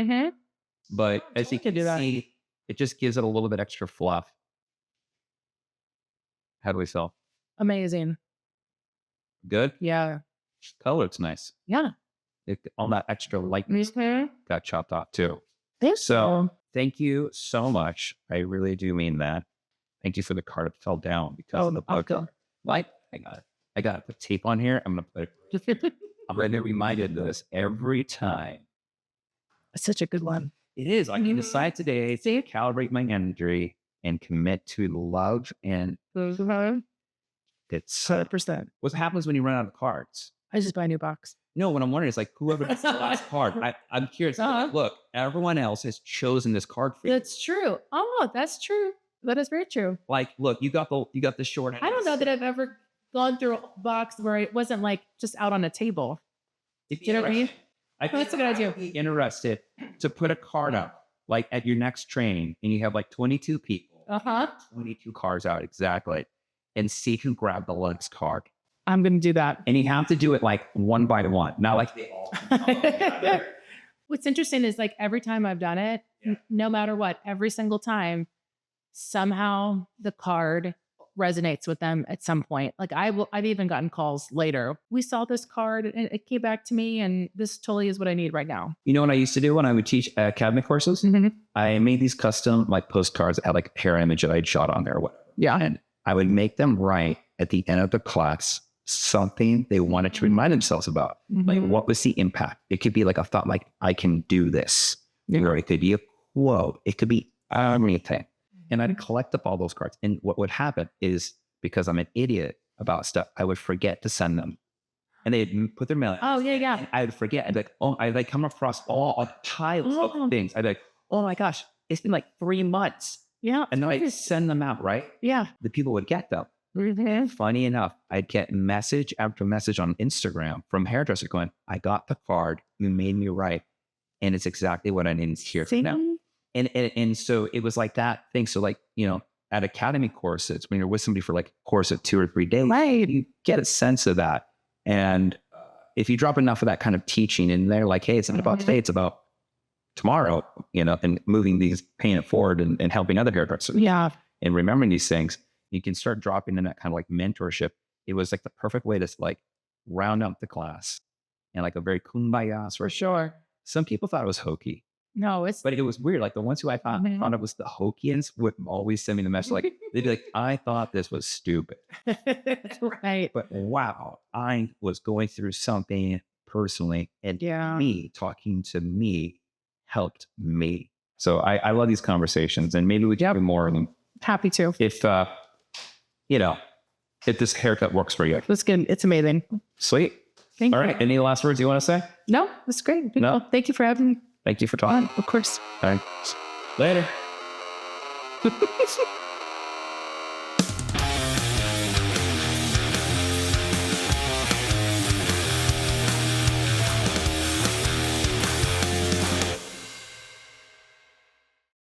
but as you can see, it just gives it a little bit extra fluff. How do we feel? Amazing. Good? Yeah. Color, it's nice. Yeah. All that extra lightness got chopped off too. Thank you so much. I really do mean that. Thank you for the card that fell down because of the bug card. Like, I got to put tape on here. I'm going to put it. I'm going to remind it of this every time. It's such a good one. It is. I can decide today to calibrate my energy and commit to love and it's 100%. What happens when you run out of cards? I just buy a new box. No, what I'm wondering is like whoever gets the last card. I'm curious. Look, everyone else has chosen this card for you. That's true. Oh, that's true. That is very true. Like, look, you got the short. I don't know that I've ever gone through a box where it wasn't like just out on a table. You know what I mean? I think that's a good idea. Be interested to put a card up like at your next training, and you have like 22 people. 22 cards out exactly, and see who grabbed the last card. I'm going to do that. And you have to do it like one by one, not like they all. What's interesting is like every time I've done it, no matter what, every single time, somehow the card resonates with them at some point. Like I've even gotten calls later. We saw this card and it came back to me and this totally is what I need right now. You know what I used to do when I would teach academy courses? I made these custom like postcards that had like a hair image that I'd shot on there or whatever. Yeah. And I would make them write at the end of the class something they wanted to remind themselves about. Like what was the impact? It could be like a thought like, I can do this. Or it could be a quote. It could be anything. And I'd collect up all those cards. And what would happen is because I'm an idiot about stuff, I would forget to send them. And they'd put their mail in. Oh, yeah. And I would forget. I'd be like, oh, I'd like come across all a pile of things. I'd be like, oh my gosh, it's been like 3 months. Yeah. And then I'd send them out, right? Yeah. The people would get them. Funny enough, I'd get message after message on Instagram from hairdresser going, I got the card, you made me write, and it's exactly what I needed to hear now. And so it was like that thing. So like, you know, at academy courses, when you're with somebody for like a course of 2 or 3 days, you get a sense of that. And if you drop enough of that kind of teaching in there, like, hey, it's not about today, it's about tomorrow, you know, and moving these, paying it forward and helping other hairdressers. Yeah. And remembering these things. You can start dropping in that kind of like mentorship. It was like the perfect way to like round up the class and like a very kumbaya. For sure. Some people thought it was hokey. No, but it was weird. Like the ones who I thought it was the hokians would always send me the message. Like they'd be like, I thought this was stupid. Right. But wow, I was going through something personally and me talking to me helped me. So I love these conversations and maybe we can have more of them. Happy to. If if this haircut works for you. That's good. It's amazing. Sweet. Thank All you. right. Any last words you want to say? No, that's great. No? Thank you for having me. Thank you for talking. Of course. All right. Later.